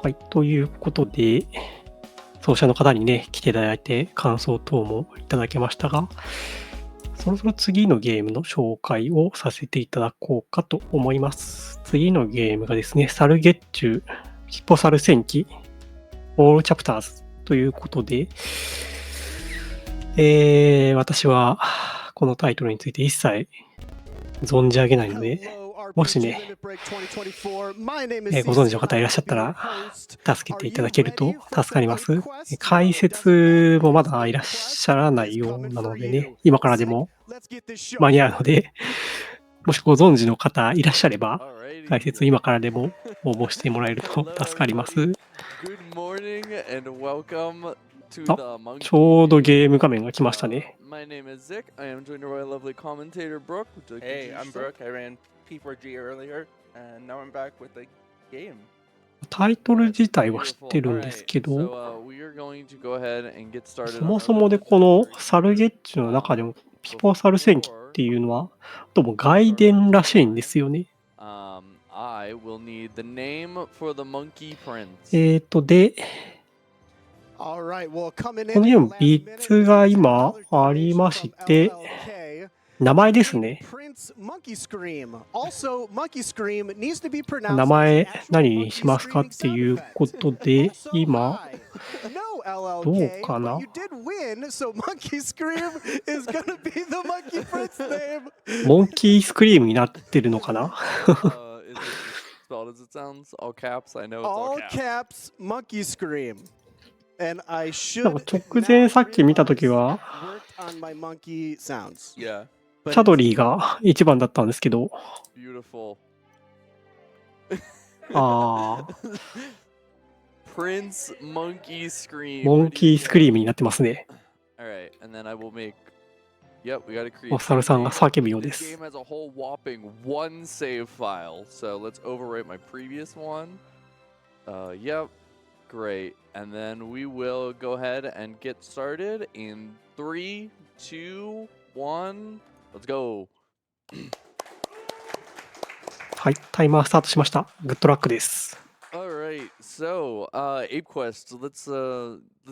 はい、ということで、奏者の方にね、来ていただいて感想等もいただけましたが、そろそろ次のゲームの紹介をさせていただこうかと思います。次のゲームがですね、サルゲッチュ、ピポサル戦記、オールチャプターズということで、私はこのタイトルについて一切存じ上げないので、もしね、ご存知の方いらっしゃったら、助けていただけると助かります。解説もまだいらっしゃらないようなのでね、今からでも間に合うので、もしご存知の方いらっしゃれば、解説今からでも応募してもらえると助かります。あ、ちょうどゲーム画面が来ましたね。My name is Zick. I am joined by lovely commentator Brooke. Hey, I'm Brooke. I ran P4G earlier, and now I'm back with the game. タイトル自体は知ってるんですけど、そもそもでこのサルゲッチュの中でもピポサル戦記っていうのはどうも外伝らしいんですよね。I will need the name for the Monkey Prince. で、このようにビッツが今ありまして、名前ですね。名前何にしますかっていうことで、今、どうかな？モンキースクリームになってるのかな？なんか直前さっき見たときは、チャドリーが一番だったんですけど、モンキースクリームになってますね。お猿さんが叫ぶようです。Great. And then we will go ahead and get started in 3, 2, 1. Let's go. はい、タイマースタートしました。グッドラックです。Alright, so, ApeQuest, let's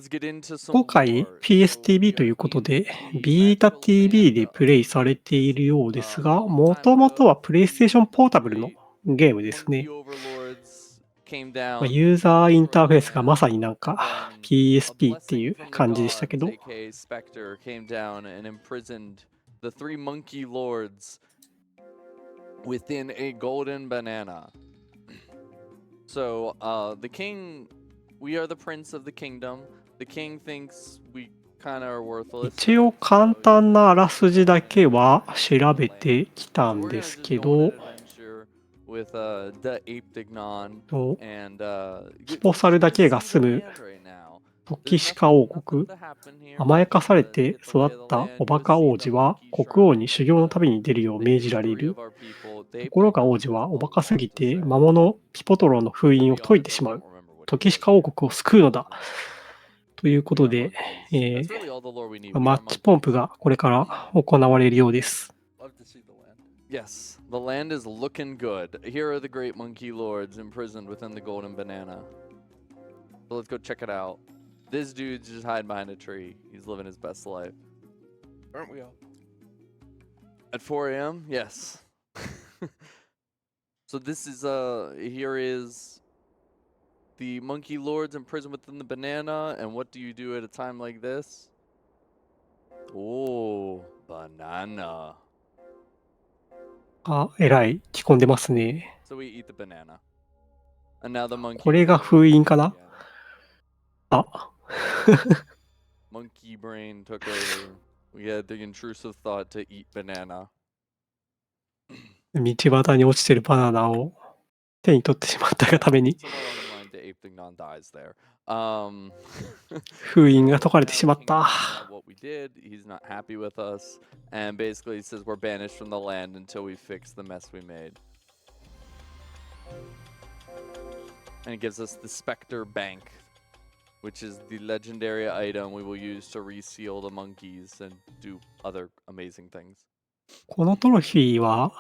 get into some 今回 PSTV ということで、ビータ TV でプレイされているようですが、もともとはプレイステーションポータブルのゲームですね。ユーザーインターフェースがまさになんか PSP っていう感じでしたけど、within a golden banana. So, the king, we are the prince of the kingdom. The king thinks we kind of are worthless. 一応簡単なあらすじだけは調べてきたんですけど、ヒポサルだけが住むトキシカ王国、甘やかされて育ったおバカ王子は国王に修行の旅に出るよう命じられる。ところが王子はおバカすぎて魔物ピポトロの封印を解いてしまう。トキシカ王国を救うのだ。ということで、マッチポンプがこれから行われるようです。Yes, the land is looking good. Here are the great monkey lords imprisoned within the golden banana. So let's go check it out. This dude's just hiding behind a tree. He's living his best life. Aren't we all? At 4 a.m.? Yes. So this is, here is the monkey lords imprisoned within the banana. And what do you do at a time like this? Oh, banana. あ、えらい着込んでますね。So we eat the banana. And now the monkey. これが封印かな？あ。Monkey brain took over. We had the intrusive thought to eat banana. 道端に落ちてるバナナを手に取ってしまったがために封印が解かれてしまった。What we did, he's not happy with us, and basically he says we're banished from the land until we fix the mess we made. And it gives us the Spectre Bank, which is the legendary item we will use to reseal the monkeys and do other amazing things. このトロフィーは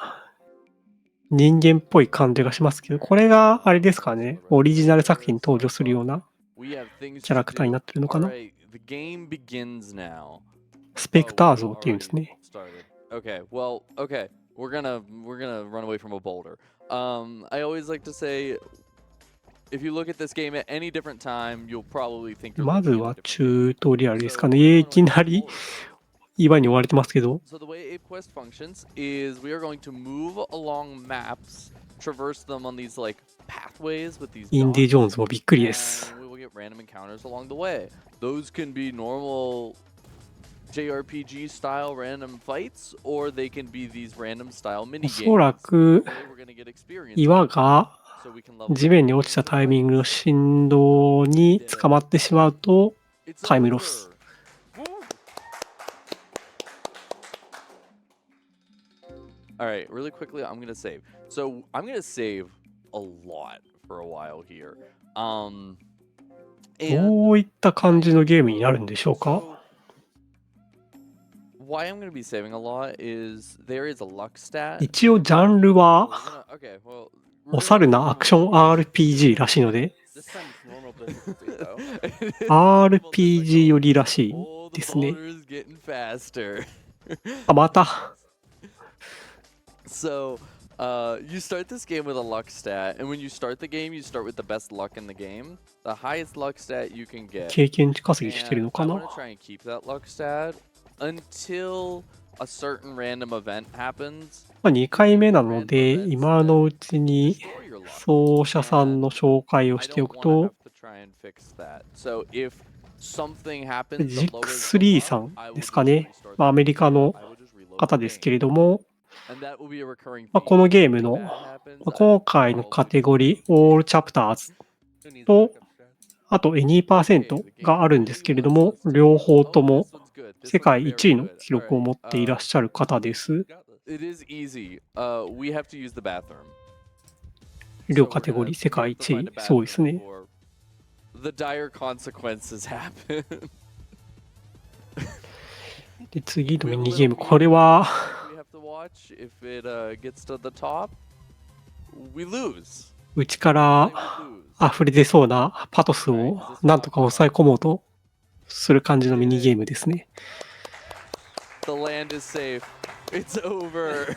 人間っぽい感じがしますけど、これがあれですかね、オリジナル作品に登場するような We have things キャ to ラクターにな do. ってるのかな。 Alright, the game begins now. スペク Oh, ター we've 像っていうんです already ね。 started. Okay, well, okay. We're gonna run away from a boulder. I always like to say, if you look at this game at any different time, you'll probably think you're まず looking at a は different チ game. ュートリアルですか So ね。 we're い going き away な from a り boulder. 岩に追われてますけど、 So the way Ape Quest functions is we are going to move along maps, traverse them on these like pathways with these インディ・ dots, ジョーンズもびっくりです。 and we will get random encounters along the way. Those can be normal JRPG style random fights, or they can be these random style mini おそ games. らく We're gonna get experience 岩が so we can level 地面に落ちたタイミングの振動に捕まってしまうと It's タイムロ over. ス。 All right, really quickly, I'm gonna save. So I'm gonna save a lot for a while here. And どういった感じのゲームになるんでしょうか。 so why I'm gonna be saving a lot is there is a luck stat. 一応ジャンルは Okay, well, お猿なアクション RPG らしいので This time it's normal difficulty though. RPG よりらしい Oh, the ですね。 boulder is getting faster. あ、また So, you start this game with a luck stat, and when you start the game, you start with the best luck in the game, the highest luck stat you can get. 経験値稼ぎしてるの And か I な。 want to try and keep that luck stat until a certain random event happens. まあ、2回目なので今のうちに Destroy your luck. 奏者さんの紹介を I してお don't く want to と have to try and fix that. So if something happens ジ that ック lowers the 3 luck, さん I will です just かね。 restart まあ、ア the メリカ game. の I will just reload 方 the です game. けれども、 And that will be a recurring まあ、この theme. ゲームの If that happens, まあ I 今 will 回の probably カテゴリー All Chapters Who needsと backup stats? あと Any% Okay, the game があるんですけれども、 let's 両方 oh, とも this one's good. This 世 one's 界 very 1位の good. 記録を Alright, 持っていらっしゃる方です。 You got this. it is easy. We have to use the bathroom. 両 So カ we're テゴ gonna- リー世 we 界 have to 1 find 位 a。そうです bathroom ね。 before the dire consequences happen. で、次の We ミ have a ニゲーム。 little これは we have to watch. If it gets to the top, we lose. 内から I would lose. 溢れ出そうなパトスをなんとか抑え込もうとする感じのミニゲームですね。 The land is safe. It's over.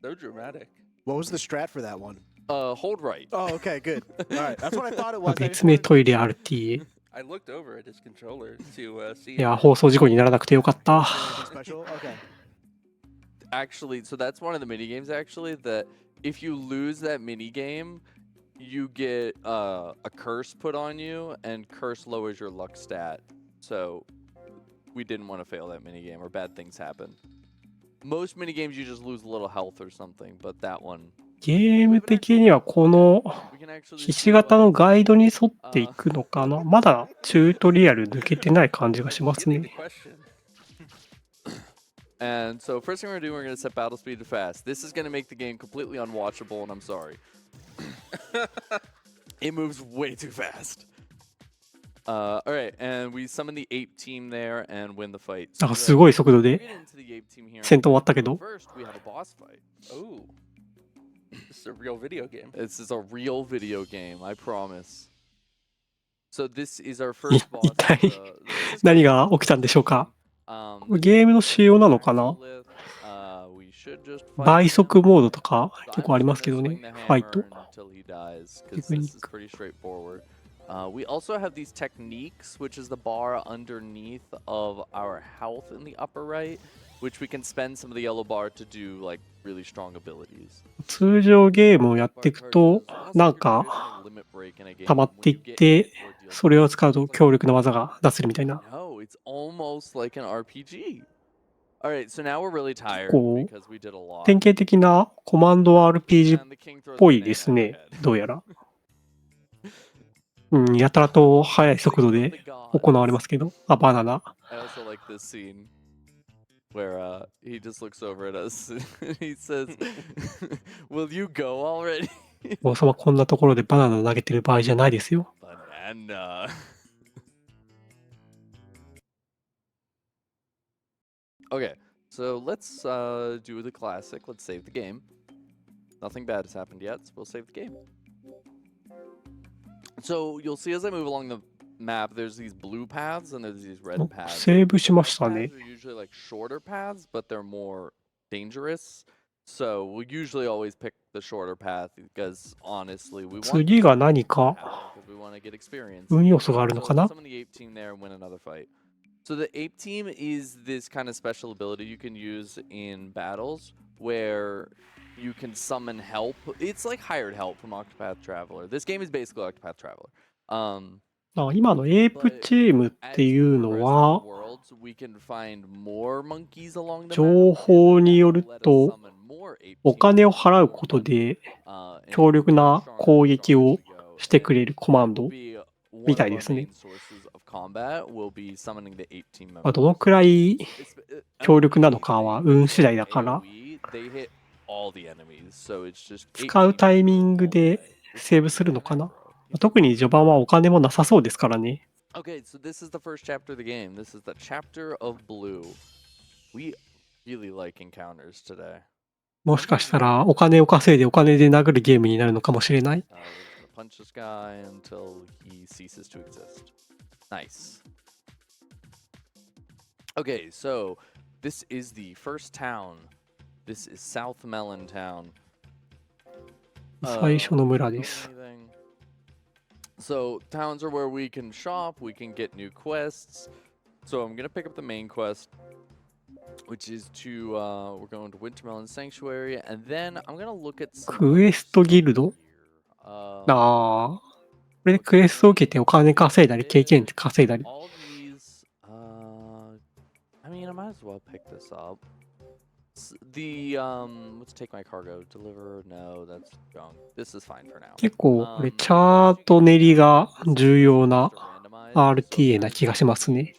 So dramatic. What was the strat for that one? Hold right. Oh, okay, good. All right, that's what I thought it was. I just 別名 wanted トイレ RTA。 I looked over at his controller to see. いや、放送事故にならなくてよかった。 anything special. Okay. Actually, so that's one of the mini games. Actually, that if you lose that mini game, you get a curse put on you, and curse lowers your luck stat. So we didn't want to fail that mini game, or bad things happen. Most mini games you just lose a little health or something, but that one ゲーム的にはこの we can actually ひ see し形のガイドに沿っていくのかな。まだチュートリアル抜けてない感じがします Getting ね the。question. And so first thing we're gonna do, we're gonna set battle speed to fast. This is gonna make the game completely unwatchable, and I'm sorry. It moves way too fast. All right, and we summon the ape team there and win the fight. なんかすごい速度 we'll で get into the ape team here. 戦闘終わったけど、 First, we have a boss fight. Oh, this is a real video game. This is a real video game, I promise. So this is our い first boss. 一体 this is 何が起きたんでしょうか。 um, ゲームの仕様なのかな。 we should just fight 倍 him. 速モードとか So 結 I'm 構あり just ますけ gonna どね。 swing the ファイ hammer ト。 until he dies, because Technique. this is pretty straightforward. We also have these techniques, which is the bar underneath of our health in the upper right, which we can spend some of the yellow bar to do like really strong abilities. 通常ゲームをやっていくと、なんか溜まっていって、それを使うと強力な技が出せるみたいな。 No, it's almost like an RPG. All right, so now we're really tired こう because we did a lot. 典型的なコマンド RPG っ And the king throws ぽ a い banana です at ね your。head. どうやら。うん、やたらと速い速度で行われますけど。あ、バナナ。 I also like this scene where he just looks over at us and he says, "Will you go already?" 王様こんなところでバナナ投げてる場合じゃないですよ。 Banana. Okay, so let's do the classic. Let's save the game. Nothing bad has happened yet, so we'll save the game. So you'll see as I move along the map, there's these blue paths and there's these red お paths. セーブしました Paths ね。 are usually like shorter paths, but they're more dangerous. So we'll usually always pick the shorter path because honestly, we want 次が何 to か happen because we want to get experience. 運要素があるの So かな let's summon the ape team there and win another fight. So the ape team is this kind of special ability you can use in battles where you can summon help. It's like hired help from Octopath Traveler. This game is basically Octopath Traveler. あ、今のエープチームっていうのは、 worlds, we can find more monkeys along the 情 map. 報による Let us と、 summon more ape お teams 金を払うことで and 強力な stronger 攻 and 撃 stronger を as we go. してくれるコマン Will ド be one み of たい our ですね。 main sources of combat will be summoning the ape team まあ members. どのくらい It's- 強力なのかは運次第だから、 AoE, they hit all the enemies, so it's just 使うタイミングでセーブするのかな。特に序盤はお金もなさそうですからね。 Okay, so this is the first chapter of the game. This is the chapter of blue. We really like encounters today. もしかしたらお金を稼いでお金で殴るゲームになるのかもしれない。 We're just gonna punch this guy until he ceases to exist. Nice. Okay, so this is the first town. This is South Melon Town. 最初の村です。 So towns are where we can shop, we can get new quests. So I'm gonna pick up the main quest, which is to we're going to Wintermelon Sanctuary, and then I'm gonna look at some クエストギルド uh, ああ。これでクエストを受けてお金稼いだり、経験値稼いだり。 all these. I mean, I might as well pick this up. Let's take my cargo. Deliver. No, that's junk. This is fine for now. 結構これチャート練りが重要な RTA な気がしますね。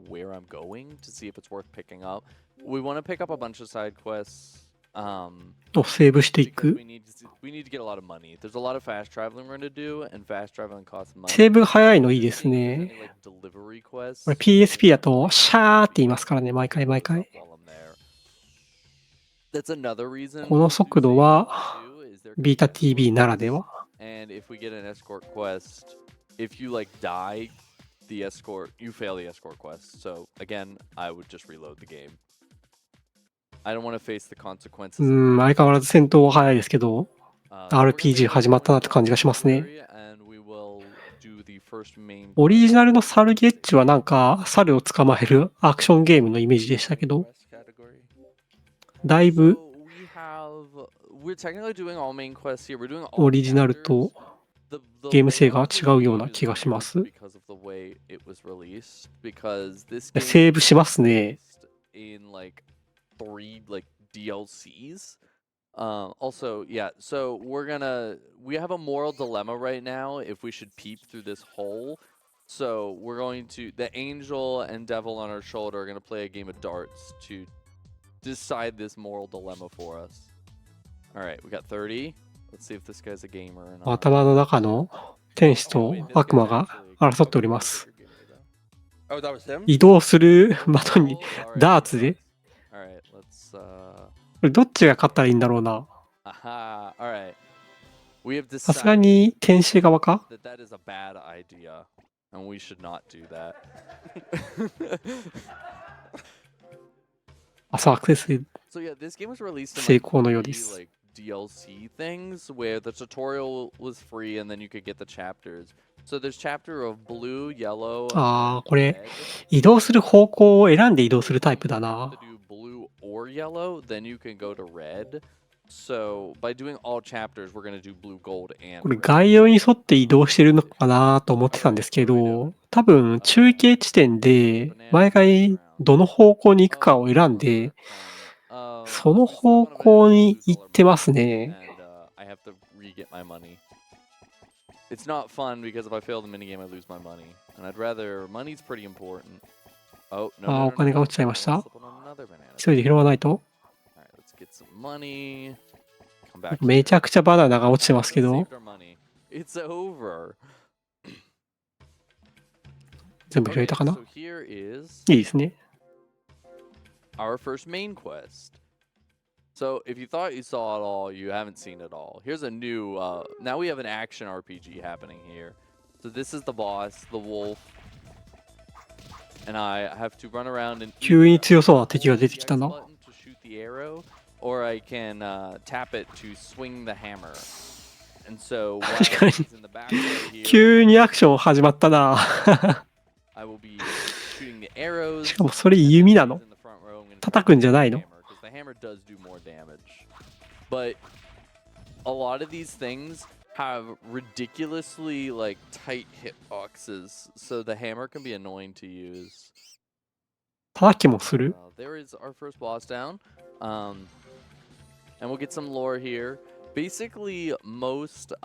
Where I'm going to see if it's worth picking up. We want to pick up a bunch of side quests. をセーブしてい Because く。 we need to get a lot of money. There's a lot of fast traveling we're going to do, and fast traveling costs money. セーブが早いのいいですね。 Any, like, delivery quests. これ PSP だとシャーって言いますからね、毎回毎回。 While I'm there. That's another reason この to 速度 save は too, is there ビータ TV ならでは。 And if we get an escort quest, if you like die, the escort, you fail the escort quest. So again, I would just reload the game. I don't want to face the consequences. 相変わらず戦闘は早いですけど、 we're gonna RPG 始まったなって感じがしますね。 and we will do the first main オリジナルのサルゲッチュはなんか猿を捕まえるアクションゲームのイメージでしたけど、 Quest category. だいぶ we're technically doing all main quests here. We're doing all オリジナルと the ゲーム性が layout 違うような気がします。 because of the way it was released, because this セーブしますね。 in like 3 like DLCs. Also, yeah, so we have a moral dilemma right now if we should peep through this hole. So we're going to, the angel and devil on our shoulder are going to play a game of darts to decide this moral dilemma for us. All right, we got 30. Let's see if this guy's a gamer or not. 頭の中の天使と悪魔が争っております。 Oh, that was him? 移動する的にダーツで、 All right, let's これどっちが勝ったらいいんだろうな。 aha. All right. We have さすが decided に天使側か？ that that is a bad idea, and we should not do that. アクセス So yeah, this game was released in 成 like 功のよう three, です。 like DLC things where the tutorial was free and then you could get the chapters. So there's chapter of blue, yellow, ああ、 and これ red. 移動する方向を選んで移動するタイプだな To。do blue or yellow, then you can go to red. So by doing all chapters, we're gonna do blue, gold, and これ red. 概要に沿って移動してるのかなと思ってたんですけど、多分中継地点で毎回どの方向に行くかを選んで、その方向に行ってますね。 And I have to re-get my money. It's not fun because if I fail the minigame, I lose my money. And I'd rather, money's pretty important. Oh, no, あー、 no, お金が落ちちゃいました。 I wanna slip on another banana. 急いで拾わないと。 Alright, let's get some money. Come back め here. ちゃくちゃバナナが落ちてますけ Let's ど、 save our money. It's over. 全部拾え Okay, たかな？ so here is いいですね。our first main quest. So if you thought you saw it all, you haven't seen it all. Here's a new, now we have an action RPG happening here. So this is the boss, the wolf. And I have to run around and 急に強そうな敵が出てきたな。 button to shoot the arrow, or I can tap it to swing the hammer. And so while 確かに he's in the background here, 急にアクション始まったな。 I will be shooting the arrows. しかもそれ弓なの In the front row, I'm gonna 叩くんじゃないの hammer, 'cause the hammer does do more damage. But a lot of these things have ridiculously like tight hitboxes, so the hammer can be annoying to use. 叩きもする There is our first boss down. And we'll get some lore here. Basically, most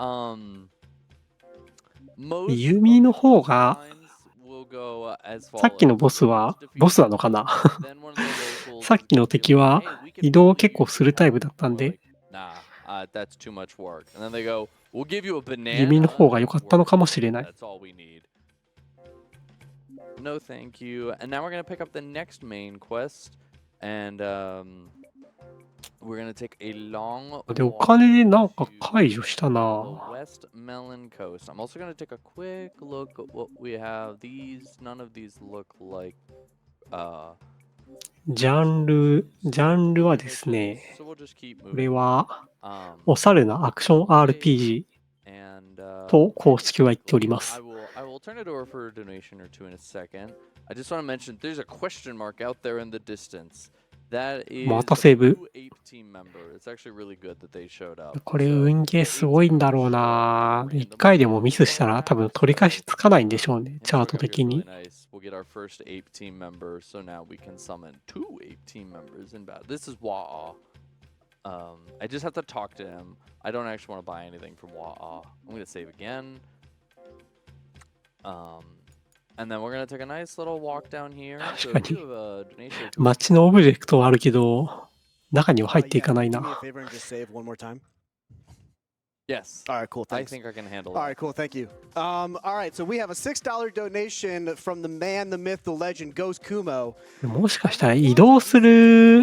弓の方が will go as さっきのボスは follows. ボスなのかな Then one of the locals さっきの敵は hey, we can 移動を bully 結構 you. するタイプだったん We're で like, nah, that's too much work. And then they go, we'll give you a banana. 弓の方が良かったのかもしれない That's all we need. No, thank you. And now we're gonna pick up the next main quest, and we're gonna take a long でお walk 金でなんか解除した the な West Melon Coast. I'm also gonna take a quick look at what we have. None of these look like ジャンルはですね So we'll just keep これ moving. は Um, おしゃれなアクション RPG and と公式は言っておりま I す will turn it over for a donation or two in a second. I just want to mention there's a question mark out there in the distance. That is またセーブ new Ape team member. It's actually really good that they showed up. これ So, 運ゲーすごいんだろうな一回でもミスしたら多分取り返しつかないんでしょうね and チャー check ト out 的 here's に really nice. We'll get our first Ape team member. So now we can summon two Ape team members in battle. This is Wa'a. I just have to talk to him. I don't actually want to buy anything from Wa'a. I'm gonna save again. And then we're gonna take a nice little walk down here. So 確か if に you have a donation, 街のオブジェクトはあるけど中には Oh, 入ってい yeah, かない do me a な favor and just save one more time. yes, All right, cool. I Thanks. think I can handle All it. right, cool. Thank you. All right, so we have a $6 donation from the man, the myth, the legend, Ghost Kumo. もしかしたら移動する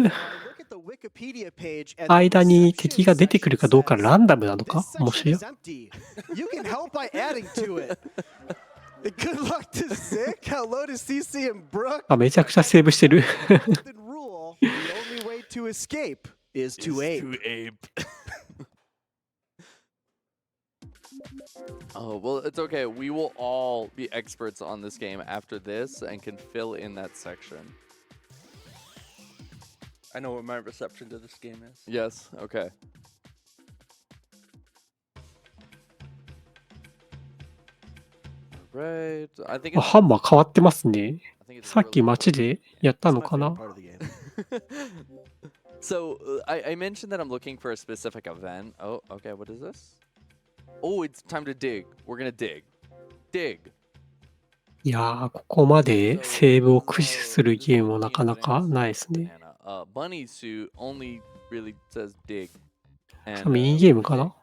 When I look at the Wikipedia page and the 間に reception 敵が出てくるかどうか section ランダムなの says, か "This もし section や is empty. You can help by adding to it." Good luck to Zick. Hello to CC and Brooke. あめちゃくちゃセーブしてる Golden rule: the only way to escape is to ape. To ape. Oh, well, it's okay. We will all be experts on this game after this and can fill in that section. I know what my reception to this game is. Yes, okay. Right. I think あ it's, ハンマー変わってますね I think it's さっき really 街でやった That's の my か favorite な part of the game. So I mentioned that I'm looking for a specific event. Oh, okay. What is this? Oh, it's time to dig. We're gonna dig. Dig. いやーここまでセーブを駆使するゲームもなかなかないですね Bunny suit only really says dig. ミニゲームかな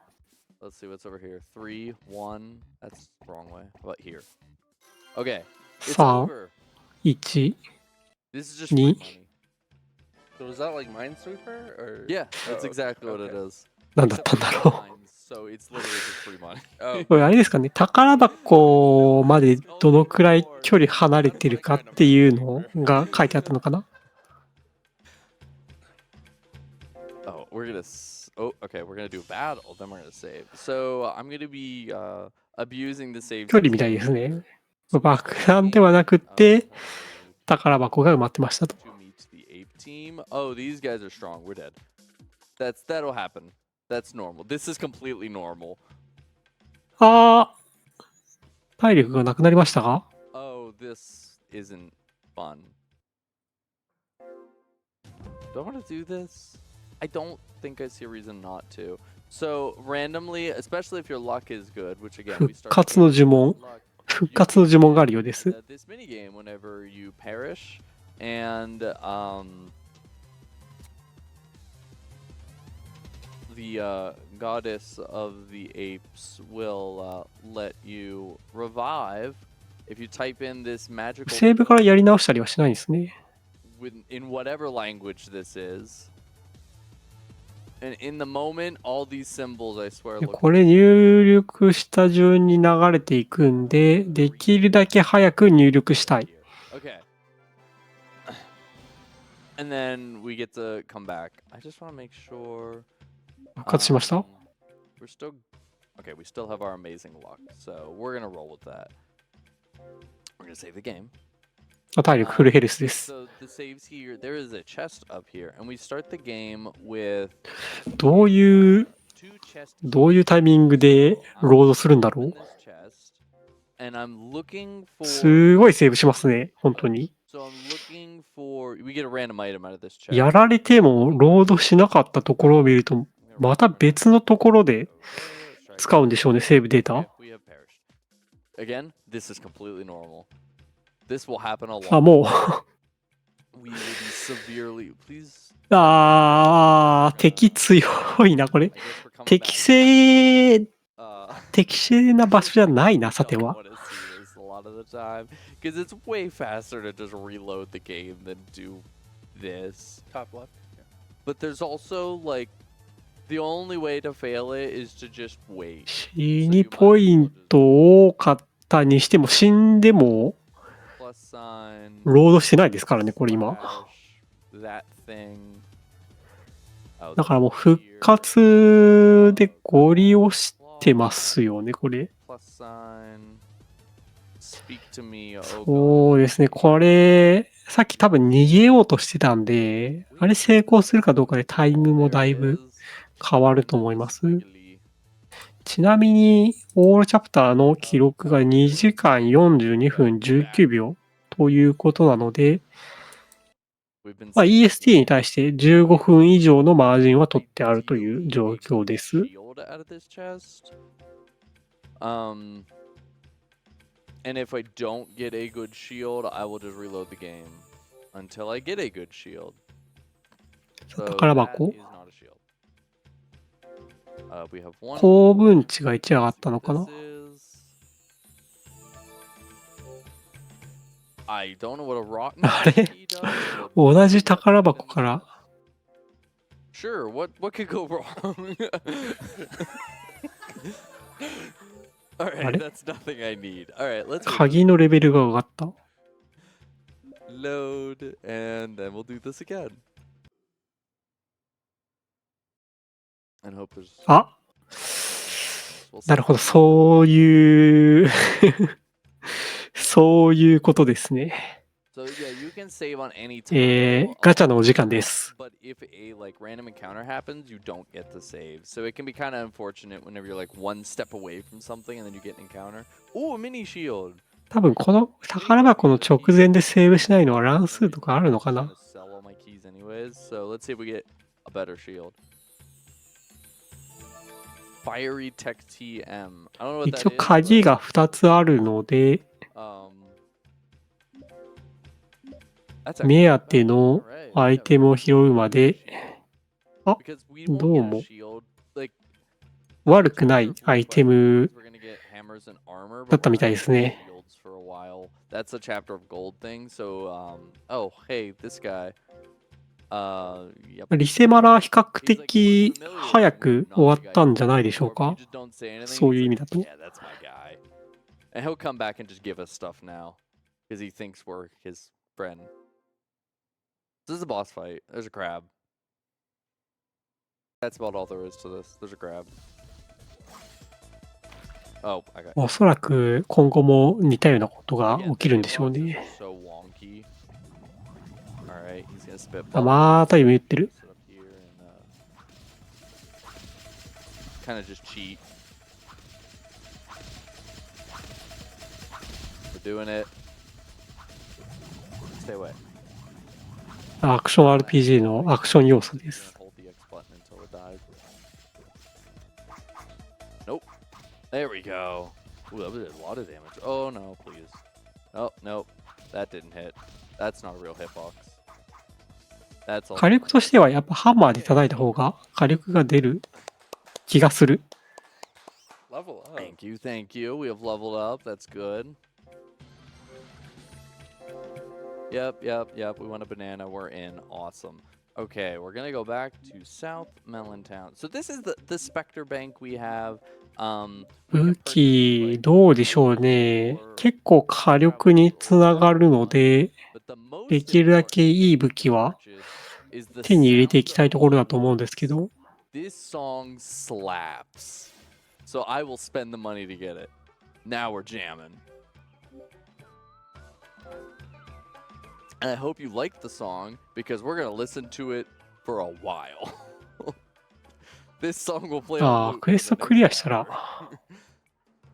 Let's see what's over here. 3, 1. That's the wrong way. How about here? Okay. It's 3 over. 1 This is just free Ni- money. So is that like Minesweeper or? Yeah, that's Oh, exactly what it okay. is. なんだったんだろう So it's literally just free money. Oh, これあれですかね宝箱までどのくらい距離離れてるかっていうのが書いてあったのかな Oh, oh, okay. We're gonna do battle. Then we're gonna save. So I'm gonna be abusing the save. 距離みたいですね爆弾ではなくって宝箱が埋まってましたと To meet the ape team. Oh, these guys are strong. We're dead. That'll happen. That's normal. This is completely normal. あー体力がなくなりましたが Oh, this isn't fun. Do I want to do this? I don't think I see a reason not to. So randomly, especially if your luck is good, which again we 復 start. 活の呪文 Luck, 復活の呪文があるようです this mini game whenever you perish, and the goddess of the apes will let you revive if you type in this magical. セーブからやり直したりはしないんですね in whatever language this is. And in the moment, all these symbols, I swear, で look. これ入力した順に流れていくんで、できるだけ早く入力したい。 Okay. And then we get to come back. I just want to make sure. 復活しました。 We're still okay. We still have our amazing luck, so we're gonna roll with that. We're gonna save the game. 体力フルヘルスです。 So the saves here. There is a chest up here, and we start the game with どういう two chests. タイミングでロードするんだろ In う。 this chest, and I'm looking for. すごいセーブしますね、本当に。 So I'm looking for. We get a random item out of this chest. やられてもロードしなかったところを見ると、また別のところで使うんでしょうね、セーブデータ。 We have perished. Again, this is completely normal. This will happen a lot. あ、もう。 We will be severely. Please. 敵強いな、これ。 I guess we're coming 適 back. 正、 Uh, 適正な場所じゃないな、さて don't は。 wanna see this a lot of the time because it's way faster to just reload the game than do this. Top left. But there's also like the only way to fail it is to just wait. 死にポイント多かったにしても、死んでも Plus sign. ロードしてないですからね、これ今。 slash that thing. Oh, だからもう that's 復 here. 活でご利用してますよね、これ。 Plus sign. Speak to me. Oh, そうですね、これ、さっき多分逃げようとしてたんで、あれ成功するかどうかでタイムもだいぶ変わると思います。ちなみに、オールチャプターの記録が2時間42分19秒ということなので、まあ、EST に対して15分以上のマージンは取ってあるという状況です。 And if I don't get a good shield, I will just reload the game until I get a good shield. So 宝 that 箱 is not a shield. We have one. 高分値が1上がったのかな。 This is- I don't know what a rotten あれ key does, but- 同じ宝箱から Sure, what could go wrong? Alright, あれ that's nothing I need. Alright, let's 鍵のレベルが上がった。 load and then we'll do this again. And hope there's あ、 we'll なるほど、そういうそういうことですね。 So yeah, you can save on any time. ガチャのお時間です。 But if a like random encounter happens, you don't get to save. So it can be kind of unfortunate whenever you're like one step away from something and then you get an encounter. Oh, a mini shield. 多分この宝箱の直前でセーブしないのは乱数とかあるのか I'm な。 gonna sell all my keys anyways. So let's see if we get a better shield. Fiery Tech TM. I don't know what 一 that 応 is. 鍵が2つあるので、 That's actually 目 not 当て bad. の Alright, アイテムを拾うまで because we won't どう get a も shield. Like 悪くないアイテム we're gonna get hammers and armor, だ but ったみ we're たい not ですね。 getting shields for a while. That's a chapter of gold thing. So oh hey, this guy. Yep. リセマラ比較的早く終わったんじゃないでしょうか。 そういう意味だと。 Yeah, that's my guy. And he'll come back and just give us stuff now because he thinks we're his friend. This is a boss fight. There's a crab. That's about all there is to this. There's a crab. Oh, I got おそらく今後も似たようなことが Again, 起きるんで the しょう hitbox ね。 is so wonky. Alright, he's gonna spit あ、 bubbles. また今言ってる。 Sit up here and kind of just cheat. We're doing it. Stay away. アクション RPG のアクション要素で He's す。 gonna hold the X button until it dies. Nope. There we go. Ooh, that did a lot of damage. Oh no, please. Oh, nope. That didn't hit. That's not a real hitbox. That's all. 火力としてはやっぱハンマーで叩いた方が火力が出る気がする。 Level up. Thank you, thank you. We have leveled up. That's good. Yep, yep, yep. We want a banana. We're in. Awesome. Okay, we're gonna go back to South Melontown. So this is the Spectre Bank we have. We 武 can purchase 器 like どうでしょうね。結構火力につながるので、 but the most できるだ important けいい武器 thing to は purchase is the 手に入れていき sound たいとこ of ろだと思うんですけど、 this song slaps. So I will spend the money to get it. Now we're jamming. And I hope you like the song because we're going to listen to it for a while. This song will play あ on あ、 loop クエ for ス the トクリア next したら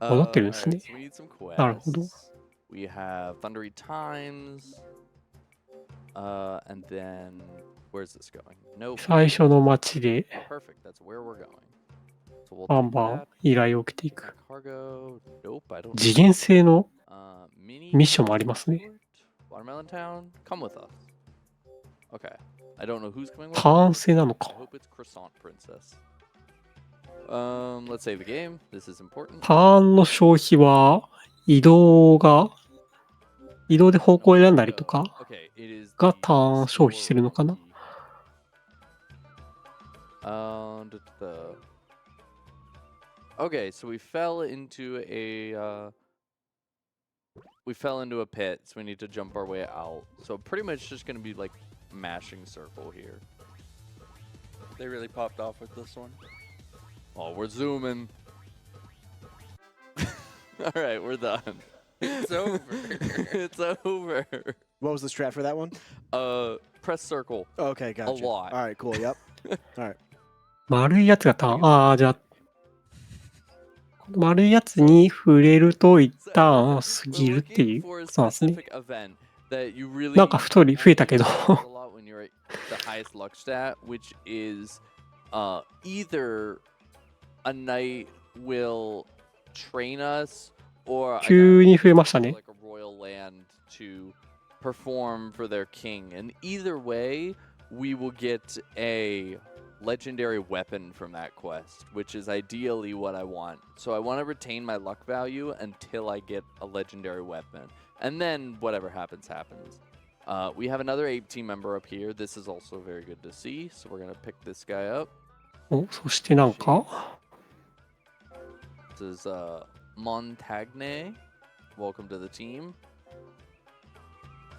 hour. 戻ってるんです Alright, ね。 so we need some なるほど。 quests. We have Thundery Times. And then where's this going? No. 最初の街で Perfect. That's where we're going. So we'll バン take バン that. 依頼を受けていく。 Cargo. Nope, I don't. 次元性の Mini ミッションもありますね。 Watermelon Town, come with us. Okay. I don't know who's coming with ターン us. 性なの I か。 hope it's Croissant Princess. Let's save the game. This is important. ターンの消費は移動で方向を選んだりとか Okay, it is が the ターン消費するのかな。 Okay, so we fell into a pit, so we need to jump our way out. So pretty much just gonna be like mashing circle here. They really popped off with this one. Oh, we're zooming. All right, we're done. It's over. It's over. What was the strat for that one? Press circle. Okay, gotcha. lot. All right, cool. Yep. All right. 丸いやつがターン。ああ、じゃあ、丸いやつに触れると一旦過ぎるっていうことなんですね。なんか太り増えたけど。when you're at the highest luck stat, which is either a knight will train us or 急に増えましたね。 like a royal land to perform for their king. And either way, we will get a legendary weapon from that quest, which is ideally what I want. So I want to retain my luck value until I get a legendary weapon. And then whatever happens, happens. We have another Ape team member up here. This is also very good to see. So we're going to pick this guy up. お、そしてなんか This is Montagne. Welcome to the team.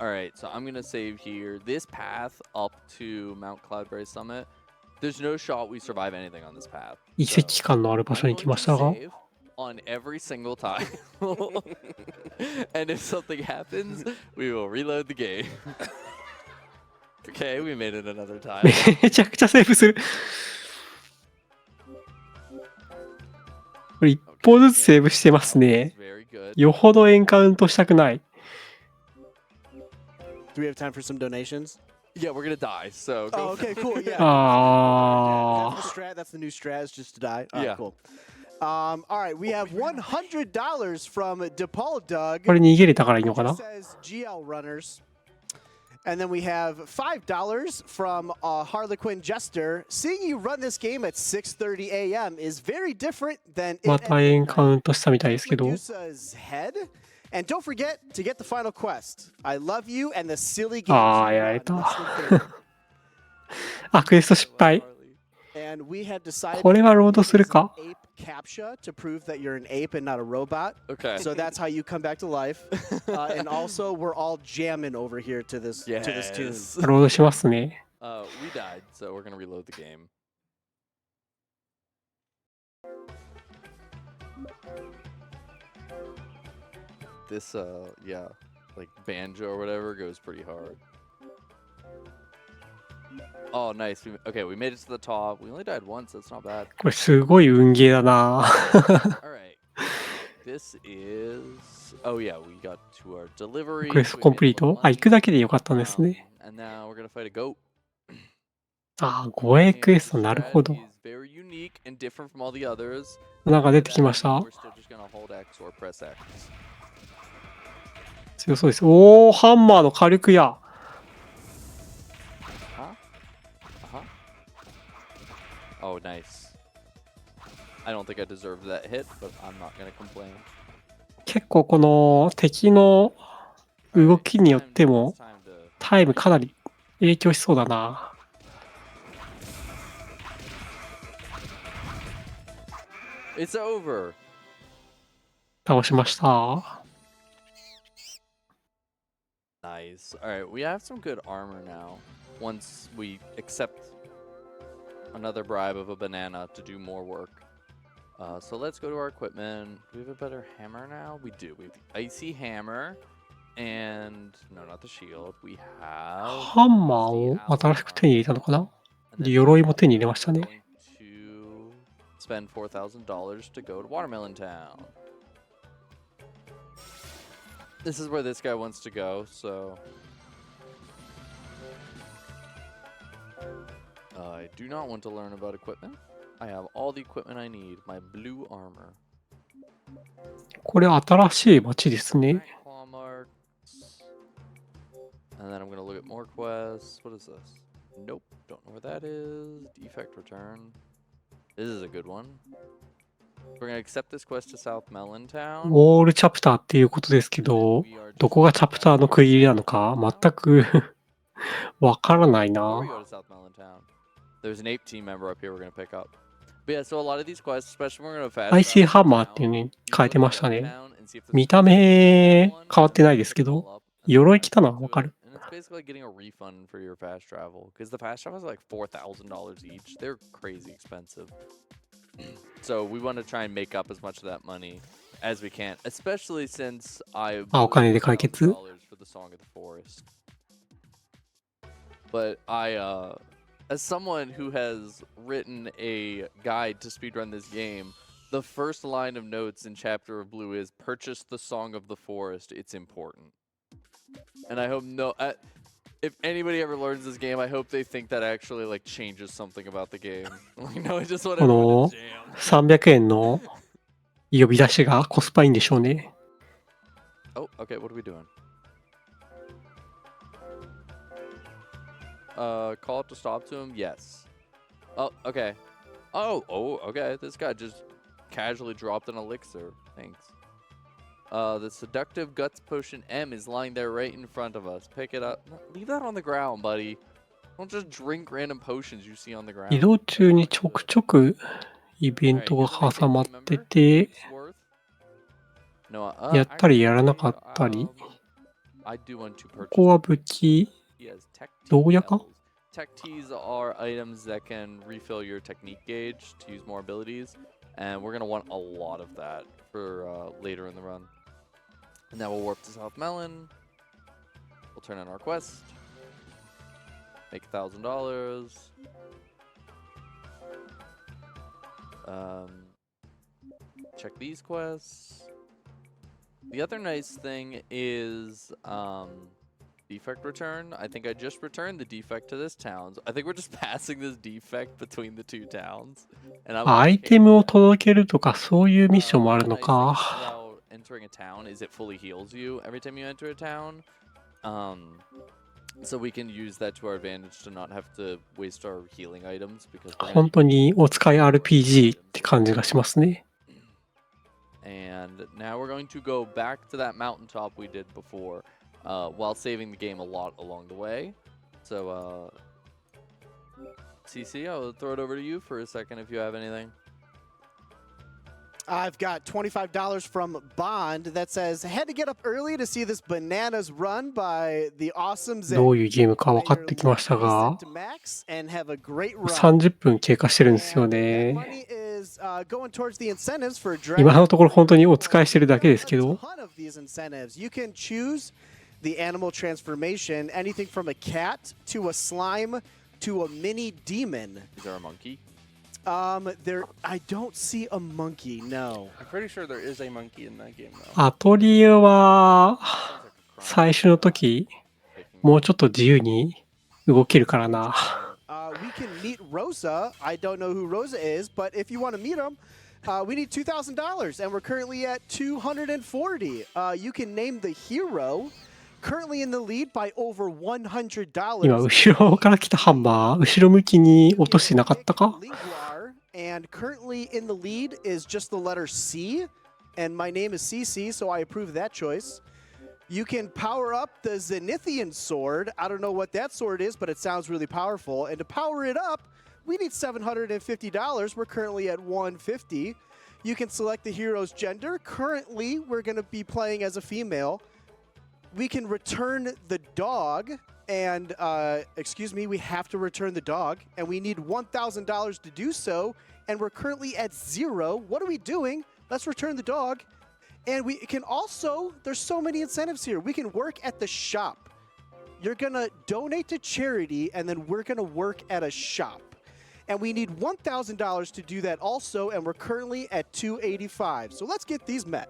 All right, so I'm going to save here. This path up to Mount Cloudberry Summit, there's no shot we survive anything on this path. 遺跡感のある場所に来ましたが、 Save on every single time. And if something happens, we will reload the game. Okay, we made it another time. めちゃくちゃセーブする。これ一歩ずつセーブしてますね。 Very good. よほどエンカウントしたくない。 Do we have time for some donations? Yeah, we're gonna die, so go. Oh, okay, cool. Yeah. あ That's the strat. That's the new strat. Is just to die. All Yeah. right, cool. All right, we have $100 from DePaul Doug. これ逃げれたからいいのか It な。 says GL Runners. And then we have $5 from Harlequin Jester. Seeing you run this game at 6:30 a.m. is very different than it ま at たエンカウ midnight. ントしたみたいですけど。 Medusa's head. And don't forget to get the final quest. I love you and the silly games. ああ、 you やられ run. た。 Less than fair. あ、クエスト失敗。 And we have decided これはロードする to か。 use an ape captcha to prove that you're an ape and not a robot. Okay. So that's how you come back to life. And also, we're all jamming over here to this tune. Yes. ロードしますね。 We died, so we're gonna reload the game. This, yeah, like banjo or whatever goes pretty hard. Oh, nice. Okay, we made it to the top. We only died once. That's not bad. これすごい運ゲーだな。 All right. This is. Oh yeah, we got to our delivery. クエストコンプリート。あ、行くだけでよかったんですね。 And now we're gonna fight a goat. あ、護衛クエスト、なるほど。 Is very unique and different from all the others. なんか出てきました。 We're still just gonna hold X or press X. 強そうです。おお、ハンマーの火力や。 Huh? Uh-huh. Oh, nice. I don't think I deserved that hit, but I'm not gonna complain. 結構この敵の動きによっても Time to タイムかなり影響しそうだな。It's over. 倒しました。Nice. All right, we have some good armor now. Once we accept another bribe of a banana to do more work. So let's go to our equipment. Do we have a better hammer now? We do. We have the icy hammer. And no, not the shield. We have ハンマーを新しく手に入れたのかな。で、鎧も手に入れましたね。going to spend $4,000 to go to Watermelon Town. This is where this guy wants to go, so I do not want to learn about equipment. I have all the equipment I need. My blue armor. これ新しい街ですね。 Claw marks. And then I'm gonna look at more quests. What is this? Nope, don't know where that is. Defect return. This is a good one. We're gonna accept this quest to South Melon Town. ウォールチャプターっていうことですけど、どこがチャプターの区切りなのか全くわからない Before we な。 go to South Melon Town, there's an ape team member up here we're gonna pick up. But yeah, so a lot of these quests, especially when we're gonna fast アイシーハンマーっていうね、変えてましたね。見た目変わってないですけど、鎧着たのはわかる。 And it's basically like getting a refund for your fast travel because the fast travel is like $4,000 each. They're crazy expensive. So we want to try and make up as much of that money as we can, especially since I あ、お金で解決。 $1,000 for the Song of the Forest. But as someone who has written a guide to speedrun this game, the first line of notes in Chapter of Blue is purchase the Song of the Forest. It's important. And I hope if anybody ever learns this game, I hope they think that actually like changes something about the game. Like, no, I just want こ everyone の to jam. 300円の呼び出しがコスパいいんでしょうね。 Oh, okay, what are we doing? Call it to stop to him? Yes. Oh, okay. Oh, okay. This guy just casually dropped an elixir. Thanks. The seductive guts potion M is lying there right in front of us. Pick it up. No, leave that on the ground, buddy. Don't just drink random potions you see on the ground. 移動中にちょくちょくイベントが挟まってて、 No, やったりやらなかったり、 I do want to ここは武器、 どうやか Tech teas are items that can refill your technique gauge to use more abilities, and we're gonna want a lot of that for later in the run. And now we'll warp to South Melon. We'll turn in our quest. Make $1,000. Check these quests. The other nice thing is defect return. I think I just returned the defect to this town. I think we're just passing this defect between the two towns. And I'm アイテムを届けるとかそういうミッションもあるのか。 about entering a town is it fully heals you every time you enter a town. So we can use that to our advantage to not have to waste our healing items because 本当にお使い RPG って感じがしますね。 And now we're going to go back to that mountaintop we did before, while saving the game a lot along the way. So, CC, I'll throw it over to you for a second if you have anything. I've got $25 from Bond that says, had to get up early to see this bananas run by the awesome どういうゲームか分かってきましたが、 and have a great run. 30分経過してるんですよ And that ね。 money is going towards the incentives for 今のところ本当にお使いしてるだけですけど、 ton of these incentives. You can choose the animal transformation, anything from a cat to a slime to a mini demon. Is there a monkey? I don't see a monkey, no. I'm pretty sure there is a monkey in that game, though. アトリエは最初の時もうちょっと自由に動けるからな。 We can meet Rosa. I don't know who Rosa is, but if you want to meet him, we need $2,000, and we're currently at $240. You can name the hero. Currently in the lead by over $100. 今後ろから来たハンマー、後ろ向きに落としてなかったか？ And currently in the lead is just the letter C, and my name is CC, so I approve that choice. You can power up the Zenithian sword. I don't know what that sword is, but it sounds really powerful. And to power it up, we need $750. We're currently at $150. You can select the hero's gender. Currently, we're going to be playing as a female. We can return the dog. And, we have to return the dog. And we need $1,000 to do so. And we're currently at 0. What are we doing? Let's return the dog. And we can also, there's so many incentives here. We can work at the shop. You're going to donate to charity, and then we're going to work at a shop. And we need $1,000 to do that also, and we're currently at $285. So let's get these met.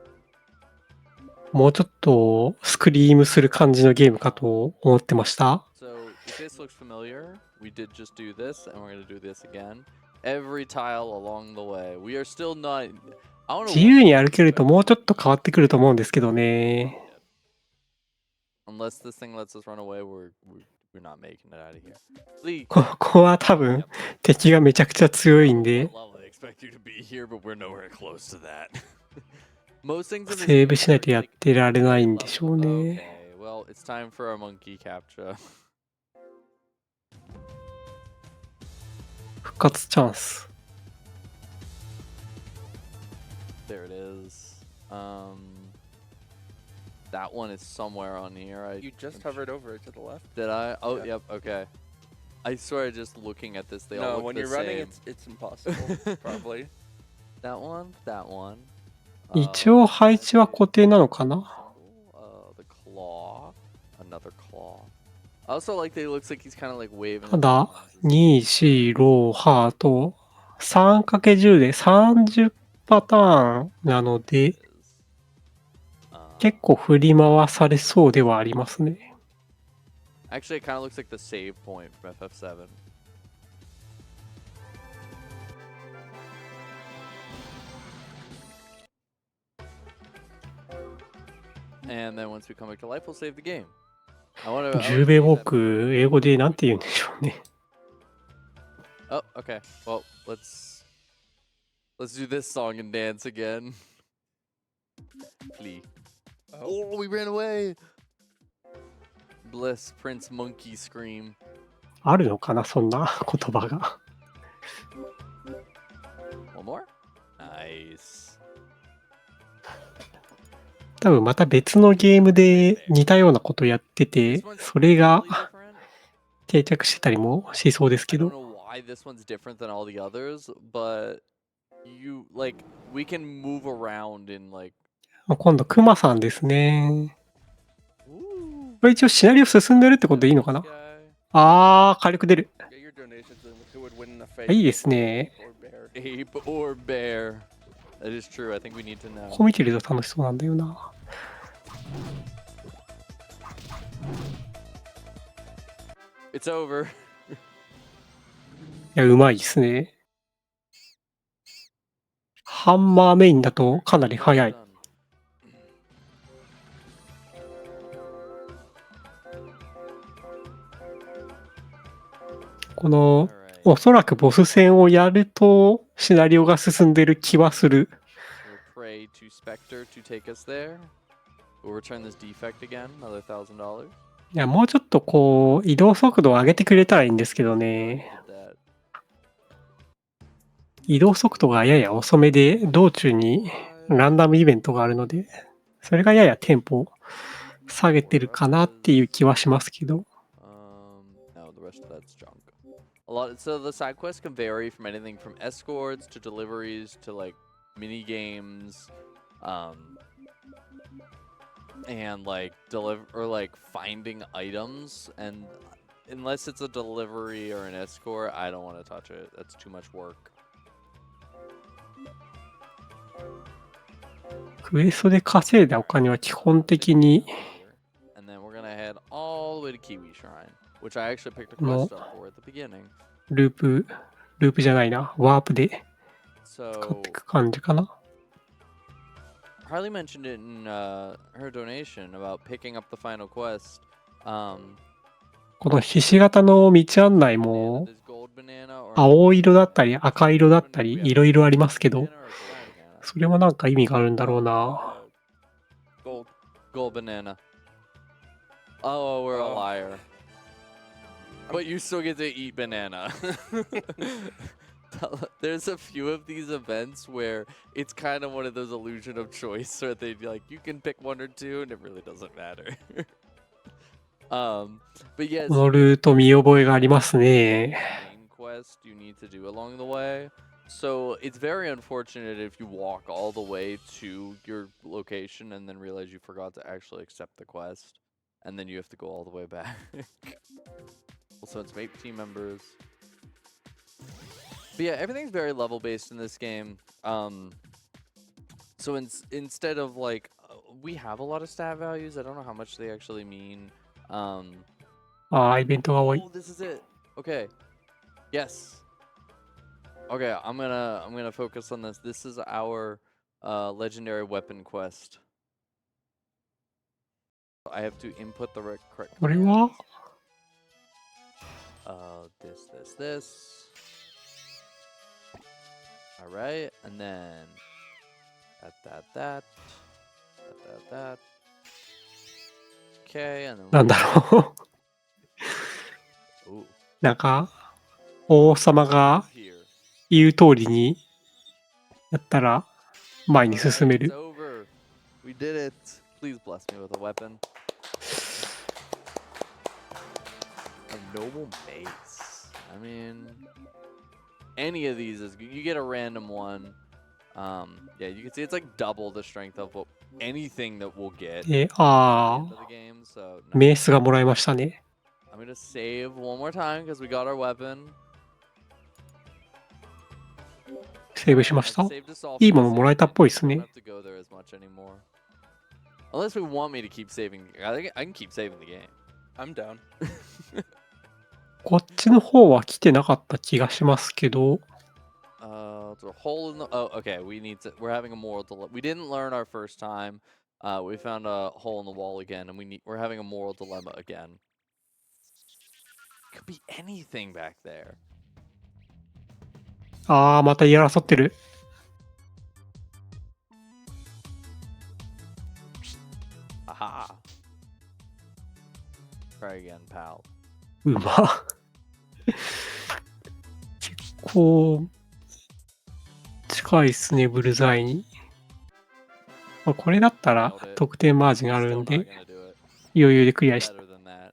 もうちょっとスクリームする感じのゲームかと思ってました。So if this looks familiar, we did just do this, and we're going to do this again. Every tile along the way. We are still not... 自由に歩けるともうちょっと変わってくると思うんですけどね。Unless this thing lets us run away, we're not making it out of here. Lee, ここは多分敵がめちゃくちゃ強いんで、 what level they expect you to be here, but we're nowhere close to that. Most things in this セー game ブしないと are やってられないんでしょう level. ね。 Okay, well, it's time for our monkey capture. 復活チャンス。There it is. That one is somewhere on here. You just hovered over it to the left. Did I? Oh, Yeah. yep. Okay. I swear, just looking at this, they all No, look when the you're running, same. it's impossible. Probably. That one. That one. 一応配置は固定なのかな。 The claw. Another claw. I also like that it looks like he's kind of like waving. ただ、2、4、6、ハート、3×10 で30パターンなので、結構振り回されそうではありますね。Actually, it kind of looks like the save point from FF7. And then once we come back to life, we'll save the game. 10米ウォーク、英語でなんて言うんでしょうね。Oh, okay. Well, let's do this song and dance again. Flee. Oh, we ran away. Bliss, Prince Monkey Scream. あるのかな、そんな言葉が。One more? Nice. 多分また別のゲームで似たようなことやってて、それが Really different. 定着してたりもしそうですけ I don't ど。 know why this one's different than all the others, but we can move around in like. 今度クマさんですね。これ一応シナリオ進んでるってことでいいのかな。あー、火力出る。 Get your donations and who would win in a fight. いいですね。 Or bear. Ape or bear. That is true. I think we need to know. ここ見てると楽しそうなんだよな。It's over. いや、うまいですね。ハンマーメインだとかなり速い。この、おそらくボス戦をやるとシナリオが進んでる気はする。We'll pray to Spectre to take us there. We'll return this defect again, another $1,000. いや、もうちょっとこう、移動速度を上げてくれたらいいんですけどね。 That 移動速度がやや遅めで、道中にランダムイベントがあるので、それがややテンポを下げてるかなっていう気はしますけど。no, the rest of that's junk. So the side quests can vary from anything from escorts to deliveries to like mini games, and like finding items. And unless it's a delivery or an escort, I don't want to touch it. That's too much work. クエストで稼いだお金は基本的に And then we're gonna head all the way to Kiwi Shrine, which I actually picked a quest up for at the beginning. ループじゃないな、ワープで使っ So ていく感じかな。Harley mentioned it in her donation about picking up the final quest. このひし形の道案内も This gold banana or 青色だったり赤色だったりいろいろありますけど、 banana or gold banana? それもなんか意味があるんだろうな。 Gold banana. Oh, we're a Oh. liar. But you still get to eat banana. There's a few of these events where it's kind of one of those illusion of choice where they'd be like, you can pick one or two, and it really doesn't matter. But yes, このルート見覚えがありますね。 main quest you need to do along the way. So it's very unfortunate if you walk all the way to your location and then realize you forgot to actually accept the quest, and then you have to go all the way back. Also, it's make team members. But yeah, everything's very level based in this game. So instead of like, we have a lot of stat values. I don't know how much they actually mean. ああ、イベントが多い。 Oh, this is it. Okay. Yes. Okay, I'm gonna focus on this. This is our legendary weapon quest. I have to input the correct. これは This. All right, and then that. Okay, and then なんだろう。 ooh, なんか、王様が here. 言う通りにやったら前に All right, 進め it's る。 over. We did it. Please bless me with a weapon. A noble mace. I mean, any of these is good. You get a random one. Yeah, you can see it's like double the strength of what anything that we'll get で、 at the あ end of あ、 the game. So メースがもらいましたね。 I'm gonna save one more time because we got our weapon. セーブしま I've した。 saved us all いい for も the のもらえ save たっ game. ぽいです We don't ね。 have to go there as much anymore. Unless we want me to keep saving. I can keep saving the game. I'm down. こっちの方は来てなかった気がしますけど、 It's a hole in the. Oh, okay. We're having a moral dilemma. We didn't learn our first time. We found a hole in the wall again, and we're having a moral dilemma again. Could be anything back there. ああ、また言い争ってる。 Aha. Try again, pal. うま。結構近いっすね、ブルザイに。まあ、これだったら得点マージンある Still ん not で gonna do it. 余裕でクリアして。 Better than that.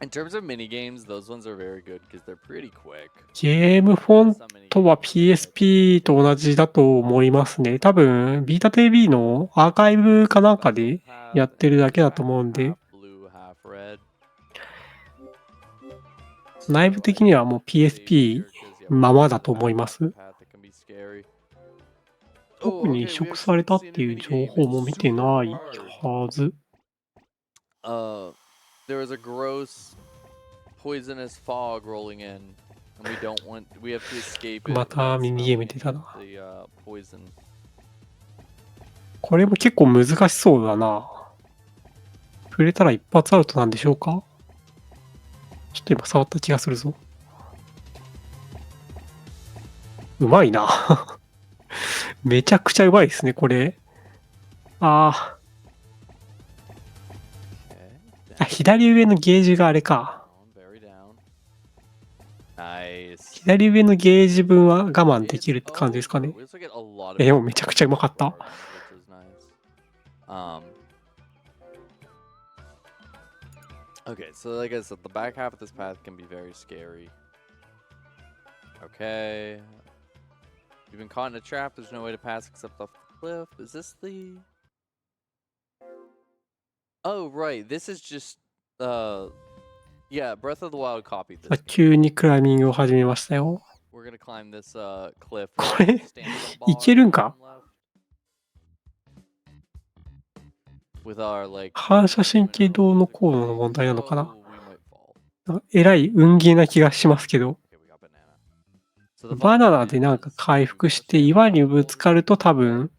In terms of mini games, those ones are very good because they're pretty quick. ゲームフォントは PSP と同じだと思いますね。多分、ビータ TV のアーカイブかなんかでやってるだけだと思うんで、 Half blue, half red. 内部的にはもう PSP ままだと思います。特に移植されたっていう情報も見てないはず。 There is a gross poisonous fog rolling in, and we have to escape it. またミニゲーム出たな。 The poison. これも結構難しそうだな。触れたら一発アウトなんでしょうか？ちょっと今触った気がするぞ。うまいな。めちゃくちゃうまいですね、これ。ああ、左上のゲージがあれか。 Nice. 左上のゲージ分は我慢できるって感じですかね。でもめちゃくちゃうまかった。 Okay, so like I said, the back half of this path can be very scary. Okay. You've been caught in a trap. There's no way to pass except off the cliff. Is this the... Oh, right. This is just... Yeah, Breath of the Wild copied this. 急にクライミングを始めましたよ。 We're gonna climb this cliff. これ、いけるんか？ With our, like... 反射神経どうのこうのの問題なのかな？なんかえらい運ゲーな気がしますけど。バナナでなんか回復して岩にぶつかると多分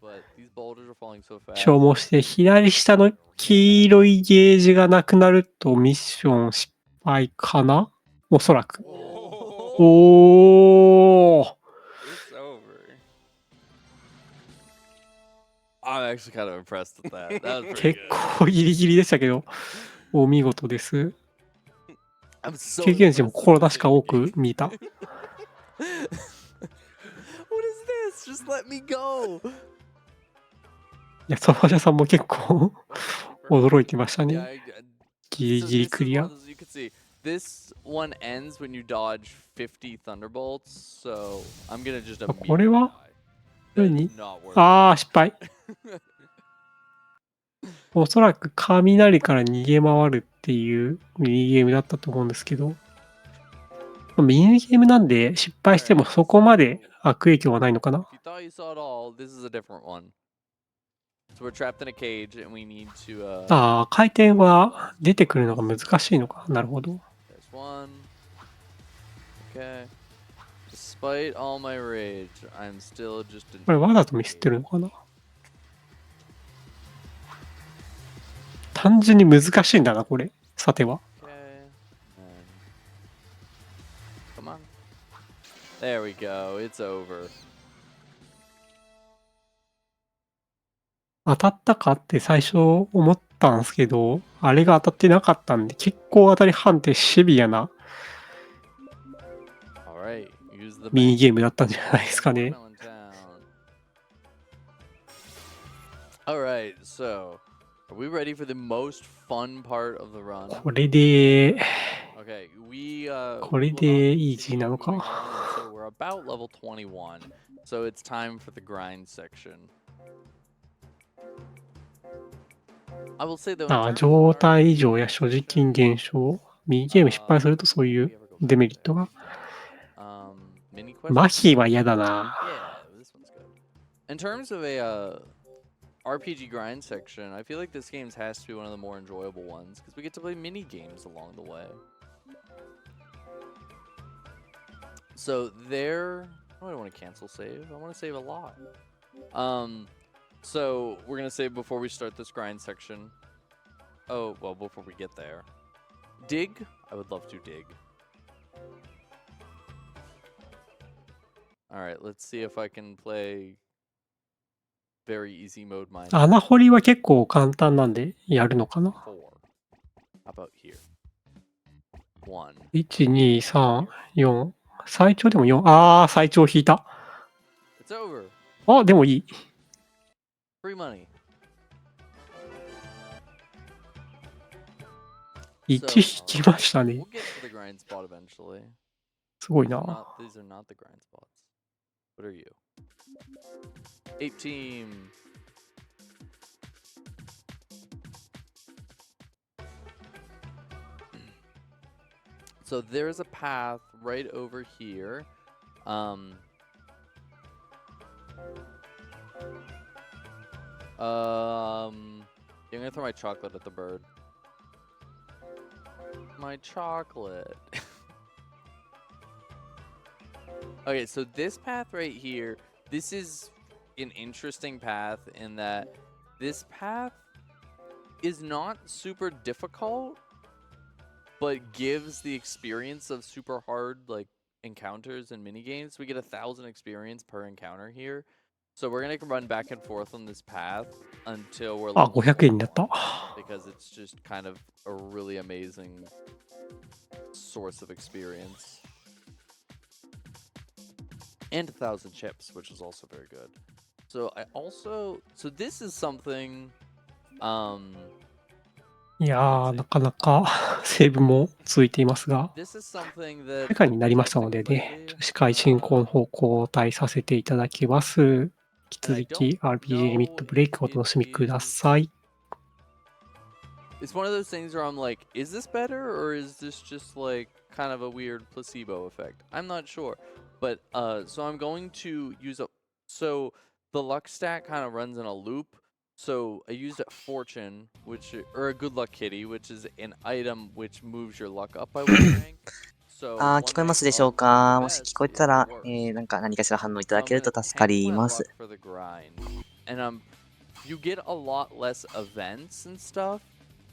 消耗して左下の黄色いゲージがなくなるとミッション失敗かな？おそらく。おー。It's over. I'm actually kind of impressed with that. That was pretty 結 good. 構ギリギリでしたけど、お見事です。 I'm so 経験値も impressed. 心なしか多く見えた。 What is this? Just let me go. いや、ソファジャさんも結構驚いてました Yeah, ね。ギリ so ギリ this ク is リ one ア。 of those you can see. This one ends when you dodge 50 thunderbolts, so I'm gonna just これ immediately は die. That 何 is not worth ああ、失敗。おそらく雷から逃げ回るっていうミニゲームだったと思うんですけど、ミニゲームなんで失敗してもそこまで悪影響はないのかな。 If you thought you saw it all, this is a different one. So we're trapped in a cage and we need to ああ、回転は出てくるのが難しいのか。なるほど。 there's one. Okay. Despite all my rage, I'm still just これわざとミスってるのかな。単純に難しいんだな、これ。さては。 Okay. Come on. There we go. It's over. 当たったかって最初思ったんですけど、あれが当たってなかったんで、結構当たり判定シビアな Alright. Use the ミニゲームだったんじゃないですかね。 Alright, so are we ready for the most fun part of the run? これで、 Okay, これでイージーなのか。 So we're about level 21. So it's time for the grind section. I will say though, ああ、状態異常や所持金減少。ミニゲーム失敗するとそういうデメリットが。麻痺は嫌だな。 Yeah, this one's good. In terms of a RPG grind section, I feel like this game has to be one of the more enjoyable ones because we get to play mini games along the way. So there, I don't want to cancel save. I want to save a lot. So we're gonna save before we start this grind section. Oh, well, before we get there. Dig? I would love to dig. Alright, let's see if I can play very easy mode mine. 穴掘りは結構簡単なんでやるのかな。 4. How about here? 1. 1、2、3、4。最長でも4。ああ、最長引いた。 It's over. あ、でもいい。 Free money. 1引きましたね。 We'll get to the grind spot eventually. すごいな。 These are not the grind spots. What are you? 18. So there's a path right over here. I'm gonna throw my chocolate at the bird. My chocolate. Okay, so this path right here, this is an interesting path in that this path is not super difficult, but gives the experience of super hard like encounters and mini games. We get 1,000 experience per encounter here. So we're gonna run back and forth on this path until we're あ、level 500円になった。 because it's just kind of a really amazing source of experience. And 1,000 chips, which is also very good. So so this is something いやー、なかなかセーブも続いていますが、 this is something that 世界になりましたのでね、司会進行の方交代させていただきます。引き続き RPG リミットブレイクをお楽しみください。 it's one of those things where I'm like, is this better or is this just like kind of a weird placebo effect? I'm not sure. But so I'm going to use so the luck stack kind of runs in a loop. So I used a fortune, or a good luck kitty, which is an item which moves your luck up by one rank. So 聞こえますでしょうか？もし聞こえてたら、何かしら反応いただけると助かります。 And you get a lot less events and stuff.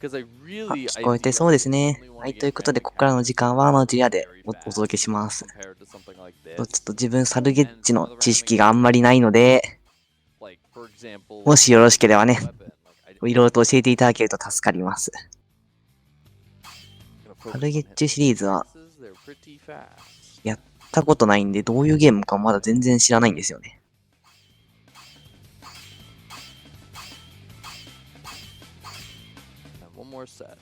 聞こえてそうですね。はい、ということで、ここからの時間はジュリアでお届けします。ちょっと自分、サルゲッチの知識があんまりないので、For example, もしよろしければね、 weapon. Like, いろいろと教えていただけると助かります。 gonna サ focus ルゲ on ッチュシリーズは hitboxes. They're pretty fast. やったことないんで、どういうゲームかまだ全然知らないんですよね。And one more set.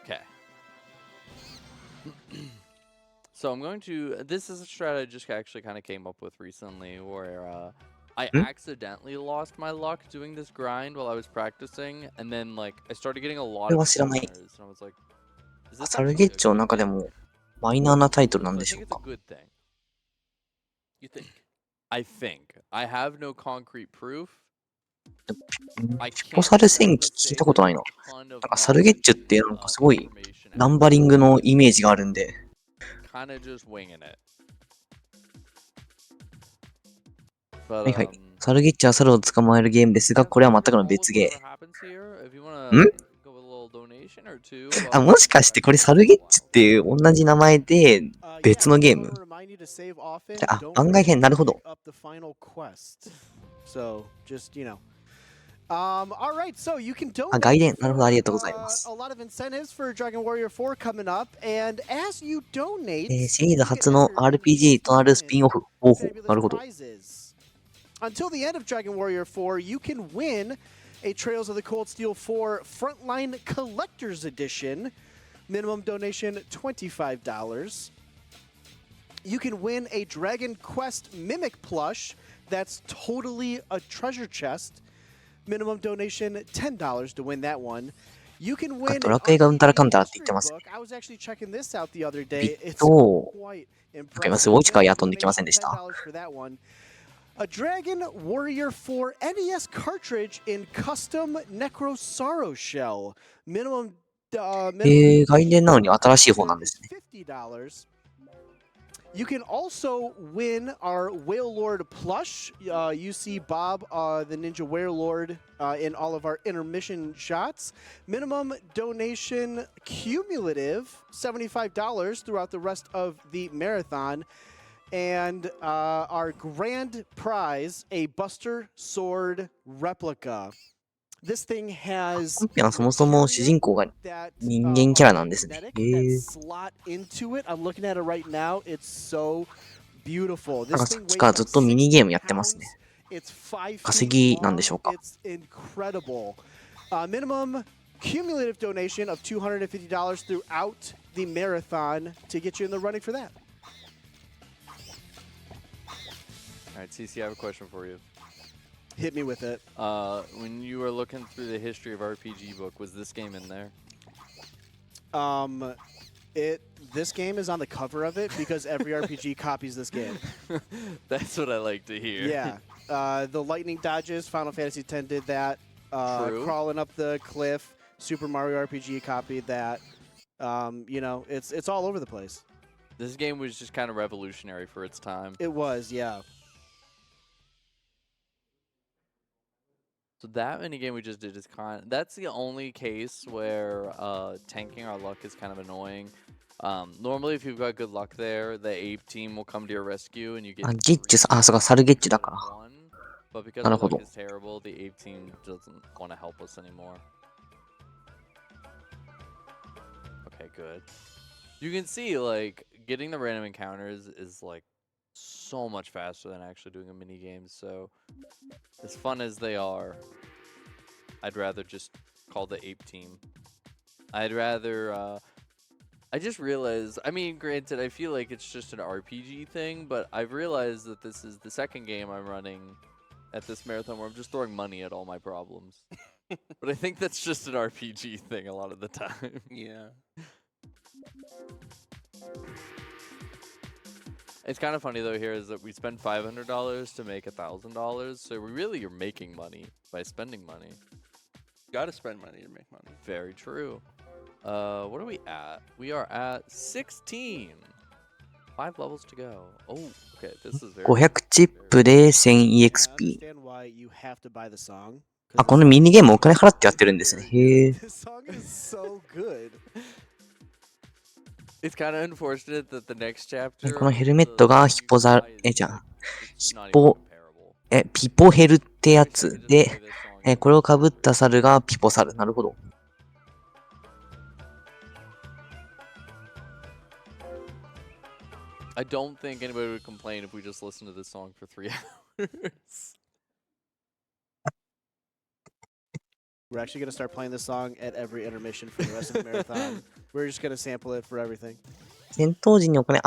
Okay. So I'm going to. This is a strat I just actually kind of came up with recently, where I accidentally lost my luck doing this grind while I was practicing, and then like I started getting a lot これ of は知らない。 encounters, and I was like, "Is this サル actually ゲ a ッチュの good 中で thing?" もマイナーなタイトルな So ん I でしょ think う it's a か。 good thing. You think? I think. I have no concrete proof. ピポサル戦記聞いたことないな。なんかサルゲッチュってなんかすごいナンバリングのイメージがあるんで。 Kind of just winging it. はいはい。サルゲッチュは猿を捕まえるゲームですが、これは全くの別ゲー。あ、もしかしてこれサルゲッチュっていう同じ名前で別のゲーム？あ、番外編、なるほど。Alright, so you can donate あ、外伝、なるほど、ありがとうご for ざいます。 a lot of incentives for Dragon Warrior 4 coming up, and as you donate, シリーズ初の RPG となるスピンオフ。ほうほう、なるほど。 Until the end of Dragon Warrior 4, you can win a Trails of the Cold Steel 4 Frontline Collector's Edition. Minimum donation $25. You can win a Dragon Quest Mimic plush that's totally a treasure chest. Minimum donation $10 to win that one. You can win ドラクエがうんたらかんたらって言ってますね。 I was actually checking this out the other ビ day. ッ It's ト、 quite なんか impressive. 今すごい近い飛んできませんでした。 $10 for that one. A Dragon Warrior 4 NES cartridge in custom Necrosaro shell. Minimum 外伝なのに新しい方なんですね。 $50. You can also win our Whale Lord plush. You see Bob, the Ninja Whale Lord, in all of our intermission shots. Minimum donation cumulative $75 throughout the rest of the marathon. And our grand prize, a Buster Sword replica. This thing has 本編はそもそも主人公が人間キャラなんですね。slot into it. I'm looking at it right now. It's so beautiful. なんかさっきからずっとミニゲームやってますね。稼ぎなんでしょうか。 It's incredible. Minimum cumulative donation of $250 throughout the marathon to get you in the running for that. All right, CC, I have a question for you. Hit me with it. When you were looking through the history of RPG book, was this game in there? This game is on the cover of it because every RPG copies this game. That's what I like to hear. Yeah. The lightning dodges, Final Fantasy X did that. True. Crawling up the cliff, Super Mario RPG copied that. You know, it's all over the place. This game was just kind of revolutionary for its time. It was, yeah. So that mini game we just did is that's the only case where tanking our luck is kind of annoying. Normally, if you've got good luck there, the ape team will come to your rescue and you get. あ、ゲッチュさ、あ、そうか、サルゲッチュだから。 But because なる our ほど。 luck is terrible, the ape team doesn't want to help us anymore. Okay, good. You can see, like, getting the random encounters is like so much faster than actually doing a mini game. So, as fun as they are, I'd rather just call the ape team. I'd rather. I just realized. I mean, granted, I feel like it's just an RPG thing, but I've realized that this is the second game I'm running at this marathon where I'm just throwing money at all my problems. But I think that's just an RPG thing a lot of the time. Yeah. It's kind of funny though here is that we spend $500 to make $1,000, so we really are making money by spending money. Gotta spend money to make money. Very true. What are we at? We are at 16. 5 levels to go. Oh, okay. This is very 500チップで 1000EXP。 I understand why you have to buy the song. あ、このミニゲームお金払ってやってるんですね。へえ。 This song is so good. It's kind of unfortunate that the next chapter. このヘルメットがヒポザ、じゃん。 It's not even ヒポ、 comparable. ピポヘルってや Like I said, つ we just で、 play this song これを被った猿がピポサル。なるほど。I don't think anybody would complain if we just listened to this song for 3 hours. We're actually going to start playing this song at every intermission for the rest of the marathon. We're just going to sample it for everything. 戦闘時にお金、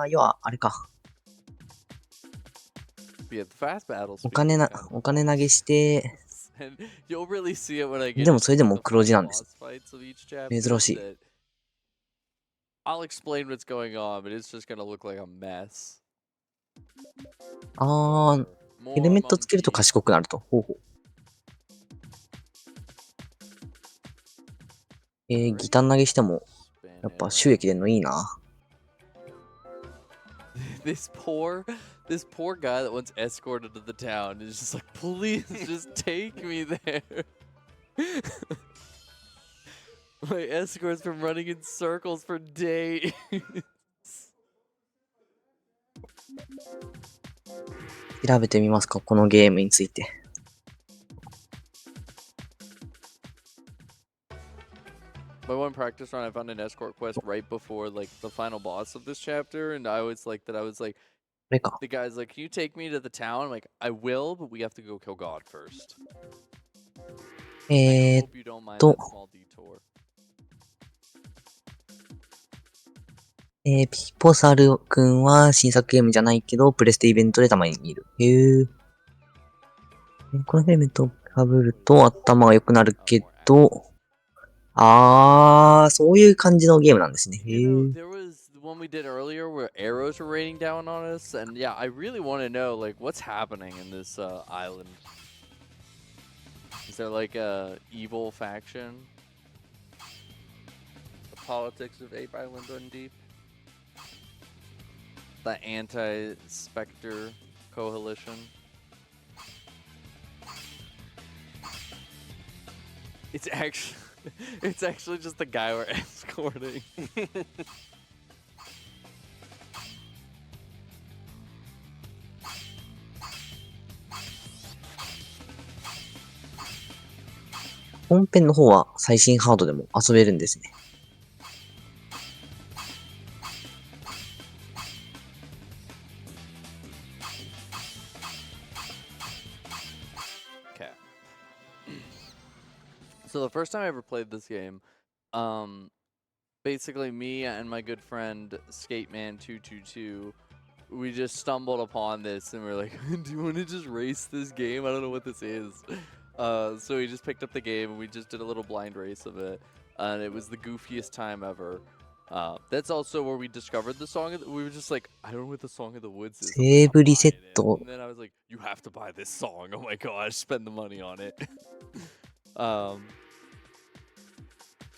要は、あれか。 Yeah, the fast battles. お金投げして、 And you'll really see it when I get でもそれで into も the 黒字 final なんです。 boss fights of each chapter 珍しい。 that I'll explain what's going on, but it's just gonna look like a mess. ヘルメットつけると賢くなると。ほうほう。ギター投げしても、やっぱ収益出んのいいな。This poor guy that once escorted to the town is just like, please just take me there. My escort's been running in circles for days. 調べてみますか、このゲームについて。My one practice run, I found an escort quest right before like the final boss of this chapter, and I was like, the guy's like, can you take me to the town? I'm like, I will, but we have to go kill God first. I hope you don't mind that small detour. ピポサルくんは新作ゲームじゃないけど、プレステイベントでたまに見る。このヘルメットを被ると頭が良くなるけど、そういう感じのゲームなんですね。There was the one we did earlier where arrows were raining down on us, and yeah, I really want to know like what's happening in this island. Is there like a evil faction? The politics of Ape Island Run Deep. The anti-Spectre coalition. It's actually just the guy we're escorting. 本編の方は最新ハードでも遊べるんですね。Okay. So the first time I ever played this game, basically me and my good friend Skateman222, we just stumbled upon this and we were like, do you want to just race this game? I don't know what this is. So we just picked up the game and we just did a little blind race of it, and it was the goofiest time ever. That's also where we discovered the song. We were just like, I don't know what the Song of the Woods is. セーブリセット。 And then I was like, you have to buy this song. Oh my gosh, spend the money on it.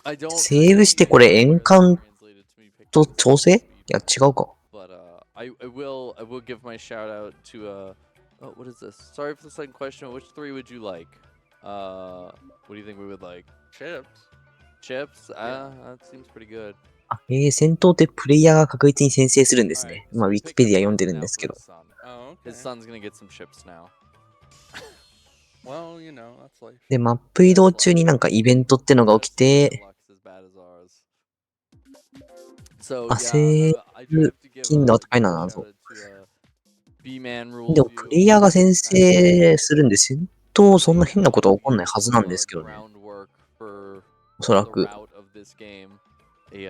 I don't. セーブしてこれエンカウント調整？いや違うか。But I will give my shout out to oh, what is this? Sorry for the second question. Which 3 would you like? What do you think we would like? Chips. Chips? That seems pretty good. 戦闘ってプレイヤーが確実に先制するんですね。今ウィキペディア読んでるんですけど。 Oh, His okay. son's gonna get some chips now. Well, you know, that's life. で、マップ移動中になんかイベントってのが起きて、 So, セーブ頻度は高いな、謎。でも、プレイヤーが先制するんですよ。と、そんな変なことは起こんないはずなんですけどね。おそらく。A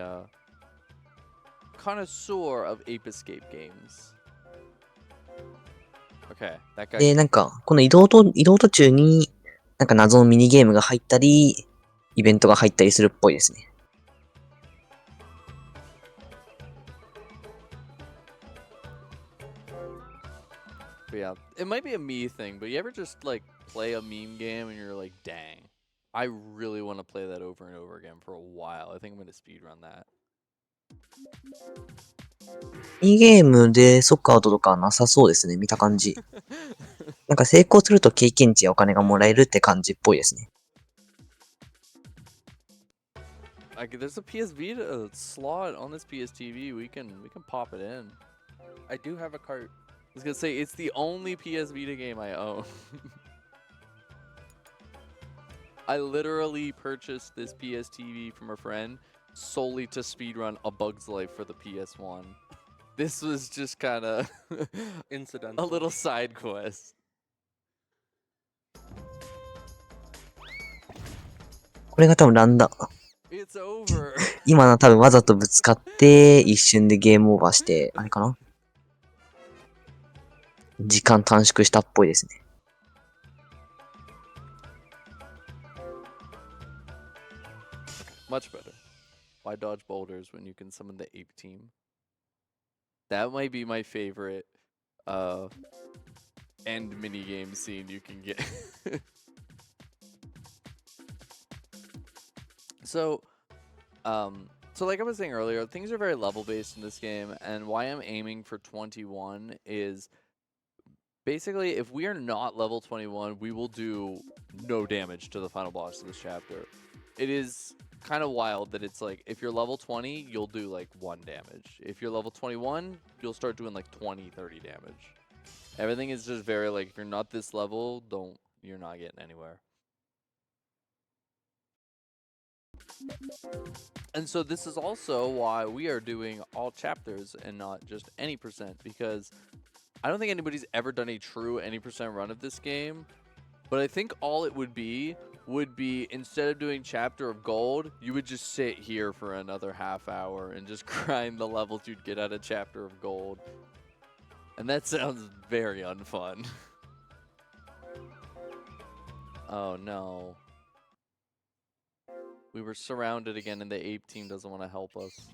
connoisseur of Ape Escape games. Okay, that guy. で、なんか、この移動途中に、なんか謎のミニゲームが入ったり、イベントが入ったりするっぽいですね。But yeah, it might be a me thing, but you ever just like play a meme game and you're like, dang, I really want to play that over and over again for a while. I think I'm going to speedrun that. ミニゲームでソックアウトとかなさそうですね、見た感じ。なんか成功すると経験値やお金がもらえるって感じっぽいですね。There's a PS Vita slot on this PS TV. We can pop it in. I do have a cart. I was gonna say it's the only PS Vita game I own. I literally purchased this PS TV from a friend solely to speedrun A Bug's Life for the PS1. This was just kind of Incidental. a little side quest. これが多分ランダ。It's over. 今の多分わざとぶつかって、一瞬でゲームオーバーして、あれかな時間短縮したっぽいですね。Much better. Why dodge boulders when you can summon the ape team? That might be my favorite end minigame scene you can get. So like I was saying earlier, things are very level based in this game, and why I'm aiming for 21 is basically if we are not level 21, we will do no damage to the final boss of this chapter. It is kind of wild that it's like if you're level 20, you'll do like 1 damage. If you're level 21, you'll start doing like 20, 30 damage. Everything is just very like if you're not this level, you're not getting anywhere. And so this is also why we are doing all chapters and not just any percent, because I don't think anybody's ever done a true any percent run of this game. But I think all it would be instead of doing chapter of gold, you would just sit here for another half hour and just grind the levels you'd get out of chapter of gold. And that sounds very unfun. Oh no. We were surrounded again and the ape team doesn't want to help us.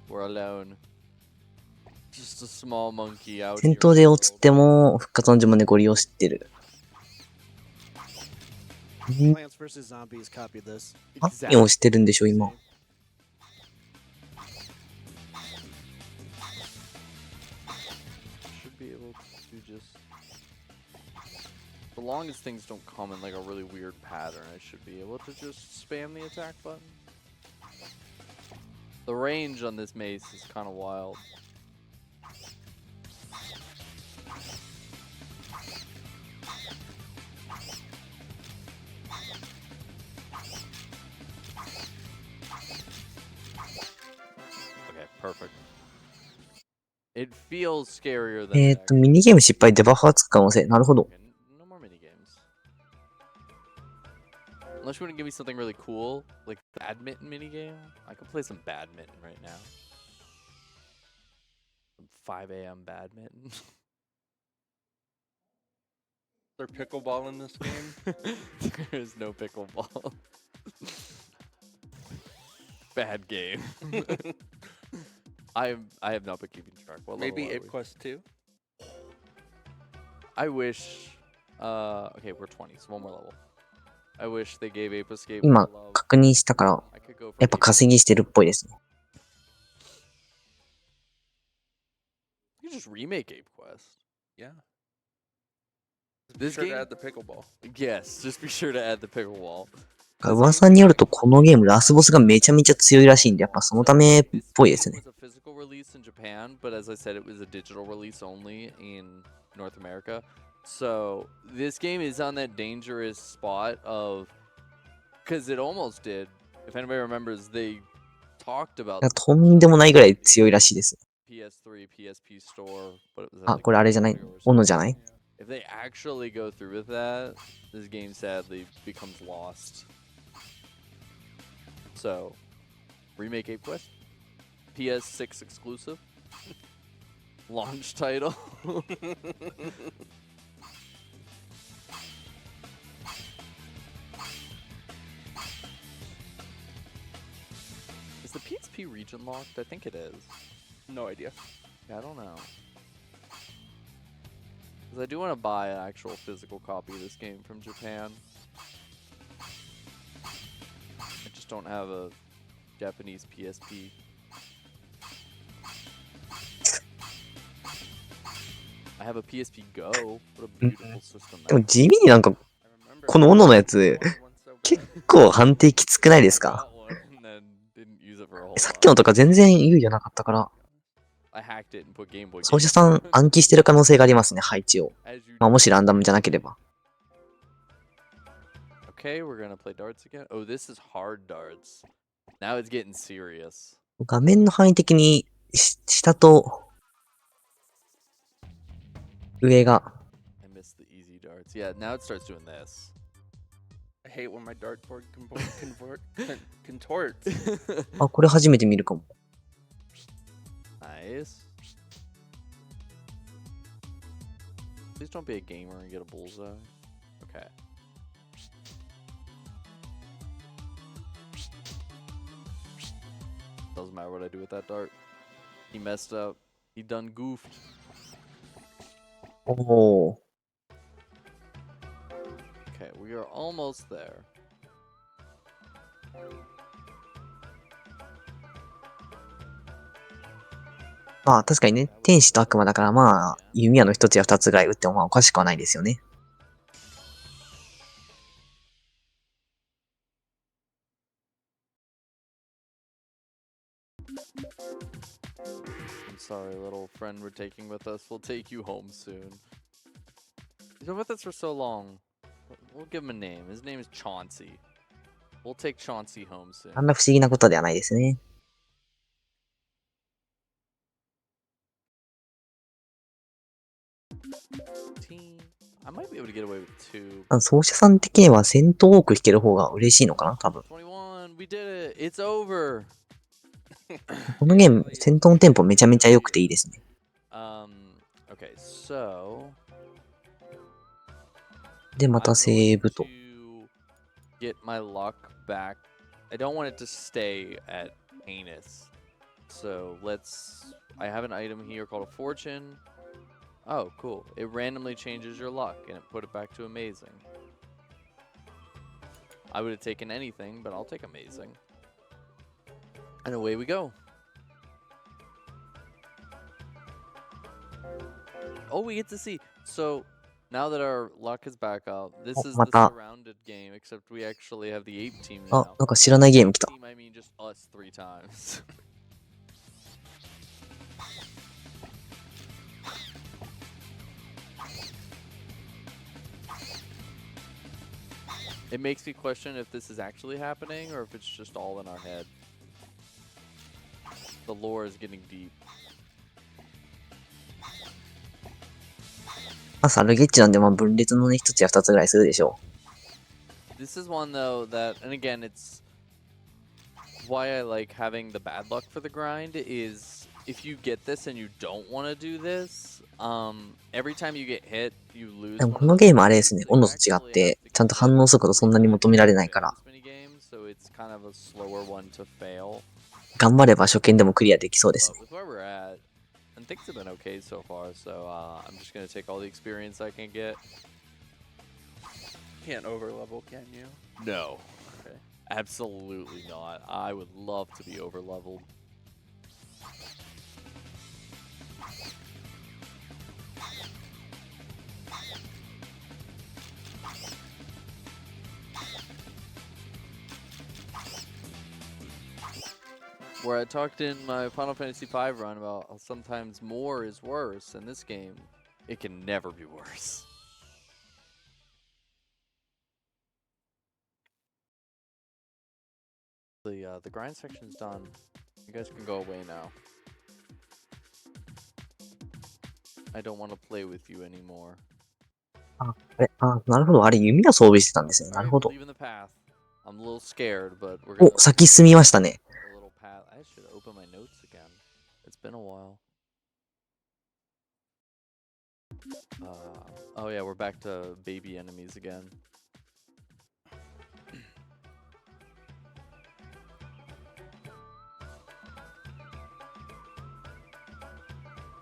We're alone. Just a small monkey out 戦 here. 闘で落ちても復活の呪文でご利用してる。Plants vs. Zombies copied this. 何をしてるんでしょう今。Should be able to just... The longest things don't come in like a really weird pattern. I should be able to just spam the attack button. The range on this mace is kind of wild. Okay, perfect. It feels scarier than it actually ミニゲーム失敗でバッファーつく可能性。なるほど。 Okay, no more mini games. Unless you want to give me something really cool, like badminton mini game. I could play some badminton right now. Some 5 a.m. badminton. Is there pickleball in this game? There is no pickleball. Bad game. I have not been keeping track. What Maybe level are Ape we? Quest 2? I wish. Okay, we're 20, so one more level. I wish they gave Ape Escape 今 more love. 確認したから、 I could go for やっぱ Ape 稼ぎしてるっぽいですね。 You can just remake Ape Quest. Yeah. This Sure to game? add the pickleball. Yes, just be sure to add the pickleball. 噂によるとこのゲームラスボスがめちゃめちゃ強いらしいんで、やっぱそのためっ This ぽいですね。 game was a physical release in Japan, but as I said, it was a digital release only in North America. So this game is on that dangerous spot of, because it almost did. If anybody remembers, they talked about とんでもないぐらい強いらしいです。 PS3, PSP store, but it was あ、 like これあれじゃない or 斧じゃない If they actually go through with that, this game sadly becomes lost. So, remake Ape Quest, PS6 exclusive, launch title. Is the PSP region locked? I think it is. No idea. Yeah, I don't know. Because I do want to buy an actual physical copy of this game from Japan. I just don't have a Japanese PSP. I have a PSP Go. What a beautiful system でも that 地味になんか I remember この斧のやつ one so bad. 結構判定きつくないですか got one. のとか全然猶予なかったから、I hacked it and put Game Boy 奏者さん暗記してる可能性がありますね、配置を。 as you まあ、もしランダムじゃなければ。Okay, we're gonna play darts again. Oh, this is hard darts. Now it's getting serious. 画面の範囲的に、下と、上が、I missed the easy darts. Yeah, now it starts doing this. I hate when my dartboard contorts. あ、これ初めて見るかも。Nice. Please don't be a gamer and get a bullseye. Okay. Doesn't matter what I do with that dart. He messed up. He done goofed. おー。 Okay, we are almost there. まあ確かにね、天使と悪魔だからまあ、弓矢の一つや二つぐらい撃ってもまあおかしくはないですよね。I'm sorry, little friend we're taking with us. We'll take you home soon. He's been with us for so long. We'll give him a name. His name is Chauncey. We'll take Chauncey home soon. あんな不思議なことではないですね。I might be able to get away with 2. 奏者さん的には戦闘多く弾ける方が嬉しいのかな多分。21, we did it. It's over. このゲーム、戦闘のテンポめちゃめちゃ良くていいですね。Okay, so で、またセーブと。 get my luck back. I don't want it to stay at heinous. So I have an item here called a fortune. Oh, cool. It randomly changes your luck and it put it back to amazing. I would have taken anything, but I'll take amazing. And away we go. Oh, we get to see. So now that our luck is back up, this is the surrounded game, except we actually have the ape team あ、 now. なんか知らないゲーム来た。 Team, I mean just us 3 times. It makes me question if this is actually happening or if it's just all in our head. The lore is getting deep. まあ、サルゲッチュなんで、まあ、分裂のね、一つや二つぐらいするでしょう。 This is one though that, and again, it's why I like having the bad luck for the grind is if you get this and you don't want to do this, every time you get hit, you lose. でもこのゲームあれですね、温度と違って、ちゃんと反応速度そんなに求められないから、頑張れば初見でもクリアできそうですね。And things have been okay so far, so I'm just gonna take all the experience I can get. Can't overlevel, can you? No. Okay. Absolutely not. I would love to be overleveled. Where I talked in my Final Fantasy V run about how sometimes more is worse. In this game, it can never be worse. The grind section's done. You guys can go away now. I don't want to play with you anymore. あ、なるほど。あれ、弓矢装備してたんですね。なるほど。 Leaving the path. I'm a little scared, but we're お、先進みましたね。 a little path. I should open my notes again. It's been a while. Oh yeah, we're back to baby enemies again.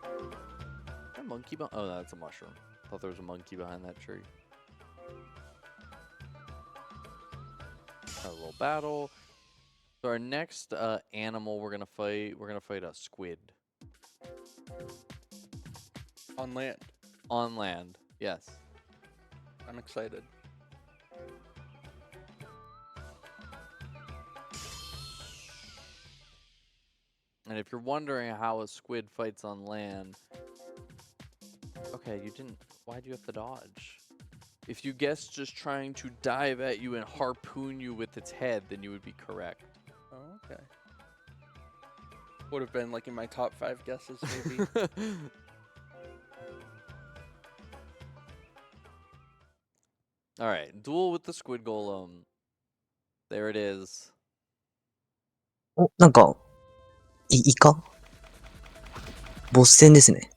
Is there a monkey behind? Oh, that's a mushroom. Thought there was a monkey behind that tree. A little battle. So our next animal we're gonna fight a squid. On land. On land, yes. I'm excited. And if you're wondering how a squid fights on land, okay, you didn't. Why do you have to dodge? If you guessed just trying to dive at you and harpoon you with its head, then you would be correct. Oh, okay. Would have been like in my top 5 guesses, maybe. All right, duel with the squid golem. There it is. お、なんか、イカボス戦ですね。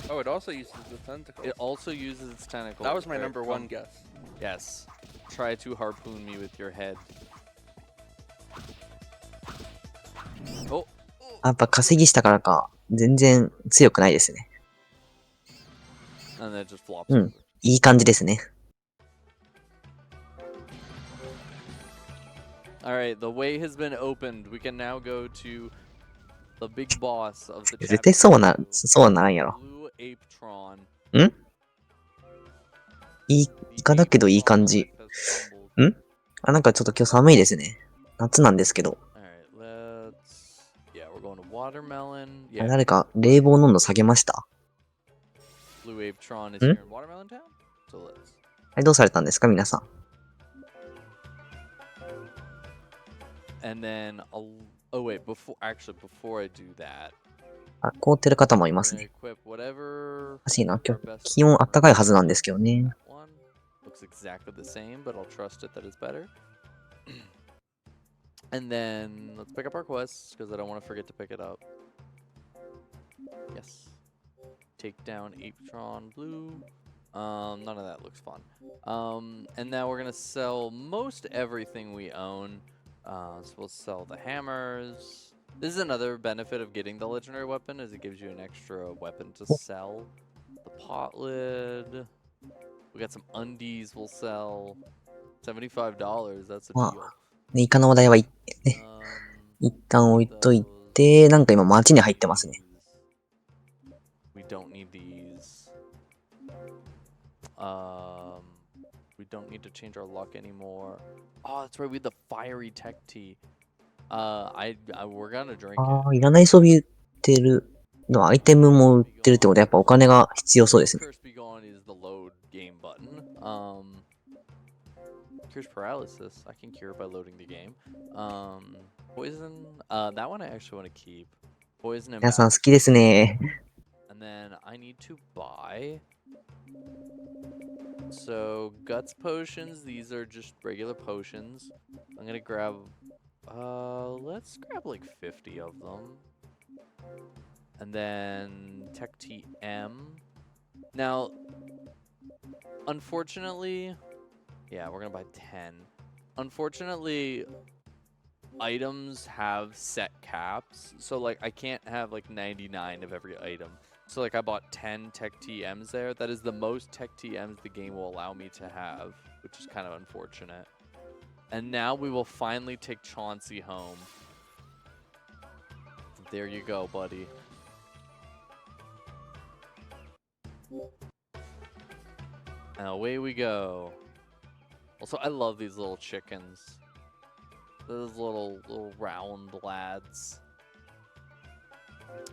Oh, it also uses the tentacle. It also uses its tentacles. That was my Here, number come. 1 guess. Yes. Try to harpoon me with your head. Oh. やっぱ稼ぎしたからか、全然強くないですね。And then it just flops うん。 over. いい感じですね。All right, the way has been opened. We can now go to the big boss of the 絶対そうなんやろ。 Blue Apetron. イカだけどいい感じ。あ、なんかちょっと今日寒いですね。夏なんですけど。Alright, yeah, we're going to watermelon. あ Yeah, 誰か冷房の温度下げました？ Blue Apetron is here in Watermelon Town. So let's. はい、どうされたんですか、皆さん。And then, oh wait, before I do that, あ、凍ってる方もいま we're す gonna ね。 equip whatever. おかしいな、今 our 日 best 気温あったかいはずなんですけどね。 one. Looks exactly the same, but I'll trust it that it's better. And then let's pick up our quests because I don't want to forget to pick it up. Yes. Take down Apetron Blue. None of that looks fun. And now we're gonna sell most everything we own. So we'll sell the hammers. This is another benefit of getting the legendary weapon, is it gives you an extra weapon to sell. The pot lid. We got some undies we'll sell. $75. That's a Wow. deal. ね、イカの話題はね、一旦置いといて、なんか今街に入ってますね。We don't need these. We don't need to change our luck anymore. Oh, that's right. We had the fiery tech tea. We're gonna drink あ it. あ、いらない装備売ってるの、アイテムも売ってるってことはやっぱお金が必要そうですね。 Curse Be Gone is the load game button. Cures paralysis. I can cure by loading the game. Poison. That one I actually want to keep. Poison and 皆さん好 magic. きですね。 And then I need to buy. So guts potions. These are just regular potions. I'm gonna grab. Let's grab like 50 of them. And then Tech TM. Now, unfortunately, yeah, we're gonna buy 10. Unfortunately, items have set caps. So like I can't have like 99 of every item. So like I bought 10 Tech TMs there. That is the most Tech TMs the game will allow me to have, which is kind of unfortunate. And now we will finally take Chauncey home. There you go, buddy. And away we go. Also, I love these little chickens. Those little round lads.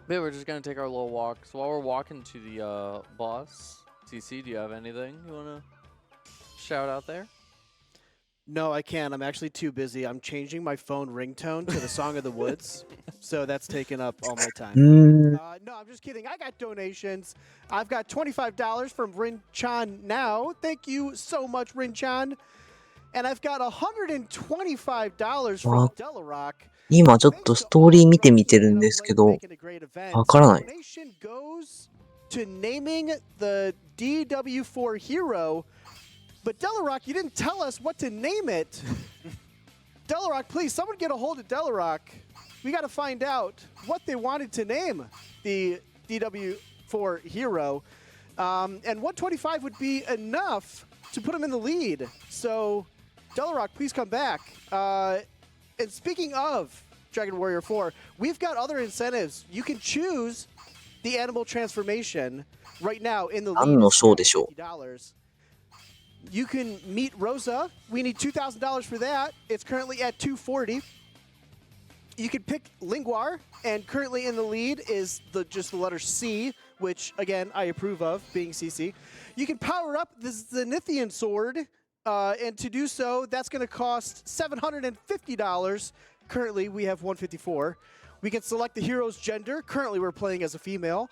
But yeah, we're just gonna take our little walk. So while we're walking to the boss, TC, do you have anything you wanna shout out there? No, I can't. I'm actually too busy. I'm changing my phone ringtone to the Song of the Woods, so that's taking up all my time. No, I'm just kidding. I got donations. I've got $25 from Rin Chan now. Thank you so much, Rin Chan. And I've got $125 from Delarock. 今ちょっとストーリー見てみてるんですけど、わからない。 Donation goes to naming the DW4 hero. But Delarock, you didn't tell us what to name it. Delarock, please, someone get a hold of Delarock. We got to find out what they wanted to name the DW4 hero. And 125 would be enough to put him in the lead. So, Delarock, please come back. And speaking of Dragon Warrior 4, we've got other incentives. You can choose the animal transformation right now in the lead. 何のショーでしょう。 You can meet Rosa. We need $2,000 for that. It's currently at $240. you can pick Linguar, and currently in the lead is just the letter C, which again I approve of, being CC. You can power up the Zenithian sword, and to do so, that's going to cost $750. Currently, we have 154. We can select the hero's gender. Currently, we're playing as a female.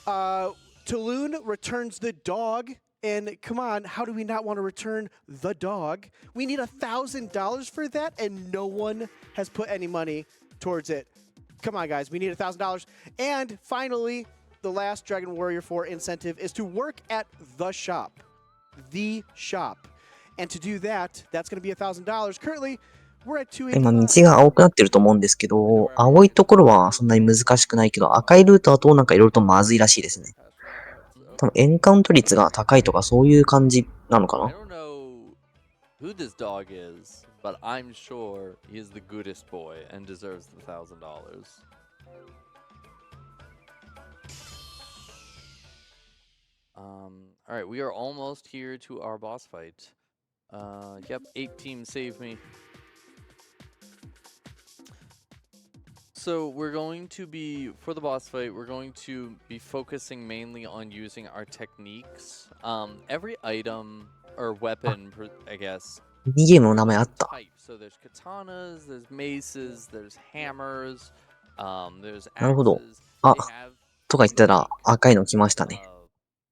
Tulun returns the dog. And come on, how do we not want to return the dog? We need $1,000 for that, and no one has put any money towards it. Come on, guys, we need $1,000. And finally, the last Dragon Warrior 4 incentive is to work at the shop. The shop. And to do that, that's going to be $1,000. Currently, we're at 今、道 285. が青くなってると思うんですけど、青いところはそんなに難しくないけど、赤いルートだとなんかいろいろとまずいらしいですね。多分エンカウント率が高いとかそういう感じなのか I な。 don't know who this dog is, but I'm sure he is the goodest boy and deserves the $1,000. All right, we are almost here to our boss fight. Yep, 8 teams save me. So we're going to be, for the boss fight, we're going to be focusing mainly on using our techniques. Every item or weapon, I guess, ミニゲームの名前あった。 type. So there's katanas, there's maces, there's hammers, there's なるほど。 axes. あ、 They have とか言ったら赤いの来ましたね。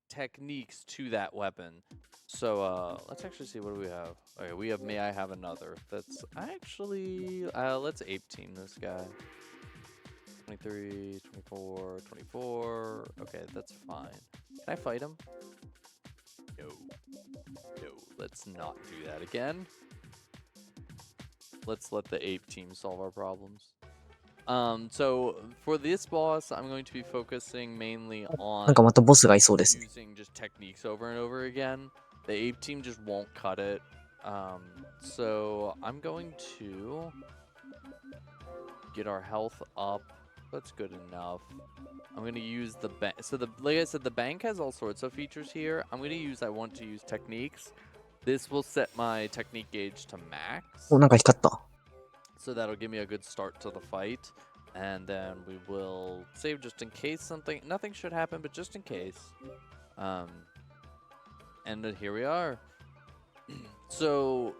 techniques to that weapon. So let's actually see, what do we have? Okay, we have May I Have Another. That's actually, let's ape team this guy. 23, 24, 24. Okay, that's fine. Can I fight him? No. No, let's not do that again. Let's let the ape team solve our problems. So for this boss, I'm going to be focusing mainly なんか on またボスがいそうですね。 using just techniques over and over again. The ape team just won't cut it. So I'm going to get our health up. That's good enough. I'm going to use the bank. So like I said, the bank has all sorts of features here. I want to use techniques. This will set my technique gauge to max. お、なんか光った。 So that'll give me a good start to the fight. And then we will save just in case nothing should happen, but just in case. And then here we are. So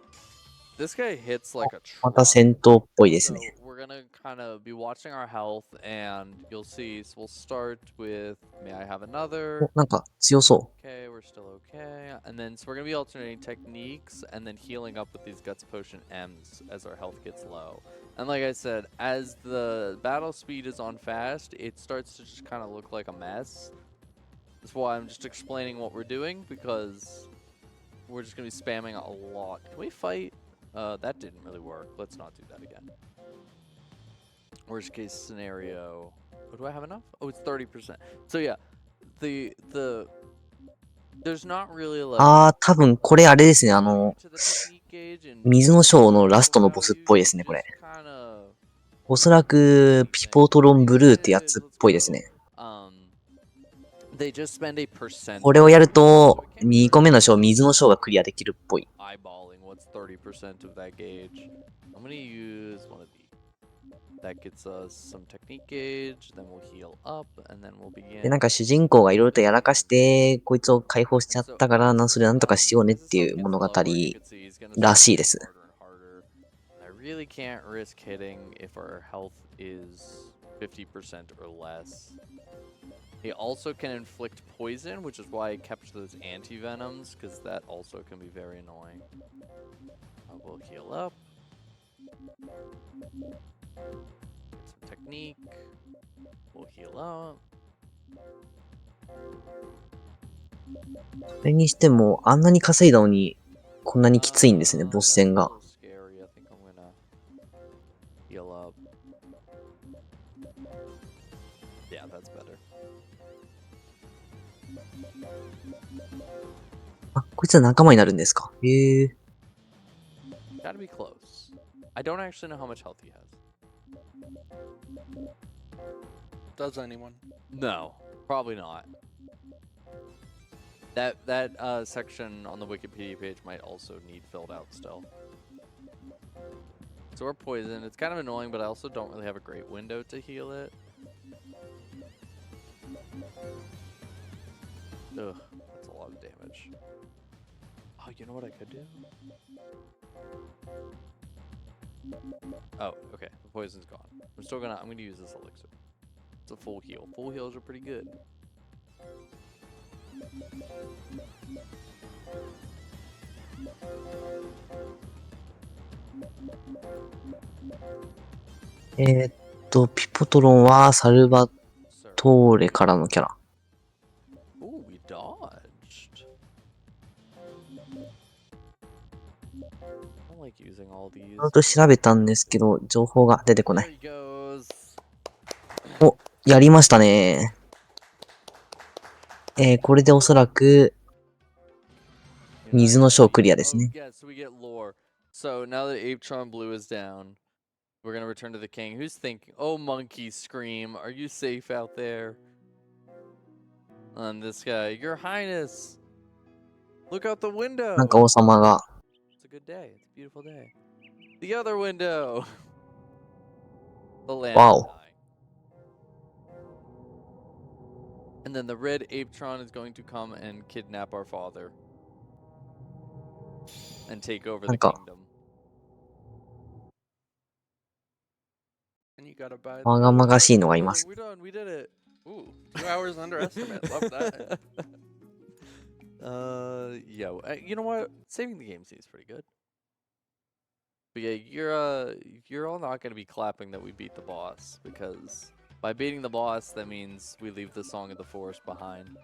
this guy hits like a また truck. 戦闘っぽいです So ね。 we're gonna kind of be watching our health, and you'll see. So we'll start with May I Have Another. お、なんか強そ Okay, we're still okay. And then so we're gonna be alternating techniques and then healing up with these Guts Potion M's as our health gets low. And like I said, as the battle speed is on fast, it starts to just kind of look like a mess. That's why I'm just explaining what we're doing, because we're just gonna be spamming a lot. Can we fight? That didn't really work. Let's not do that again. Worst case scenario. Oh, do I have enough? Oh, it's 30%. So yeah, there's not really う。 like あー、多分これあれですね。 to the technique gauge and 水のショーのラストのボスっぽいですね、これ。 just kinda おそらくピポトロンブルーってやつっぽいですね。 they just spend a percent これをやると2個目のショー、水のショーがクリアできるっぽい。 eyeballing what's 30% of that gauge. I'm gonna use one of these. That gets us some technique gauge, then we'll heal up, and then we'll で、 begin. なんか主人公がいろいろとやらかして、こいつを解放しちゃったから、それなんとかしようねっていう物語らしいです。 I really can't risk hitting if our health is 50% or less. He also can inflict poison, which is why I kept those anti-venoms, because that also can be very annoying. We'll heal up. Some technique. We'll heal up. それにしても、あんなに稼いだのに、こんなにきついんですね、ボス戦が。 That's a little scary. I think I'm gonna heal up. Yeah, that's better. あ、こいつは仲間になるんですか。へえ。 Gotta be close. I don't actually know how much health he has. Does anyone? No, probably not. That section on the Wikipedia page might also need filled out still. So we're poisoned. It's kind of annoying, but I also don't really have a great window to heal it. Ugh, that's a lot of damage. Oh, you know what I could do? Oh, okay. The poison's gone. I'm gonna use this elixir. It's a full heal. Full heals are pretty good.ピポトロンはサルバ Sir. トーレからのキャラ。Ooh, we dodged. I don't like using all these. ちゃんと調べたんですけど、情報が出てこな There い。 he goes. お、やりましたね。これでおそらく、水の章クリアですね。 Oh, yeah, so we get lore. So now that Apetron Blue is down, we're gonna return to the king. Who's thinking? Oh, monkey scream! Are you safe out there? And this guy, Your Highness, look out the window. なんか王様が、 It's a good day. It's a beautiful day. The other window. The land. Wow. is dying. And then the red Apetron is going to come and kidnap our father. And take over the Like a- kingdom. And you gotta buy. まがまがしいのがいます。 We're done. We did it. Ooh, 2 hours under estimate. Love that. Yeah. You know what? Saving the game seems pretty good. But yeah, you're all not gonna be clapping that we beat the boss because by beating the boss, that means we leave the Song of the Forest behind.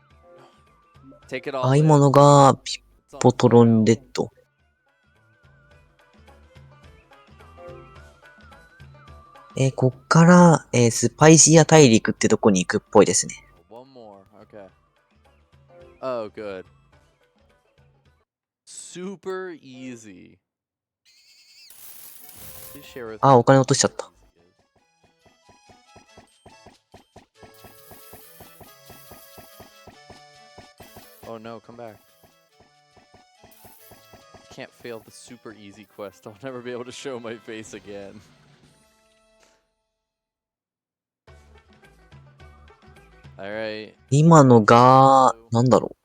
Take it all. ああいう in. ものが、ピ It's on ポトロンレッ file. ド。こっから、スパイシア大陸ってとこに行くっぽいですね。 One more. Okay. Oh, good. Super easy. Please share with あ、 me お金落としちゃった。 how easy it is. Oh no, come back. Can't fail the super easy quest. I'll never be able to show my face again. Alright. 今のが、なんだろ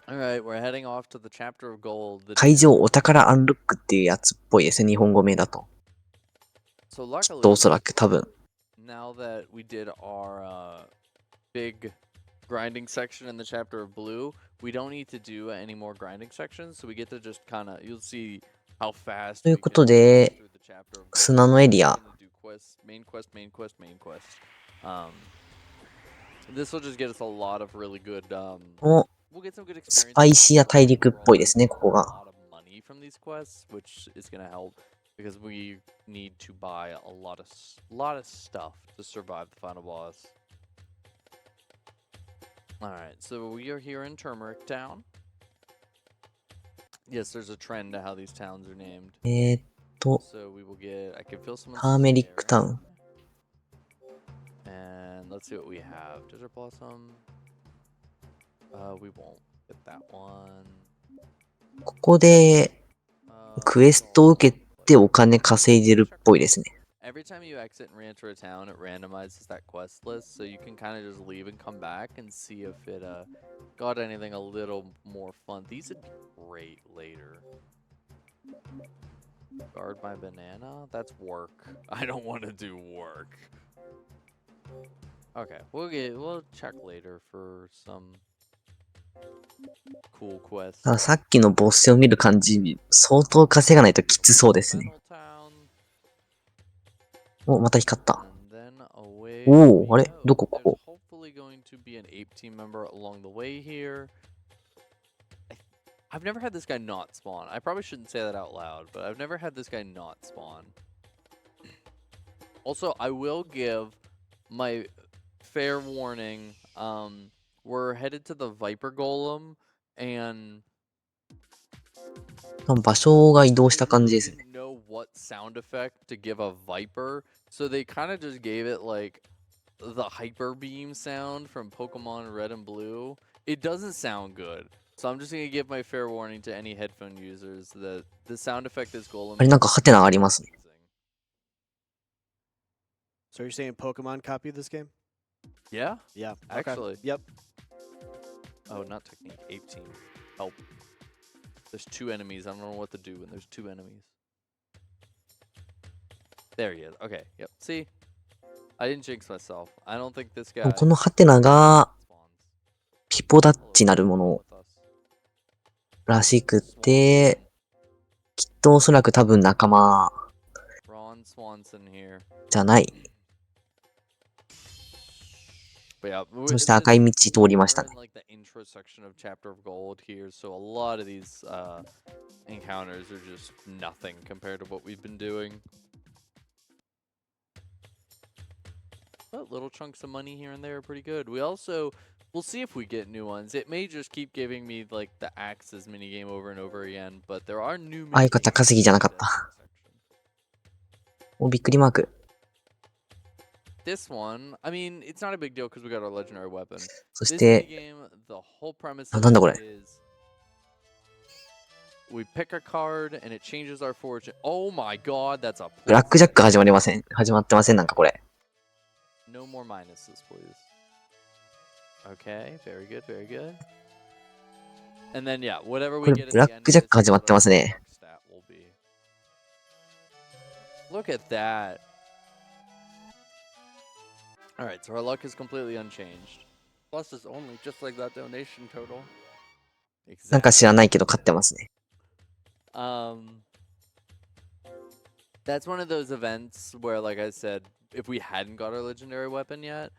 Alright, we're heading off to the chapter of gold. う。会場お宝アンロックっていうやつっぽいですね。日本語名だと。 So きっとお luckily, そらく多分。 now that we did our big grinding section in the chapter of blue, we don't need to do any more grinding sections. So we get to just kind of, you'll see how fast という we こ can とで、 through the chapter of gold. 砂のエリ We're ア。 gonna do quests, main quest, main quest, main quest. This will just get us a lot of really good. お、 We'll get some good ス experience. パイシア大陸っぽいですね、ここ A が。 lot of money from these quests, which is gonna help because we need to buy a lot of stuff to survive the final boss. All right, so we are here in Turmeric Town. Yes, there's a trend to how these towns are named. と、 So we will get. I can feel someone. ターメリックタウン。 And let's see what we have. Desert Blossom. We won't get that one. ここで、 クエストを受けてお金稼いでるっぽいですね。 Every time you exit and re-enter a town, it randomizes that quest list, so you can kind of just leave and come back and see if it got anything a little more fun. These would be great later. Guard my banana? That's work. I don't want to do work. Okay, we'll check later for some cool quests. あ、さっきのボスを見る感じ、相当稼がないときつそうですね。 Final town, お、また光った。 and then away お we お、あれ go. どこここ There's hopefully going to be an ape team member along the way here. I've never had this guy not spawn. I probably shouldn't say that out loud, but I've never had this guy not spawn. Also, I will give my fair warning. We're headed to the Viper Golem, and 場所が移動した感じですね。 didn't know what sound effect to give a Viper, so they kind of just gave it like the hyper beam sound from Pokemon Red and Blue. It doesn't sound good. So I'm just gonna give my fair warning to any headphone users that the sound effect is golem. あれなんかハテナがありますね。 So you're saying Pokemon copied this game? Yeah, Yeah. actually. Yep. Oh, not technique. Ape team. Help. There's 2 enemies. I don't know what to do when there's 2 enemies. There he is. Okay. Yep. See, I didn't jinx myself. I don't think this guy. このハテナが spawns. ピポダッチなるもの With us. らしくて、きっとおそらく多分仲間 Ron Swanson here. じゃない。 But yeah, そして赤い道通りました we're ね。 in like the intro section of Chapter of Gold here, so a lot of these encounters are just nothing compared to what we've been doing. But little chunks of money here and there are pretty good. We'll see if we get new ones. It may just keep giving me like the axes minigame over and over again, but there are new あ、よかった。 minigames 稼ぎじゃなかっ in た。 that section. お、びっくりマーク。 This one, I mean, it's not a big deal because we got our legendary weapon. そし This て、 minigame, the whole premise あ、 of なんだ it これ。 is we pick a card and it changes our fortune. Oh my god, that's a ブラックジャッ plus. ク始まりません。始まってません、なんかこれ。 No more minuses, please. Okay, very good, very good. And then yeah, whatever こ we れ get ブラ at the ッ end ク of ジャッ this ク始 is ま what って our ますね。 luck stat will be. Look at that. Alright, so our luck is completely unchanged. Plus is only just like that donation total. なんか Exactly. 知らないけど勝ってますね。 That's one of those events where, like I said, if we hadn't got our legendary weapon yet,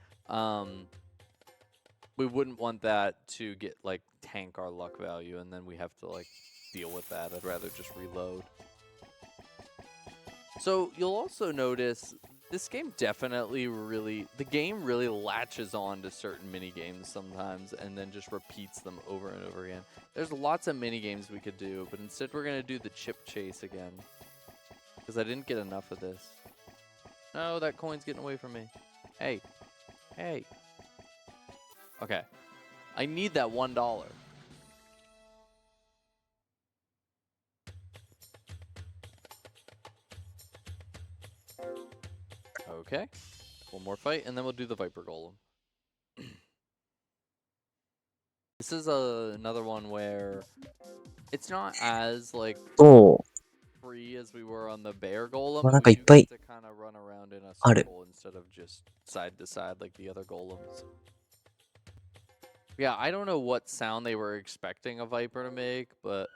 we wouldn't want that to get like tank our luck value, and then we have to like deal with that. I'd rather just reload. So you'll also notice this game definitely the game really latches on to certain mini games sometimes and then just repeats them over and over again. There's lots of mini games we could do, but instead we're gonna do the chip chase again. Because I didn't get enough of this. No, that coin's getting away from me. Hey. Hey. Okay. I need that $1. Okay. One more fight, and then we'll do the Viper Golem. This is another one where it's not as, like, と、 free as we were on the bear golem. まあ but なんか we いっぱ do い get to kind of run around in a ある。 circle instead of just side to side like the other golems. Yeah, I don't know what sound they were expecting a viper to make, but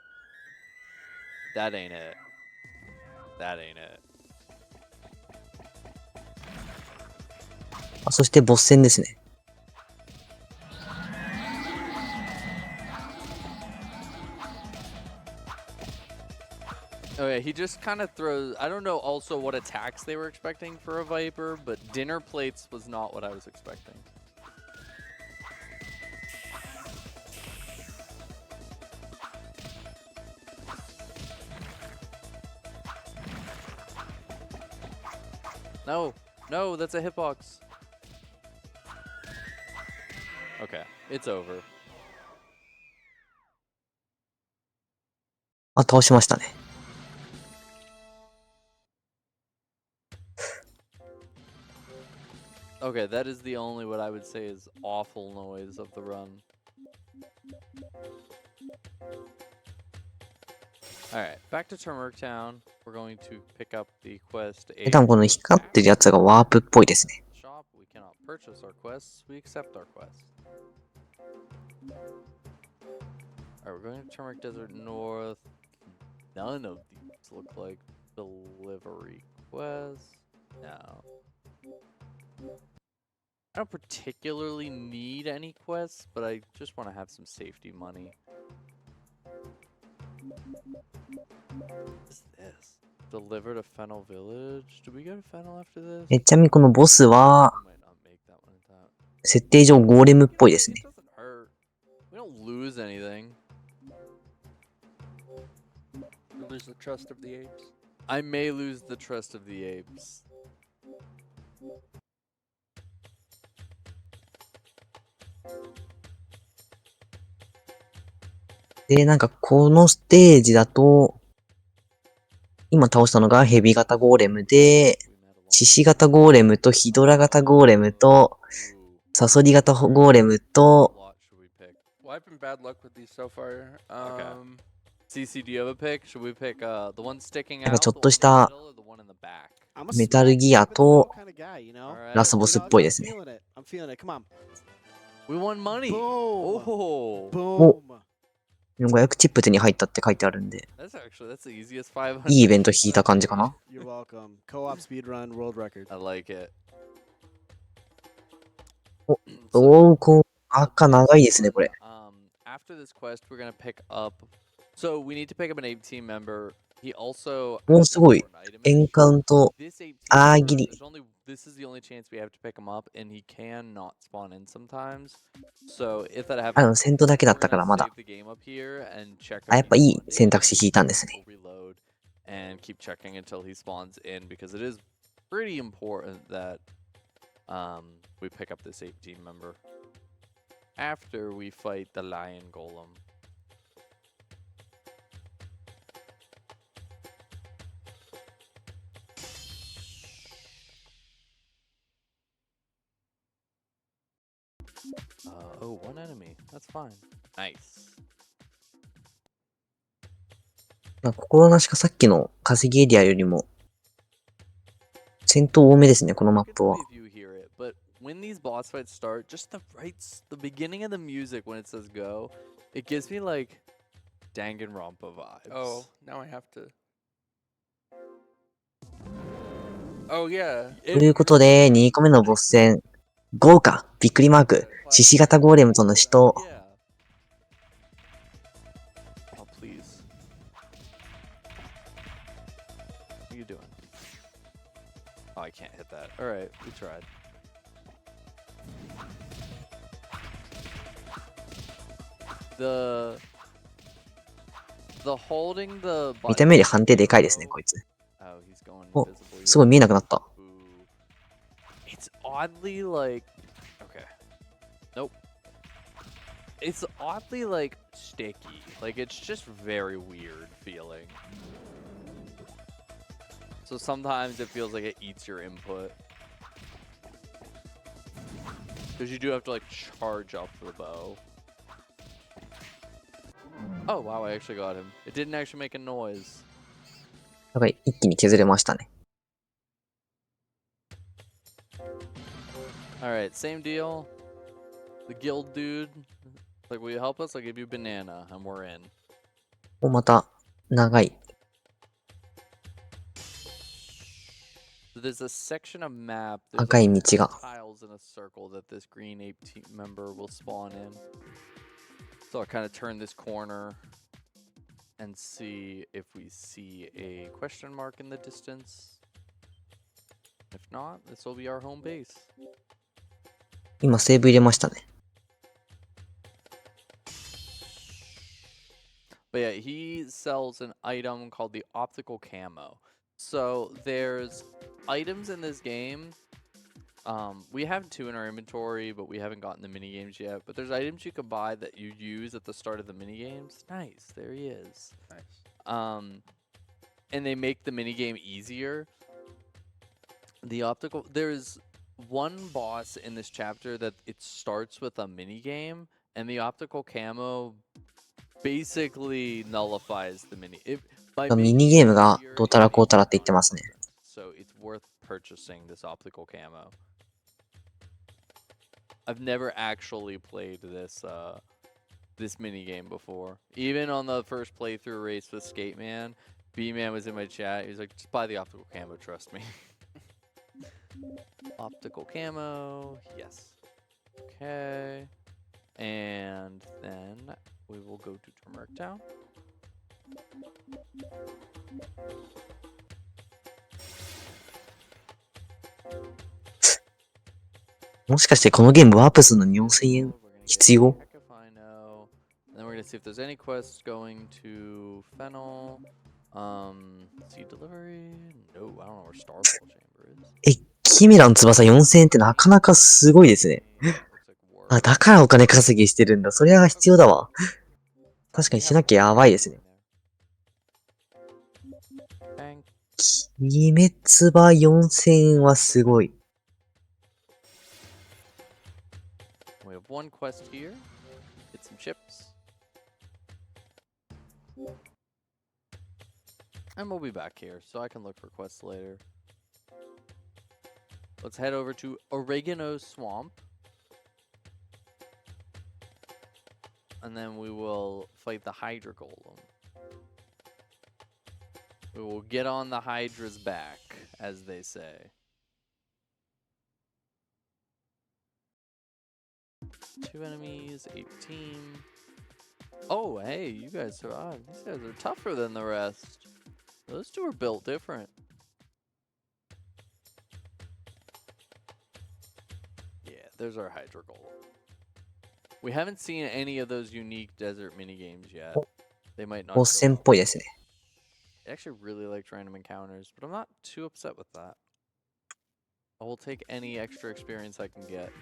that ain't it. That ain't it. あ、そしてボス戦ですね。 Oh yeah, he just kind of throws. I don't know also what attacks they were expecting for a viper, but dinner plates was not what I was expecting. No, no, that's a hitbox. Okay, it's over. あ、倒しましたね。 Okay, that is the only what I would say is awful noise of the run. Alright, back to Turmeric Town. We're going to pick up the quest. 多分この光ってるやつがワープっぽいですね。 Shop. We cannot purchase our quests. We accept our quests. Alright, we're going to Turmeric Desert North. None of these look like delivery quests. No. I don't particularly need any quests, but I just want to have some safety money. What is this? Deliver to Fennel Village? Do we go to Fennel after this? ちなみにこのボスは We might not make that one in time. 設定上ゴーレムっぽいですね。 It doesn't hurt. We don't lose anything. You lose the trust of the apes. I may lose the trust of the apes. で、なんかこのステージだと、今倒したのがヘビ型ゴーレムで、獅子型ゴーレムとヒドラ型ゴーレムと、サソリ型ゴーレムと、Well, I've been bad luck with these so far. CC, do you have a pick? Should we pick the one sticking なん out, かちょっ the と one し in the た middle, or the one in the back? I'm a メタル smack ギア dab in the と middle kind of guy, you know? Alright. ラスボスっぽいですね。 I'm feeling it. I'm feeling it. Come on. We won money. Boom. Oh, Boom. 500チップ手に入ったって書いてあるんで、 that's the easiest 500. いいイベント引いた感じかな。 You're welcome. Co-op speedrun world record. I like it. おー、こう、赤長いですね、これ。 After this quest, we're gonna pick up. So we need to pick up an 18 member. He also. おー、すごい。 Item エンカウント、 This 18あー、 member, ギリ。 this is the only chance we have to pick him up, and he can not spawn in sometimes. So if that happens, 戦闘だけだっ we're たから gonna まだ。 save the game up here and check あ、やっ if ぱい he い spawned 選 in. 択肢引いたんですね。 We'll reload and keep checking until he spawns in because it is pretty important that we pick up this 18 member after we fight the lion golem. Oh, one enemy. That's fine. Nice. まあ心なしかさっきの稼ぎエリアよりも、戦闘多めですね、このマップは。 If you hear it, but when these boss fights start, just the beginning of the music when it says go, it gives me like Danganronpa vibes. Oh, now I have to. Oh, yeah. ということで、2個目のボス戦、豪華びっくりマーク、獅子型ゴーレムとの死闘。 Yeah. Oh, please. What are you doing? Oh, I can't hit that. All right, we tried. The holding the 見た目より判定でかいですね、こいつ。 Oh, he's going お、 invisible. すごい見えなくなった。 Ooh. It's oddly like okay. Nope. It's oddly like sticky. Like it's just very weird feeling. So sometimes it feels like it eats your input. Because you do have to like charge up the bow. Oh wow, I actually got him. It didn't actually make a noise. やばい、一気に削れましたね。 Alright, same deal. The guild dude. Like, will you help us? I'll give you banana, and we're in. お、また、長い。 So there's a section of map. 赤い道が。 Tiles in a circle that this green ape team member will spawn in. So I'll kind of turn this corner and see if we see a question mark in the distance. If not, this will be our home base. 今セーブ入れましたね。 But yeah, he sells an item called the optical camo. So there's items in this game. We have 2 in our inventory, but we haven't gotten the mini games yet. But there's items you can buy that you use at the start of the mini games. Nice, there he is. Nice. And they make the mini game easier. The optical, there's one boss in this chapter that it starts with a mini game, and the optical camo basically nullifies the mini. ミニゲームがどうたらこうたらって言ってますね。 So it's worth purchasing this optical camo. I've never actually played this this mini game before. Even on the first playthrough race with Skateman, B-Man was in my chat. He's like, just buy the optical camo, trust me. Optical camo, yes. Okay. And then we will go to Turmeric Town. もしかしてこのゲームワープするのに4000円必要？ Then we're gonna see if there's any quests going to Fennel. Seed delivery? No, I don't know where Starfall Chamber is. キメラの翼4000円ってなかなかすごいですね。あ、だからお金稼ぎしてるんだ。それは必要だわ。確かにしなきゃやばいですね。 Bang. 鬼滅場4000円はすごい。 We have one quest here. Get some chips. And we'll be back here, so I can look for quests later. Let's head over to Oregano Swamp. And then we will fight the Hydra Golem. We will get on the Hydra's back, as they say. 2 enemies, 18. Oh, hey, you guys survived. These guys are tougher than the rest. Those two are built different. Yeah, there's our Hydra Golem. We haven't seen any of those unique desert minigames yet. They might not. ボス戦っぽいですね。 I actually really liked random encounters, but I'm not too upset with that. I will take any extra experience I can get.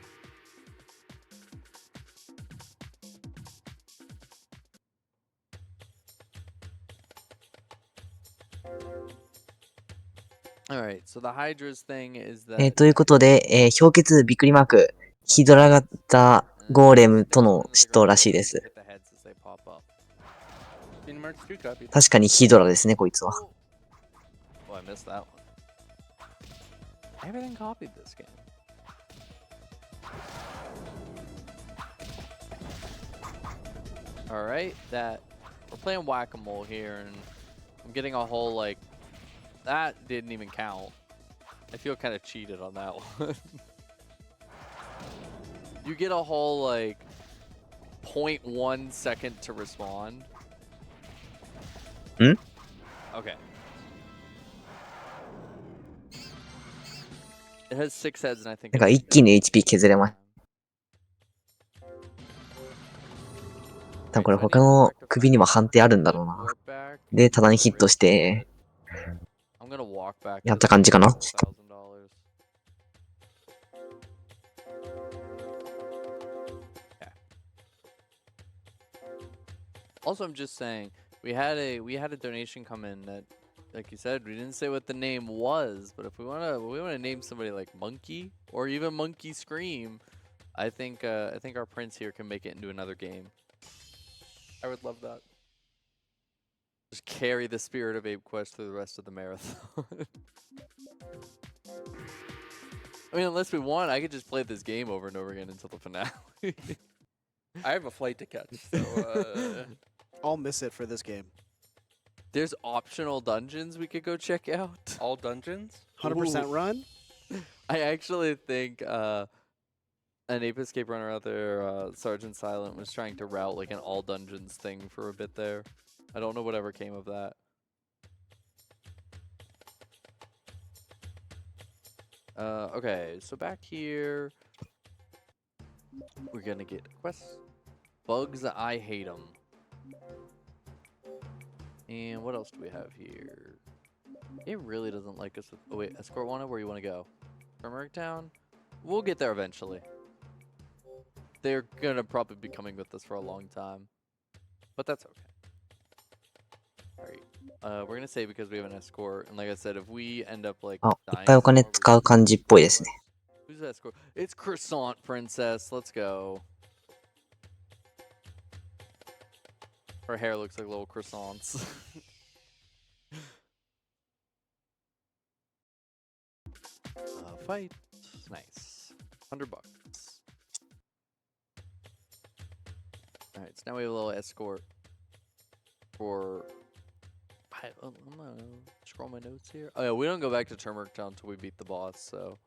Alright, so the Hydra's thing is that... ということで、氷結びっくりマーク、ヒドラ型ゴーレムとの死闘らしいです。 確かにヒドラですね、こいつは。 Oh, I missed that one. Everything copied this game. Alright, that... We're playing whack-a-mole here, and I'm getting a whole, like... That didn't even count. I feel kind of cheated on that one. You get a whole, like... 0.1 second to respond. Hmm? Okay. It has 6 heads, and I think... なんか一気に HP 削れます。多分これ他の首にも判定あるんだろうな。で、ただにヒットして、やった感じかな。 Also, I'm just saying, we had a donation come in that, like you said, we didn't say what the name was, but if we wanna name somebody like Monkey or even Monkey Scream, I think our prince here can make it into another game. I would love that. Just carry the spirit of Ape Quest through the rest of the marathon. I mean, unless we want, I could just play this game over and over again until the finale. I have a flight to catch, so I'll miss it for this game. There's optional dungeons we could go check out. All dungeons? 100% run? I actually think an Ape Escape runner out there, Sergeant Silent, was trying to route like an all dungeons thing for a bit there. I don't know whatever came of that. Okay, so back here, we're gonna get quests. Bugs, I hate them. And what else do we have here? It really doesn't like us. Oh wait, Escort Wanted, where you want to go? Turmeric Town? We'll get there eventually. They're gonna probably be coming with us for a long time. But that's okay. Alright. We're gonna save because we have an escort. And like I said, if we end up like あ、いっぱいお金使う感じっぽいですね。 Who's that escort? It's Croissant Princess. Let's go. Her hair looks like little croissants. Fight. Nice. $100. Alright, so now we have a little escort for... I'm gonna scroll my notes here. Oh yeah, we don't go back to Turmeric Town until we beat the boss, so...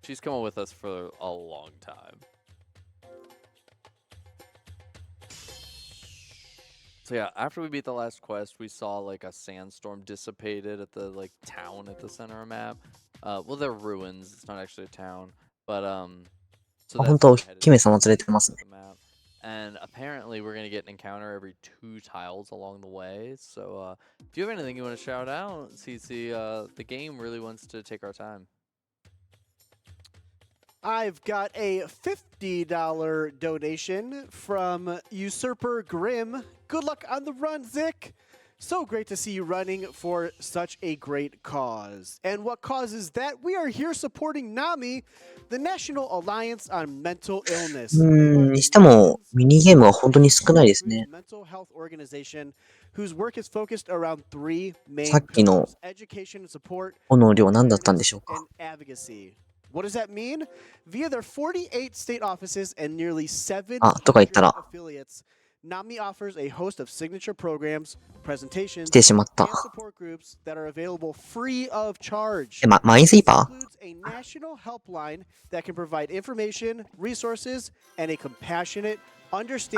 She's coming with us for a long time. So yeah, after we beat the last quest, we saw like a sandstorm dissipated at the like town at the center of the map. Well, they're ruins. It's not actually a town, but so あ、本当、姫様連れてますね。 And apparently, we're gonna get an encounter every 2 tiles along the way. So, do you have anything you want to shout out, CC? The game really wants to take our time. I've got a $50 donation from Usurper Grim. Good luck on the run, Zick. So great to see you running for such a great cause. And what cause is that? We are here supporting NAMI, the National Alliance on Mental Illness. にしても、ミニゲームは本当に少ないですね。 Mental health organization whose work is focused around three main さっきの pillars: education and support, 炎の量何だったんでしょうか。 and advocacy. What does that mean? Via their 48 state offices and nearly 700とか言ったら affiliates, NAMI offers a host of signature programs, presentations, してしまった。 and support groups that are available free of charge. マインスイー This パ includes a national helpline that can provide information, resources, and a compassionate,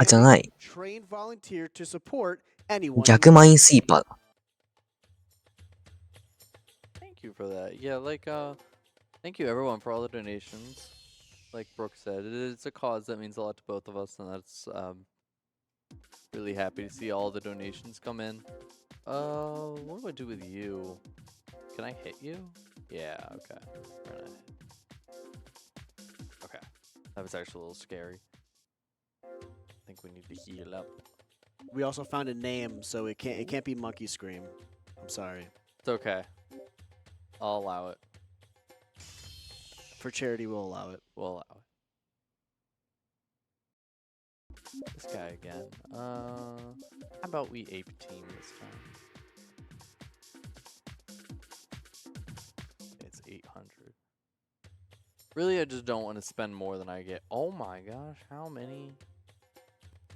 じゃない。 understanding, trained volunteer to support anyone. 逆マインスイーパー。 Thank you for that. Yeah, thank you everyone for all the donations. Like Brooke said, it's a cause that means a lot to both of us, and that's really happy to see all the donations come in. What do I do with you? Can I hit you? Yeah, okay. We're gonna hit. Okay. That was actually a little scary. I think we need to heal up. We also found a name, so it can't be Monkey Scream. I'm sorry. It's okay. I'll allow it. For charity, we'll allow it. We'll allow it. This guy again. How about we ape team this time? It's 800. Really, I just don't want to spend more than I get. Oh my gosh, how many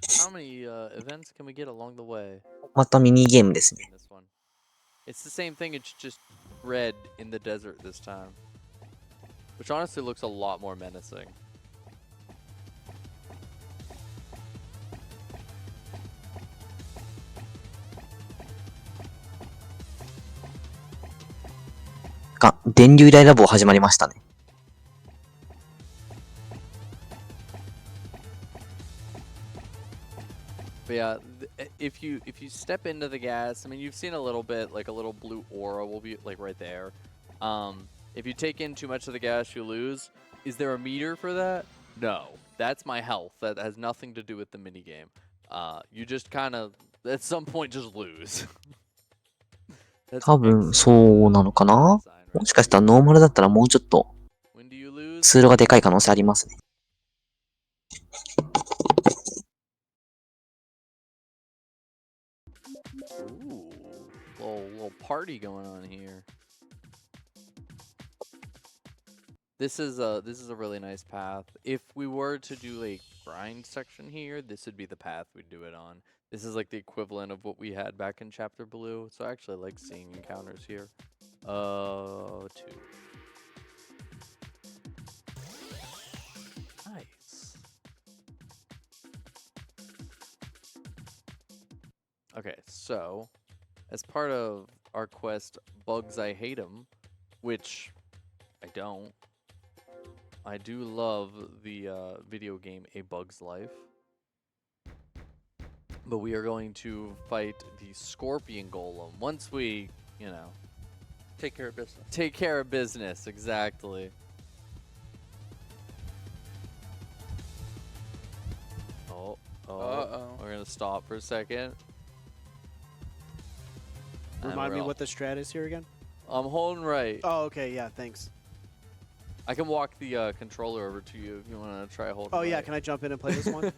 events can we get along the way? またミニゲームですね。 This one. It's the same thing, it's just red in the desert this time. Which honestly looks a lot more menacing. .電流大ラボ始まりましたね。 But yeah, if you step into the gas, I mean, you've seen a little bit, like a little blue aura will be like right there. If you take in too much of the gas, you lose. Is there a meter for that? No, that's my health. That has nothing to do with the minigame. You just kind of, at some point, just lose. 多分そうなのかな。もしかしたらノーマルだったらもうちょっとツールがでかい可能性ありますね。 Ooh, little party going on here. This is a really nice path. If we were to do a grind section here, this would be the path we'd do it on. This is like the equivalent of what we had back in Chapter Blue. So I actually like seeing encounters here. 2. Nice. Okay, so as part of our quest, Bugs I Hate 'Em, which I don't. I do love the video game A Bug's Life. But we are going to fight the Scorpion Golem once we, you know, Take care of business. take care of business, exactly. Oh, Uh-oh. we're gonna stop for a second. And Remind we're me gonna- what the strat is here again? I'm holding right. Oh, okay, yeah, thanks. I can walk the controller over to you if you want to try holding Oh, yeah, right. can I jump in and play this one?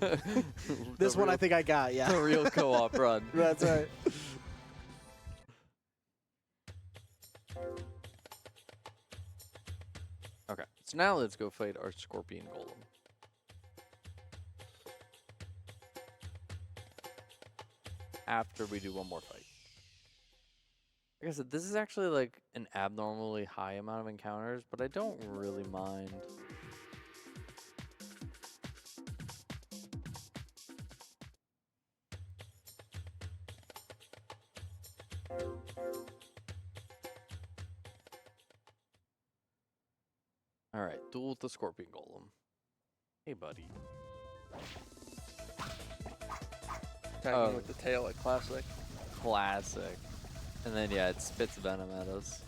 This The one I real- think I got, yeah. the real co-op run. That's right. Okay, so now let's go fight our Scorpion Golem. After we do one more fight. Like I said, this is actually like an abnormally high amount of encounters, but I don't really mind. Alright, duel with the Scorpion Golem. Hey, buddy. Attacking with the tail at classic. Classic. And then, yeah, it spits venom at us.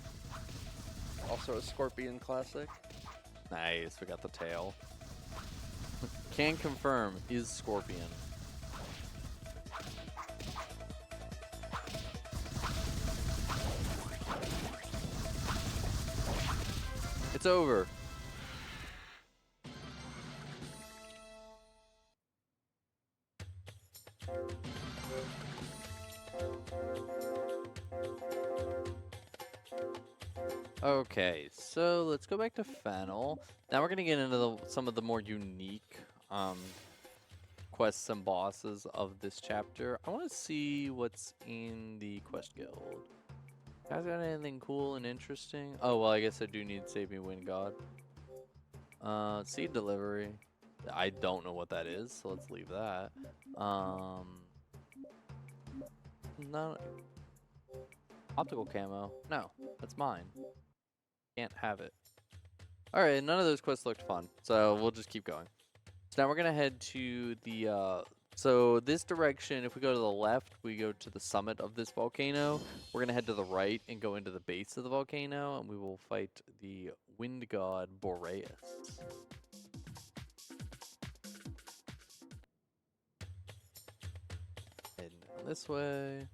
Also a scorpion classic. Nice, we got the tail. Can confirm, is Scorpion. It's over. Okay, so let's go back to Fennel. Now we're gonna get into some of the more unique quests and bosses of this chapter. I want to see what's in the quest guild. Guys, got anything cool and interesting? Oh well, I guess I do need Save Me Wind God. Seed delivery. I don't know what that is, so let's leave that. No. Optical camo. No, that's mine. Can't have it. Alright, none of those quests looked fun, so we'll just keep going. So now we're gonna head to the, so this direction, if we go to the left, we go to the summit of this volcano. We're gonna head to the right and go into the base of the volcano, and we will fight the wind god Boreas. Heading down this way.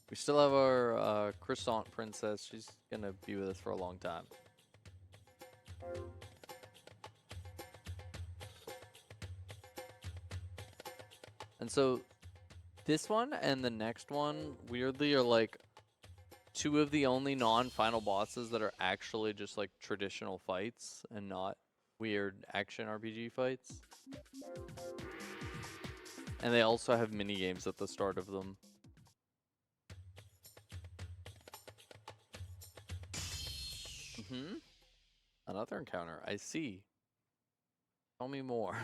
We still have our croissant princess. She's gonna be with us for a long time. And so this one and the next one weirdly are like two of the only non-final bosses that are actually just like traditional fights and not weird action RPG fights. And they also have mini games at the start of them. Another encounter. I see. Tell me more.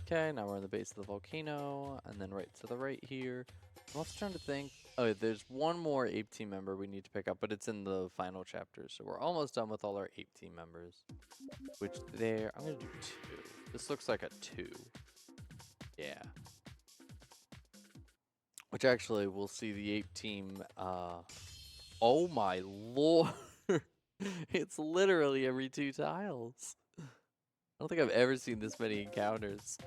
Okay, now we're in the base of the volcano, and then right to the right here. I'm also trying to think. Oh, there's one more Ape Team member we need to pick up, but it's in the final chapter, so we're almost done with all our Ape Team members. Which there, I'm gonna do 2. This looks like a 2. Yeah. Which actually, we'll see the Ape Team, oh my lord! It's literally every 2 tiles. I don't think I've ever seen this many encounters.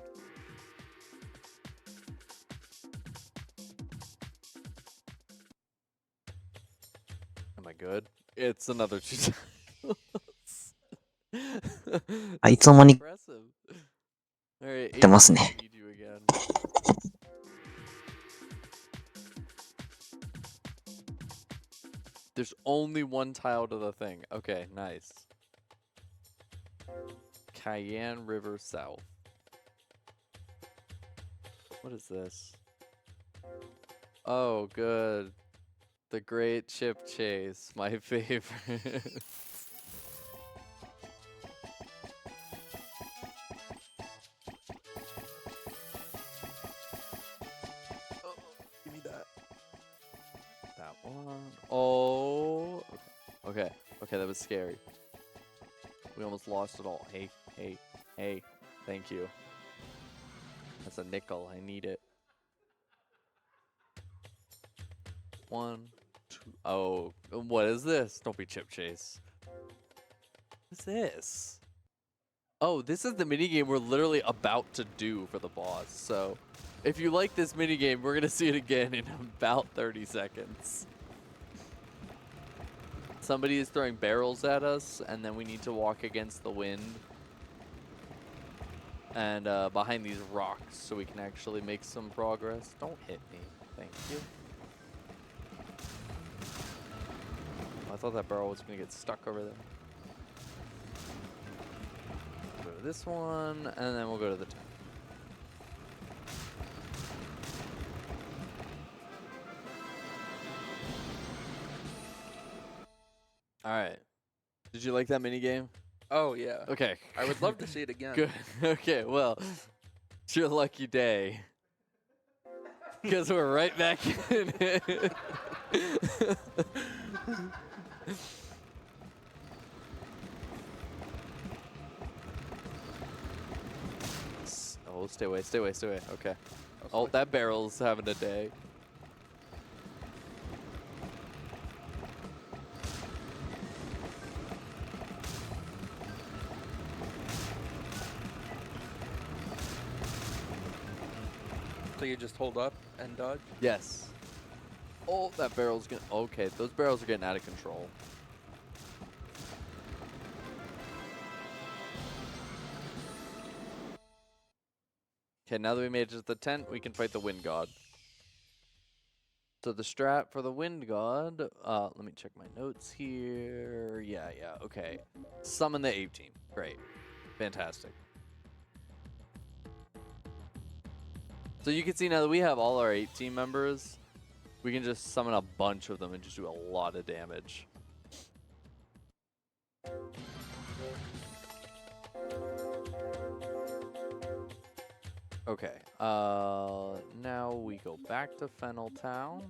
Am I good? It's another 2 tiles. あいつの間に Impressive. Alright, 来てますね。 need you again. There's only one tile to the thing. Okay, nice. Cayenne River South. What is this? Oh, good. The Great Chip Chase, my favorite. Oh, give me that. That one. Oh. Okay. Okay, that was scary. We almost lost it all. Hey, hey, hey. Thank you. That's a nickel. I need it. 1, 2. Oh, what is this? Don't be Chip Chase. What is this? Oh, this is the minigame we're literally about to do for the boss. So, if you like this minigame, we're going to see it again in about 30 seconds. Somebody is throwing barrels at us, and then we need to walk against the wind and behind these rocks so we can actually make some progress. Don't hit me. Thank you. I thought that barrel was going to get stuck over there. Go to this one, and then we'll go to the tank. Alright. Did you like that minigame? Oh, yeah. Okay. I would love to see it again. Good. Okay, well, it's your lucky day. Because we're right back in it. Oh, stay away, stay away, stay away. Okay. Oh, that barrel's having a day. So you just hold up and dodge? Yes. Oh, that barrel's getting... Okay, those barrels are getting out of control. Okay, now that we made it to the tent, we can fight the Wind God. So the strat for the Wind God... let me check my notes here. Yeah, okay. Summon the ape team. Great. Fantastic. So you can see now that we have all our 8 team members, we can just summon a bunch of them and just do a lot of damage. Okay, now we go back to Fennel Town.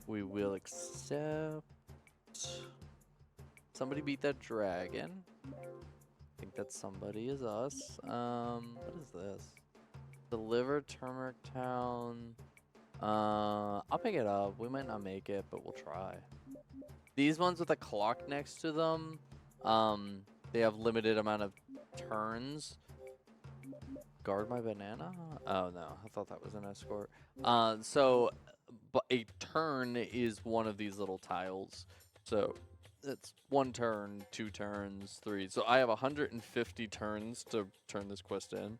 We will accept... Somebody beat that dragon. I think that somebody is us. What is this? Deliver Turmeric Town. I'll pick it up. We might not make it, but we'll try. These ones with a clock next to them, they have limited amount of turns. Guard my banana? Oh no, I thought that was an escort. But a turn is one of these little tiles. So it's 1 turn, 2 turns, 3. So I have 150 turns to turn this quest in.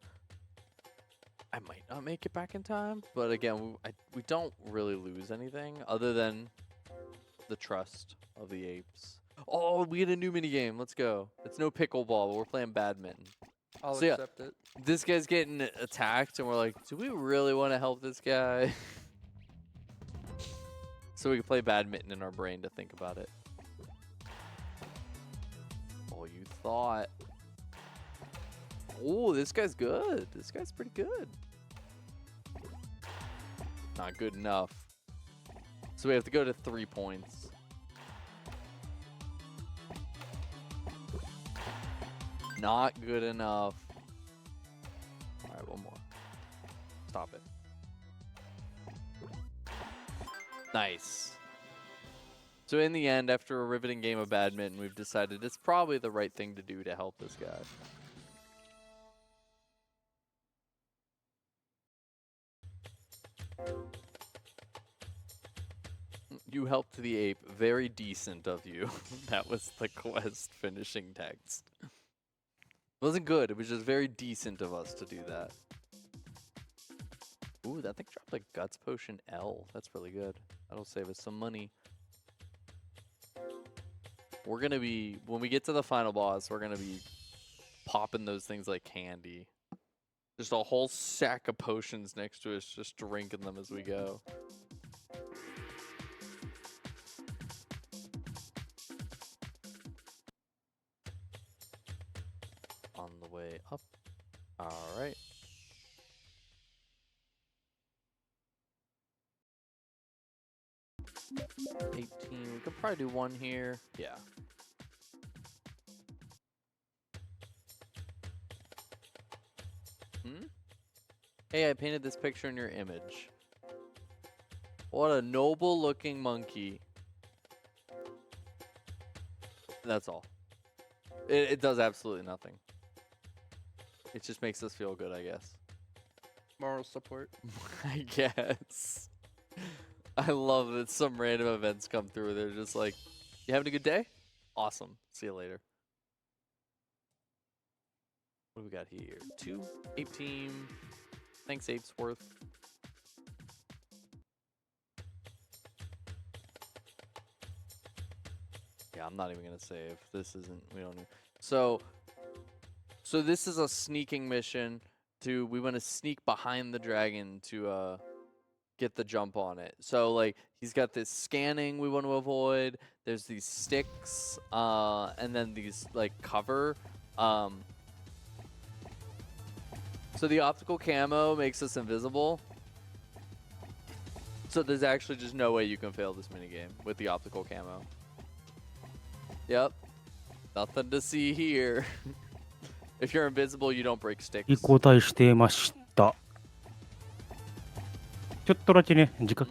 I might not make it back in time, but again, we don't really lose anything other than the trust of the apes. Oh, we get a new minigame. Let's go. It's no pickleball, but we're playing badminton. I'll So yeah, accept it. this guy's getting attacked, and we're like, do we really want to help this guy? So we can play badminton in our brain to think about it. Oh, you thought. Oh, this guy's good. This guy's pretty good. Not good enough. So we have to go to 3 points. Not good enough. All right, one more. Stop it. Nice. So in the end, after a riveting game of badminton, we've decided it's probably the right thing to do to help this guy. You helped the ape. Very decent of you. That was the quest finishing text. It wasn't good. It was just very decent of us to do that. Ooh, that thing dropped a Guts Potion L. That's really good. That'll save us some money. We're going to be, when we get to the final boss, we're going to be popping those things like candy. Just a whole sack of potions next to us, just drinking them as we go. On the way up. All right. $18. We could probably do 1 here. Yeah. Hey, I painted this picture in your image. What a noble looking monkey. That's all. It does absolutely nothing. It just makes us feel good, I guess. Moral support. I guess. I love that some random events come through. They're just like, you having a good day? Awesome. See you later. What do we got here? 2 ape team. Thanks, Apesworth. Yeah, I'm not even gonna save. This isn't. We don't need. So this is a sneaking mission. We want to sneak behind the dragon to get the jump on it. So like he's got this scanning we want to avoid. There's these sticks, and then these like cover. So the optical camo makes us invisible. So there's actually just no way you can fail this minigame with the optical camo. Yep. Nothing to see here. If you're invisible, you don't break sticks. 交代してました。ちょっとだけね、時間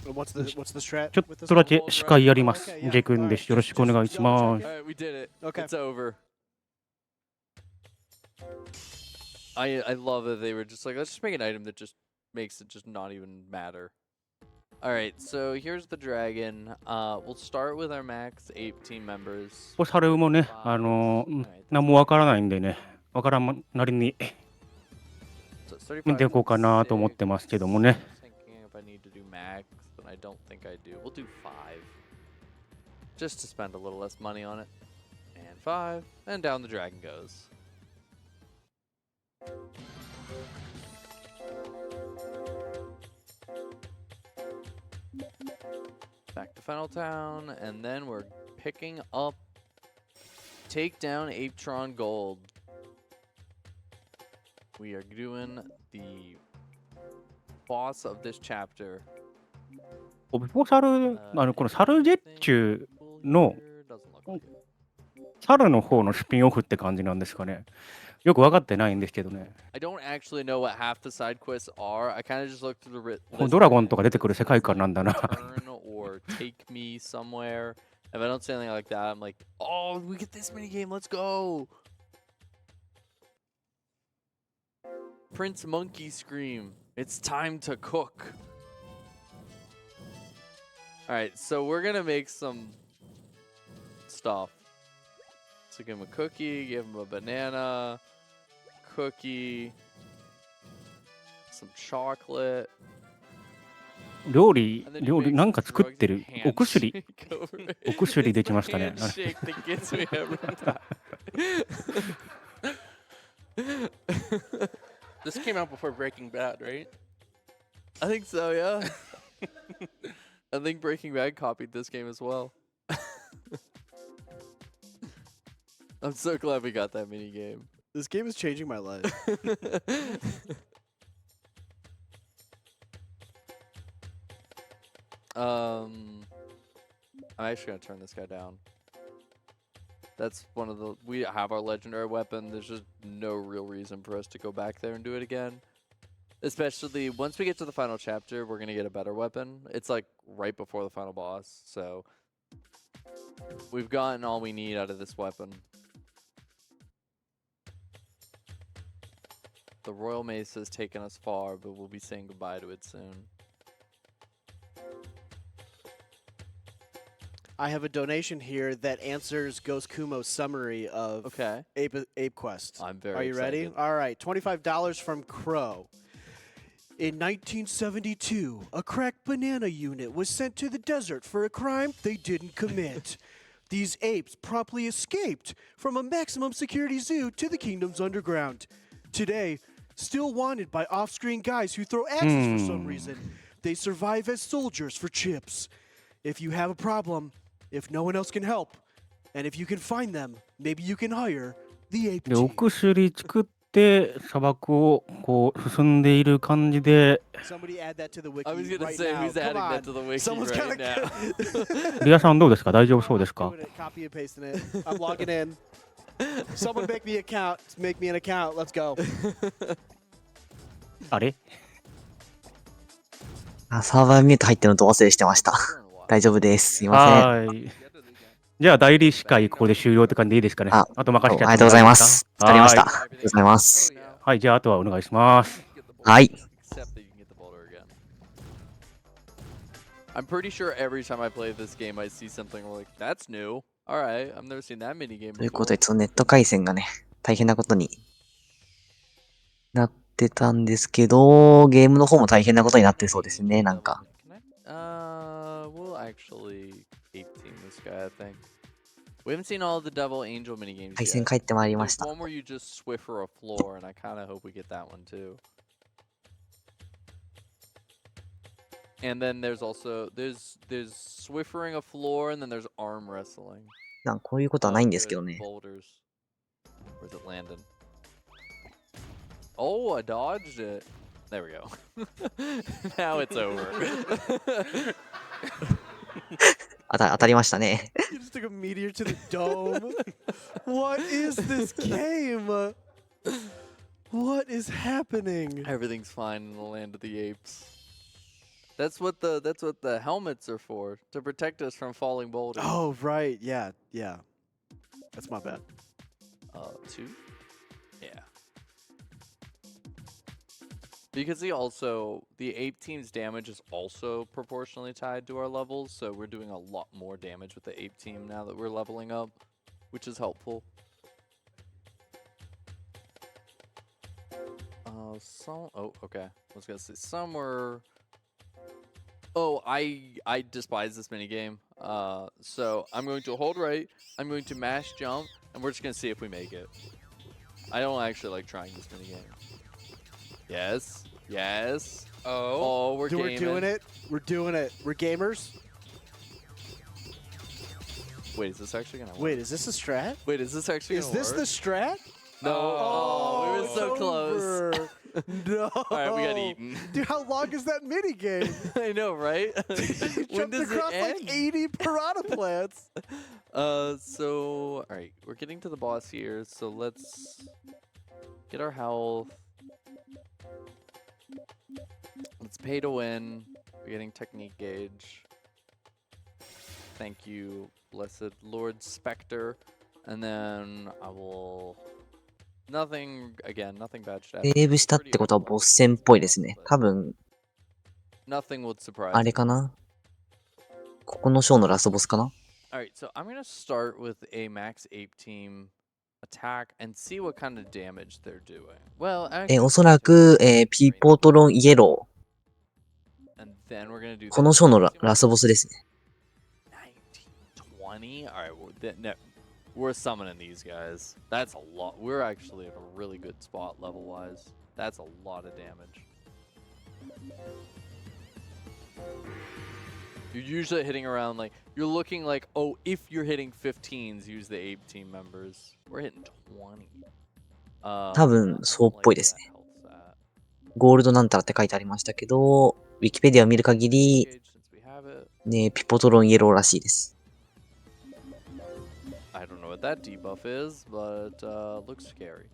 What's the strat? ちょ with っ this とだ one? け司会やります。 Okay, yeah. ジェイ君です。よろしくお願いします Alright, we did it. Okay. It's over. I love that they were just like, let's just make an item that just makes it just not even matter. Alright, so here's the dragon. We'll start with our max 8 team members. ポサルもね、何もわからないんでね、わからんなりに So 35見ていこうかなと思ってますけどもね。 thinking if I need to do max, but I don't think I do. We'll do 5. Just to spend a little less money on it. And 5. And down the dragon goes. Back to Final Town, and then we're picking up Take Down Apetron Gold. We are doing the boss of this chapter. ピポサル、このサルゲッチュの Doesn't look like it. サルの方のスピンオフって感じなんですかね。よく分かってないんですけどね。 I don't actually know what half the side quests are. I kind of just looked through the list. ドラゴンとか出てくる世界観なんだな。 Turn or take me somewhere. If I don't say anything like that, I'm like, oh, we get this mini game. Let's go. Prince Monkey Scream. It's time to cook. All right, so we're gonna make some stuff. So give him a cookie, give him a banana, cookie, some chocolate. 料理 and then you make なん some か作っ drugs て and る。お薬 handshake over it. お薬できま It's し the たね。 handshake that gets me every time. This came out before Breaking Bad, right? I think so, yeah. I think Breaking Bad copied this game as well. I'm so glad we got that mini game. This game is changing my life. I'm actually gonna turn this guy down. That's one of the, we have our legendary weapon. There's just no real reason for us to go back there and do it again. Especially once we get to the final chapter, we're gonna get a better weapon. It's like right before the final boss, so we've gotten all we need out of this weapon. The Royal Mace has taken us far, but we'll be saying goodbye to it soon. I have a donation here that answers Ghost Kumo's summary of Okay. Ape Quest. I'm very Are you ready? excited. All right, $25 from Crow. In 1972, a cracked banana unit was sent to the desert for a crime they didn't commit. These apes promptly escaped from a maximum security zoo to the kingdom's underground. Today, still wanted by off-screen guys who throw axes for some reason, they survive as soldiers for chips. If you have a problem, if no one else can help, and if you can find them, maybe you can hire the ape で、お team. 薬作って砂漠をこう進んでいる感じで、 Somebody add that to the wiki I was gonna right say, now. who's Come adding on. that to the wiki Someone's right gotta now? リアさんどうですか？大丈夫そうですか？ Doing it, copy and pasting it. I'm logging in. Someone make me account. Make me an account. Let's go. あれ？あ、サーバーミュート入ってるのと忘れしてました。大丈夫です。すいません。はい。じゃあ、代理司会ここで終了って感じでいいですかね。ああと任せちゃってありがとうございます。疲れました。はありがとうございます。い。はい、じゃあ、あとはお願いします。はい。 Except that you can get the boulder again. I'm pretty sure every time I play this game, I see something like, that's new. Alright, I've never seen that mini game という before. ことで、そのネット回線がね、大変なことになってたんですけど、ゲームの方も大変なことになってそうですね、なんか。 We'll actually 8 team this guy, I think. We haven't seen all of the Devil Angel mini games 回 yet. 線帰ってまいりまし There's た。 one where you just Swiffer a floor, and I kind of hope we get that one too. And then there's also there's Swiffering a floor, and then there's arm wrestling. なんかこういうことはないんですけど Good ね。 Boulders. Where's it landing? Oh, I dodged it. There we go. Now it's over. 当たりましたね。 You just took a meteor to the dome. What is this game? What is happening? Everything's fine in the land of the apes. That's what the helmets are for, to protect us from falling boulders. Oh, right. Yeah, yeah. That's my bad. 2? Yeah. Because the ape team's damage is also proportionally tied to our levels, so we're doing a lot more damage with the ape team now that we're leveling up, which is helpful. Oh, okay. I was gonna say somewhere. Oh, I despise this minigame. So I'm going to hold right, I'm going to mash jump, and we're just gonna see if we make it. I don't actually like trying this minigame. Yes. Yes. Oh. Oh, we're We're doing it. We're doing it. We're gamers. Wait, is this actually gonna work? Wait, is this a strat? Wait, is this actually Is gonna this work? the strat? No. Oh, we were it's so close. over. No. All right, we got eaten. Dude, how long is that minigame? I know, right? You When jumped does it across end? like 80 piranha plants. So, all right, we're getting to the boss here. So let's get our health. Let's pay to win. We're getting technique gauge. Thank you, blessed Lord Spectre. And then I will. Nothing bad should happen. セーブしたってことはボス戦っぽいですね。多分、 Nothing would surprise あれかなここの章のラストボスかな Alright, so I'm gonna start with a max ape team attack and see what kind of damage they're doing. Well, おそらく、ピポトロンイエロ and then we're gonna do ー。この章のラストボスですね。 1920. Alright, we're summoning these guys. That's a lot. We're actually at a really good spot level wise. That's a lot of damage. You're usually hitting around like, you're looking like, oh, if you're hitting 15s, use the ape team members. We're hitting 20. 多分、そうっぽいですね。ゴールドなんたらって書いてありましたけど、ウィキペディアを見る限り、ね、ピポトロンイエローらしいです。I don't know what that debuff is, but looks scary.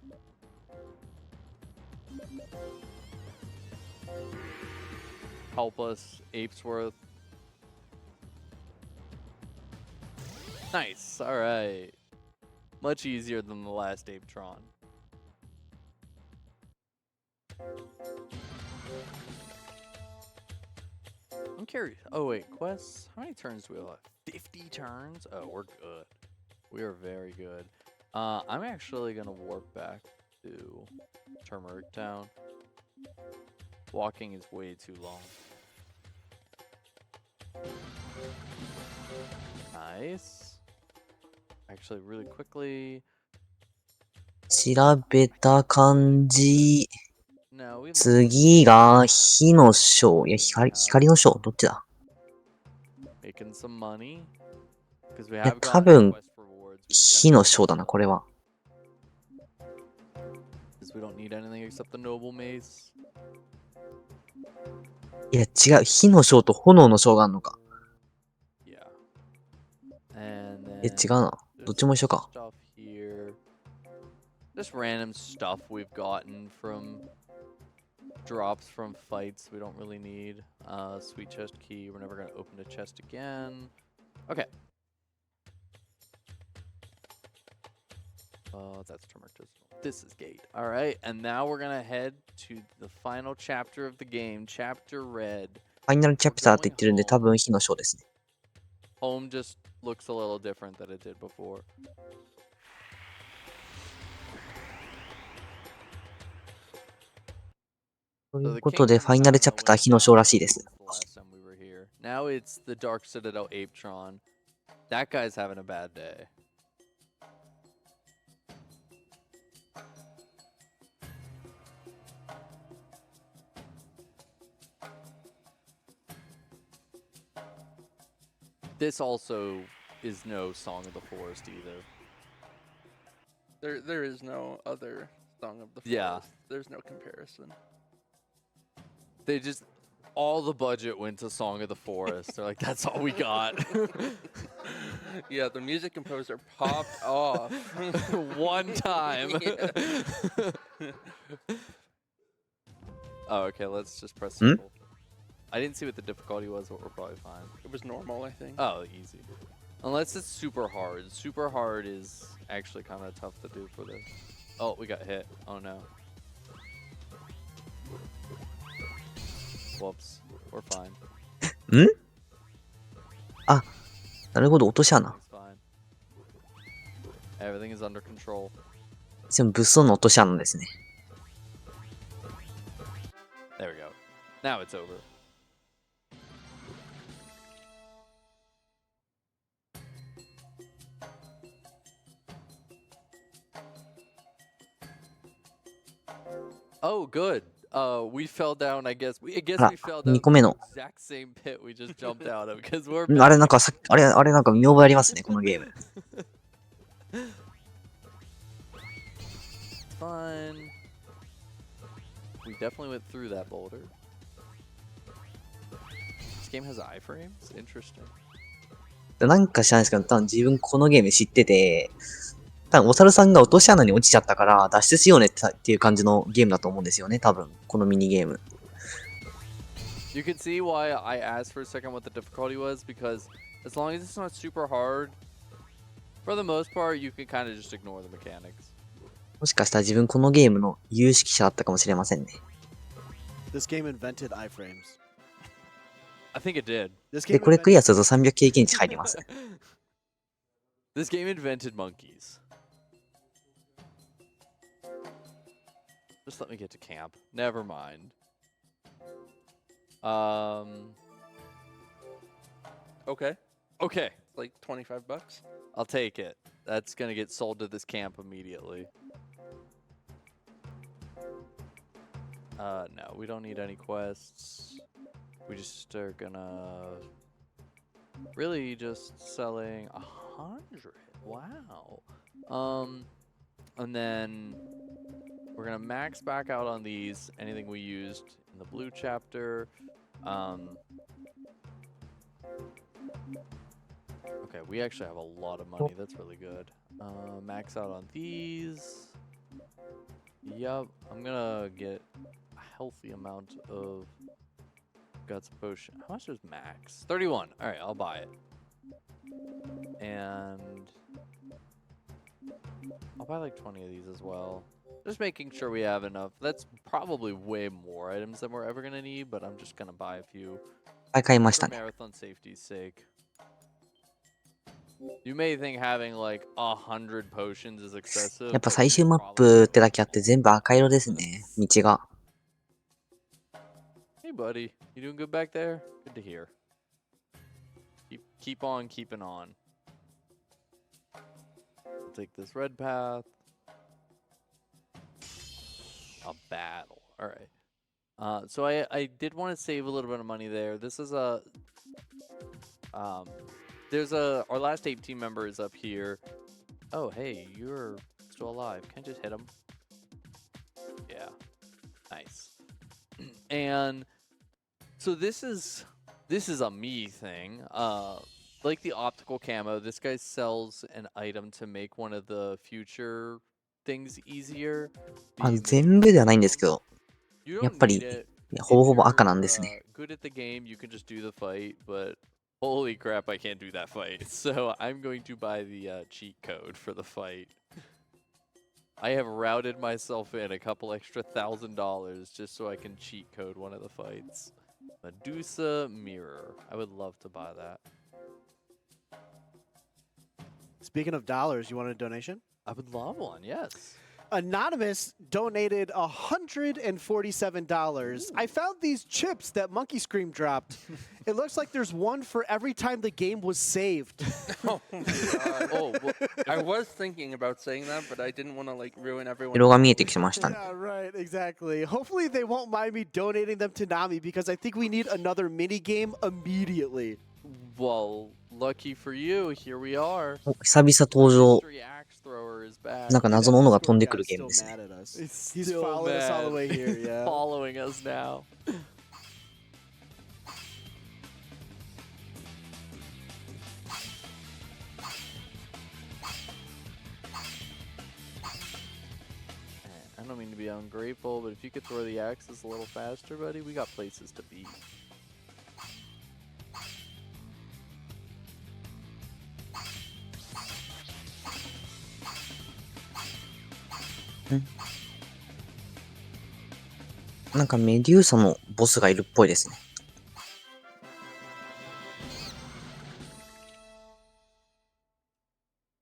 Help us, Apesworth. Nice, alright. Much easier than the last Apetron. I'm curious. Oh wait, quests? How many turns do we have? 50 turns? Oh, we're good. We are very good. I'm actually gonna warp back to Turmeric Town. Walking is way too long. Nice. Actually, really quickly. 調べた感じ。 No, we 次が火の章。いや、光の章。どっちだ making some money. Because we いや、 have 多 gotten 分、 quest rewards. We just 火の章だな、これは。 Because we don't need anything except the noble mace. いや、違う。火の章と炎の章があるのか。 Yeah. And 違 then うな。どっちも一緒か。 stuff here. Just random stuff we've gotten from drops from fights we don't really need. Sweet chest key. We're never gonna open a chest again. Okay. That's turmeric. This is gate. All right, and now we're gonna head to the final chapter of the game, Chapter Red. ファイナルチャプターって言ってるんで、多分火の章ですね。 Home just looks a little different than it did before. ということで、ファイナルチャプター火の章らしいです。 Now it's the Dark Citadel Apetron. That guy's having a bad day. This also is no Song of the Forest either. There is no other Song of the Forest. Yeah. There's no comparison. They just, all the budget went to Song of the Forest. They're like, that's all we got. Yeah, the music composer popped off. One time. Yeah. Oh, okay, let's just press Hmm? simple. I didn't see what the difficulty was, but we're probably fine. It was normal, I think. Oh, easy. Unless it's super hard. Super hard is actually kind of tough to do for this. Oh, we got hit. Oh no. Whoops. We're fine. なるほど、落とし穴。 It's fine. Everything is under control. でも物騒な落とし穴ですね。 There we go. Now it's over. Oh, good. We fell down, I guess. I guess あら we fell down 2個目の。 the exact same pit we just jumped out of because we're あれなんかさ、あれなんか見覚えありますね、このゲーム。 fun. We definitely went through that boulder. This game has iframes? Interesting. なんか知らないですけど、多分自分このゲーム知ってて、多分お猿さんが落とし穴に落ちちゃったから脱出しようねっていう感じのゲームだと思うんですよね、多分。このミニゲーム。You can see why I asked for a second what the difficulty was because as long as it's not super hard, for the most part, you can kind of just ignore the mechanics. もしかしたら自分このゲームの有識者だったかもしれませんね。 This game invented iframes. I think it did. This で、 game これクリア invented... すると300経験値入ります。 This game invented monkeys. Just let me get to camp. Never mind. Okay. Okay. Like $25. I'll take it. That's gonna get sold to this camp immediately. No, we don't need any quests. We just are gonna really just selling 100. Wow. And then we're gonna max back out on these. Anything we used in the blue chapter. Okay, we actually have a lot of money. That's really good. Max out on these. Yup, I'm gonna get a healthy amount of guts potion. How much is max? 31. All right, I'll buy it. And I'll buy like 20 of these as well. Just making sure we have enough. That's probably way more items than we're ever gonna need, but I'm just gonna buy a few はい、買いまし for たね。 marathon safety's sake. You may think having like 100 potions is excessive. やっぱ but 最 we 終マッ probably プってだけあって全部赤色ですね、道が。 Hey, buddy. You doing good back there? Good to hear. Keep on keeping on. I'll take this red path. A battle. All right. So I did want to save a little bit of money there. This is a there's our last 8 team member is up here. Oh, hey, you're still alive. Can I just hit him? Yeah. Nice. And so this is a me thing. Like the optical camo, this guy sells an item to make one of the future things easier. あ、全部ではないんですけど、 You やっ don't ぱり need it. ほぼほぼ If 赤なん you're ですね。 good at the game, you can just do the fight, but holy crap, I can't do that fight. So I'm going to buy the cheat code for the fight. I have routed myself in a couple extra $1,000 just so I can cheat code one of the fights. Medusa Mirror. I would love to buy that. Speaking of dollars, you want a donation? I would love one, yes. Anonymous donated $147. I found these chips that Monkey Scream dropped. It looks like there's one for every time the game was saved. Oh my god. Oh, well, I was thinking about saying that, but I didn't want to like ruin everyone's 色が見えてきましたね。 Yeah, right, exactly. Hopefully they won't mind me donating them to Nami because I think we need another mini game immediately. well, lucky for you, here we are. お久々登場。 Mystery axe thrower is back. なんか謎のものが飛んでくるゲームですね。 Still mad at us. It's He's still following us all the mad. way here, yeah. Following us now. don't mean to be ungrateful, but if you could throw the axes a little faster, buddy, we got places to be. Hmm. なんかメデューサのボスがいるっぽいですね。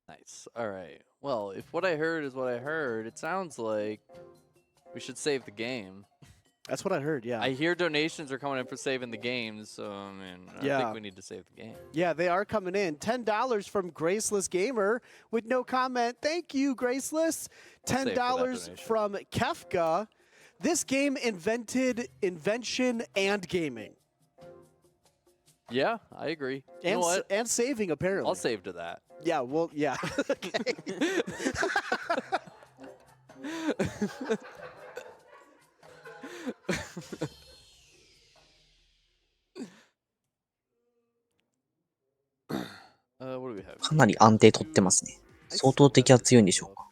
Nice. All right. Well, if what I heard is what I heard, it sounds like we should save the game. That's what I heard, yeah. I hear donations are coming in for saving the game, so I mean, I Yeah. think we need to save the game. Yeah, they are coming in. $10 from Graceless Gamer with no comment. Thank you, Graceless. I'll save for that $10 donation. from Kefka. This game invented invention and gaming. Yeah, I agree. You And, know what? and saving, apparently. I'll save to that. Yeah, well, yeah. Okay. What do we have? かなり安定取ってますね。相当敵は強いんでしょうか。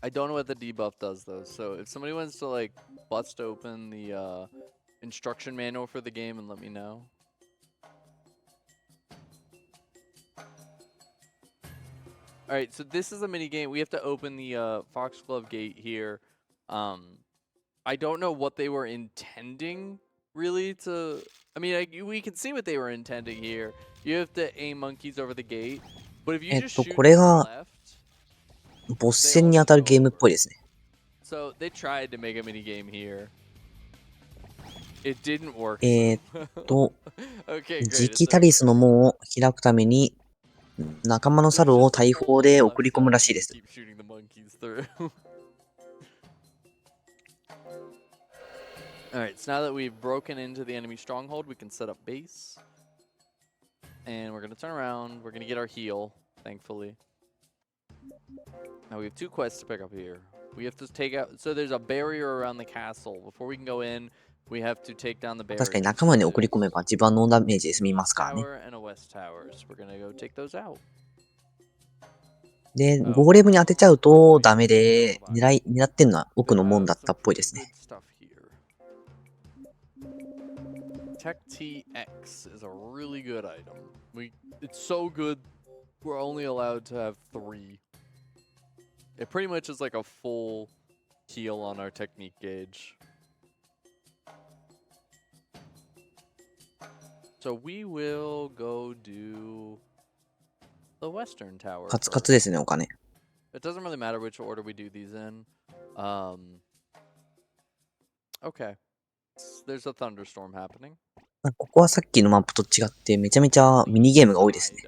I don't know what the debuff does though. So if somebody wants to like bust open the instruction manual for the game and let me know. All right, so this is a mini game. We have to open the Foxglove gate here. I don't know what they were intending really to. I mean, we can see what they were intending here. You have to aim monkeys over the gate, but if you just shoot これ to が the left. ボス戦に当たるゲームっぽいですね。 So they tried to make a mini game here. It didn't work. と、 Okay, 磁 great. 気タリスの門を開くために、仲間の猿を大砲で送り込むらしいです。 Keep shooting the monkeys through. Alright, so now that we've broken into the enemy stronghold, we can set up base. And we're going to turn around. We're going to get our heal, thankfully. Now we have 2 quests to pick up here. We have to take out... So there's a barrier around the castle. Before we can go in, we have to take down the barrier. 確かに仲間に送り込めば自分のダメージで済みますからね。 Tower and a west tower. So we're going to go take those out. で、ゴーレムに当てちゃうとダメで、狙ってんのは奥の門だったっぽいですね。 Tech TX is a really good item. It's so good, we're only allowed to have 3. It pretty much is like a full heal on our technique gauge. So we will go do the western tower. カツカツですね、お金。 It doesn't really matter which order we do these in. Okay. There's a thunderstorm happening. ここはさっきのマップと違ってめちゃめちゃミニゲームが多いですね。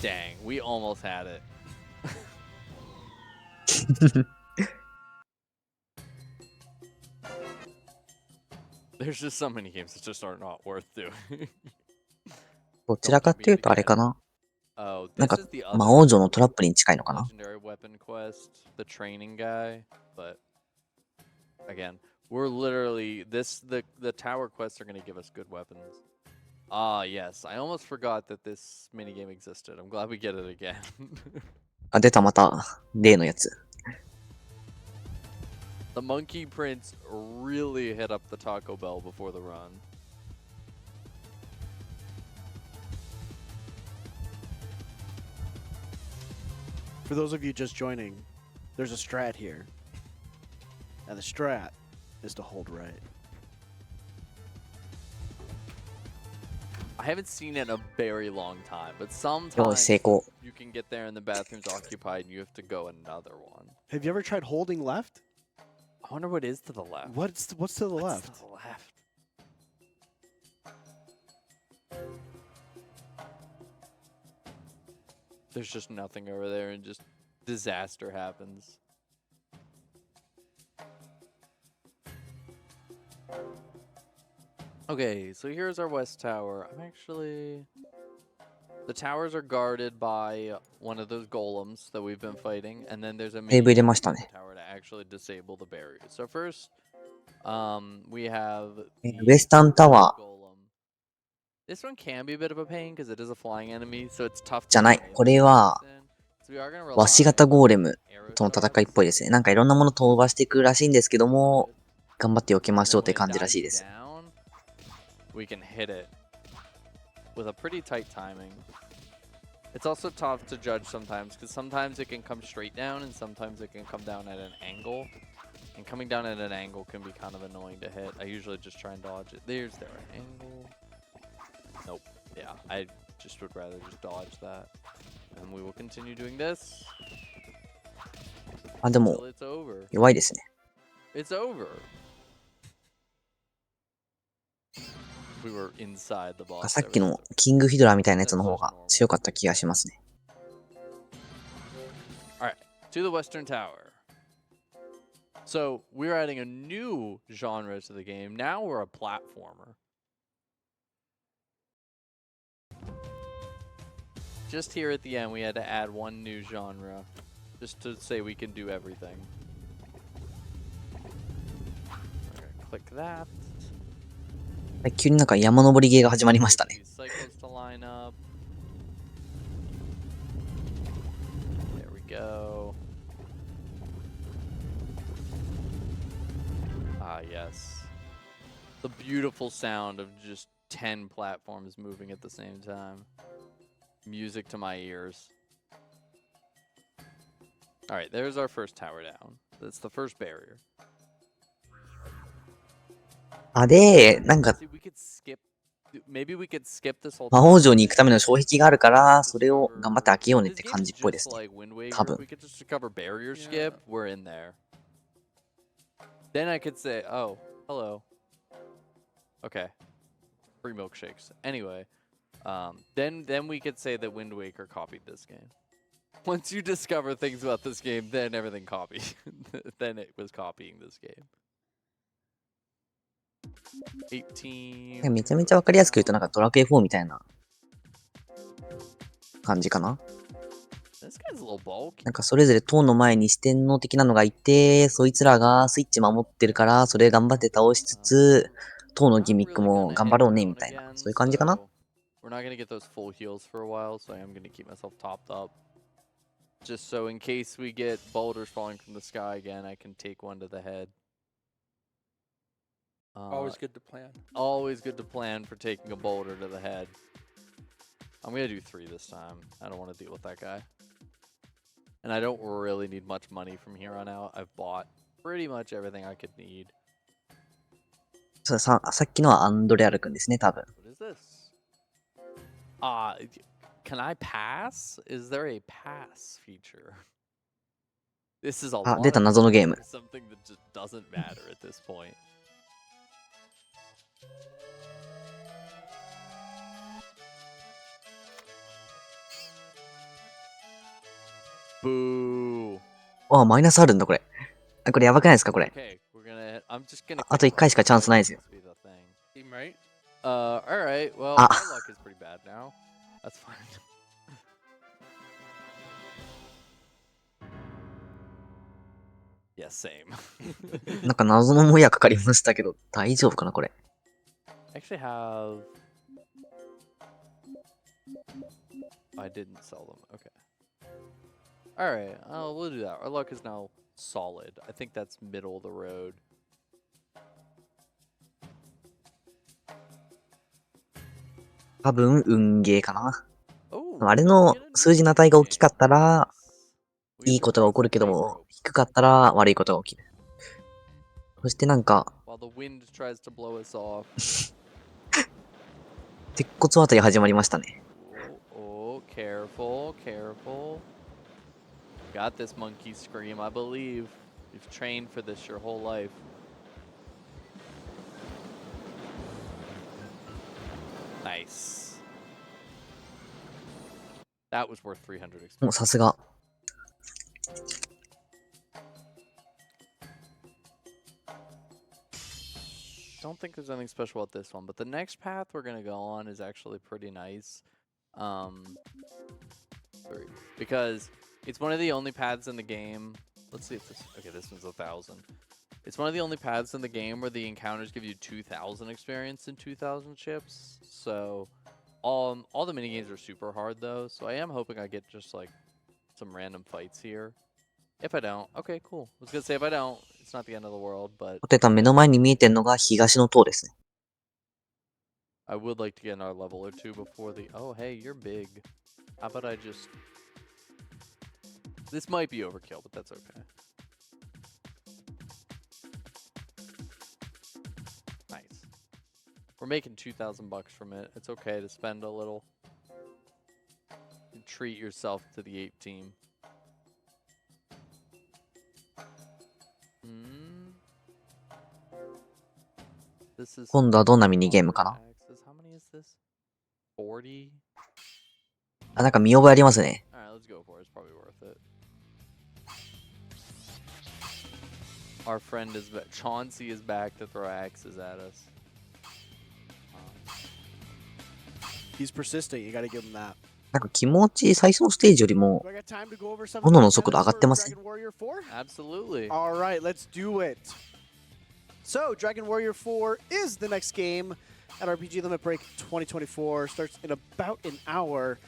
Dang, we almost had it. There's just so many games that just are not worth doing. どちらかっていうとあれかな。 Oh, なん this か is the other 魔王城のトラップに近いのかな。 legendary weapon quest, the training guy, but again, we're literally the tower quests are going to give us good weapons. Ah, yes. I almost forgot that this minigame existed. I'm glad we get it again. あ、出たまた例のやつ。 The Monkey Prince really hit up the Taco Bell before the run. For those of you just joining, there's a strat here. And the strat is to hold right. I haven't seen it in a very long time, but よし、 sometimes 成功。 you can get there and the bathroom's occupied and you have to go another one. Have you ever tried holding left? I wonder what is to the left. What's to the What's left? to the left? There's just nothing over there and just disaster happens. Okay, so here's our west tower. The towers are guarded by one of those golems that we've been fighting, and then there's a セーブ入れましたね。 tower to actually disable the barriers. So first, We have ウエスタンタワー golem. This one can be a bit of a pain because it is a flying enemy, so it's tough じゃ to ない。これは、 So we are gonna ワシ rely 型ゴーレム on との arrow 戦いっぽいですね。なんかいろんなもの飛ばしていくらしいんですけども、頑張って避けましょうって感じらしいです。 Down, we can hit it with a pretty tight timing. It's also tough to judge sometimes because sometimes it can come straight down and sometimes it can come down at an angle. And coming down at an angle can be kind of annoying to hit. I usually just try and dodge it. There's their angle. Nope. Yeah, I just would rather just dodge that. And we will continue doing this あ、で until も、 it's over. 弱いですね。 It's over. We were inside the boss. さっきのキングヒドラみたいなやつの方が強かった気がしますね。 Alright, to the Western Tower. So, we're adding a new genre to the game. Now we're a platformer. Just here at the end, we had to add one new genre. Just to say we can do everything. Okay, click that. 急になんか山登りゲーが始まりましたね。 Use cycles to line up. There we go. Ah, yes. The beautiful sound of just 10 platforms moving at the same time. Music to my ears. Alright, there's our first tower down. That's the first barrier. あ、で、なんか See, we could skip. Maybe we could skip this whole 魔王城に行くための障壁があるから、それを頑張って開けようねって感じっぽいですね。 多分。 If we could just cover barrier skip, we're in there. Then I could say, oh, hello. Okay. Free milkshakes. Anyway, then we could say that Wind Waker copied this game. Once you discover things about this game, then everything copied. Then it was copying this game. 18. めちゃめちゃわかりやすく言うとなんかドラクエ4みたいな感じかな。 This guy's a little bulky. なんかそれぞれ塔の前に四天王的なのがいて、そいつらがスイッチ守ってるから、それ頑張って倒しつつ、塔のギミックも頑張ろうねみたいな、そういう感じかな。 We're not gonna get those full heals for a while, so I am gonna keep myself topped up. Just so in case we get boulders falling from the sky again, I can take one to the head. Always good to plan. Always good to plan for taking a boulder to the head. I'm gonna do 3 this time. I don't want to deal with that guy. And I don't really need much money from here on out. I've bought pretty much everything I could need. さっきのはアンドレアルくんですね、多分。 What is this? Can I pass? Is there a pass feature? This is a あ、 lot 出た of 謎のゲーム。 something that just doesn't matter at this point. Boo. あ、マイナスあるんだ、これ。これやばくないですか、これ。 Okay, I'm just gonna あと1回しかチャンスないですよ。 be the thing. Team right? Alright, well, Ah. my luck is pretty bad now. That's fine. Yeah, same. なんか謎のもやかかりましたけど、大丈夫かな、これ。 Actually have... I didn't sell them. Okay. Alright, we'll do that. Our luck is now solid. I think that's middle of the road. 多分、運ゲーかな。 Oh, あれの数字の値が大きかったら、いいことが起こるけども、低かったら悪いことが起きる。そしてなんか、 While the wind tries to blow us off. 鉄骨あたり始まりましたね。 Oh, careful, careful. Got this monkey scream, I believe. You've trained for this your whole life. Nice. That was worth 300 experience. もうさすが。 Don't think there's anything special about this one, but the next path we're gonna go on is actually pretty nice. Because it's one of the only paths in the game. Let's see if this. Okay, this one's 1,000. It's one of the only paths in the game where the encounters give you 2,000 experience and 2,000 chips. So, all the minigames are super hard though. So I am hoping I get just like some random fights here. If I don't, okay, cool. I was gonna say if I don't, it's not the end of the world, but ポテタ目の前に見えてるのが東の塔ですね。I would like to get another level or two before the. Oh, hey, you're big. How about I just. This might be overkill, but that's okay. Nice. We're making 2,000 bucks from it. It's okay to spend a little. Treat yourself to the ape team. This is 今度はどんなミニゲームかな？ How many is this? 40? あ、なんか見覚えありますね。Alright, let's go for it. It's probably worth it. Our friend is back. Chauncey is back to throw axes at us. He's persistent. You gotta give him that. なんか気持ち最初のステージよりも Do I got time to go over some 炎の速度上がってますね。 Dragon Warrior 4? Absolutely. All right, let's do it. So, Dragon Warrior 4 is the next game at RPG Limit Break 2024. Starts in about an hour.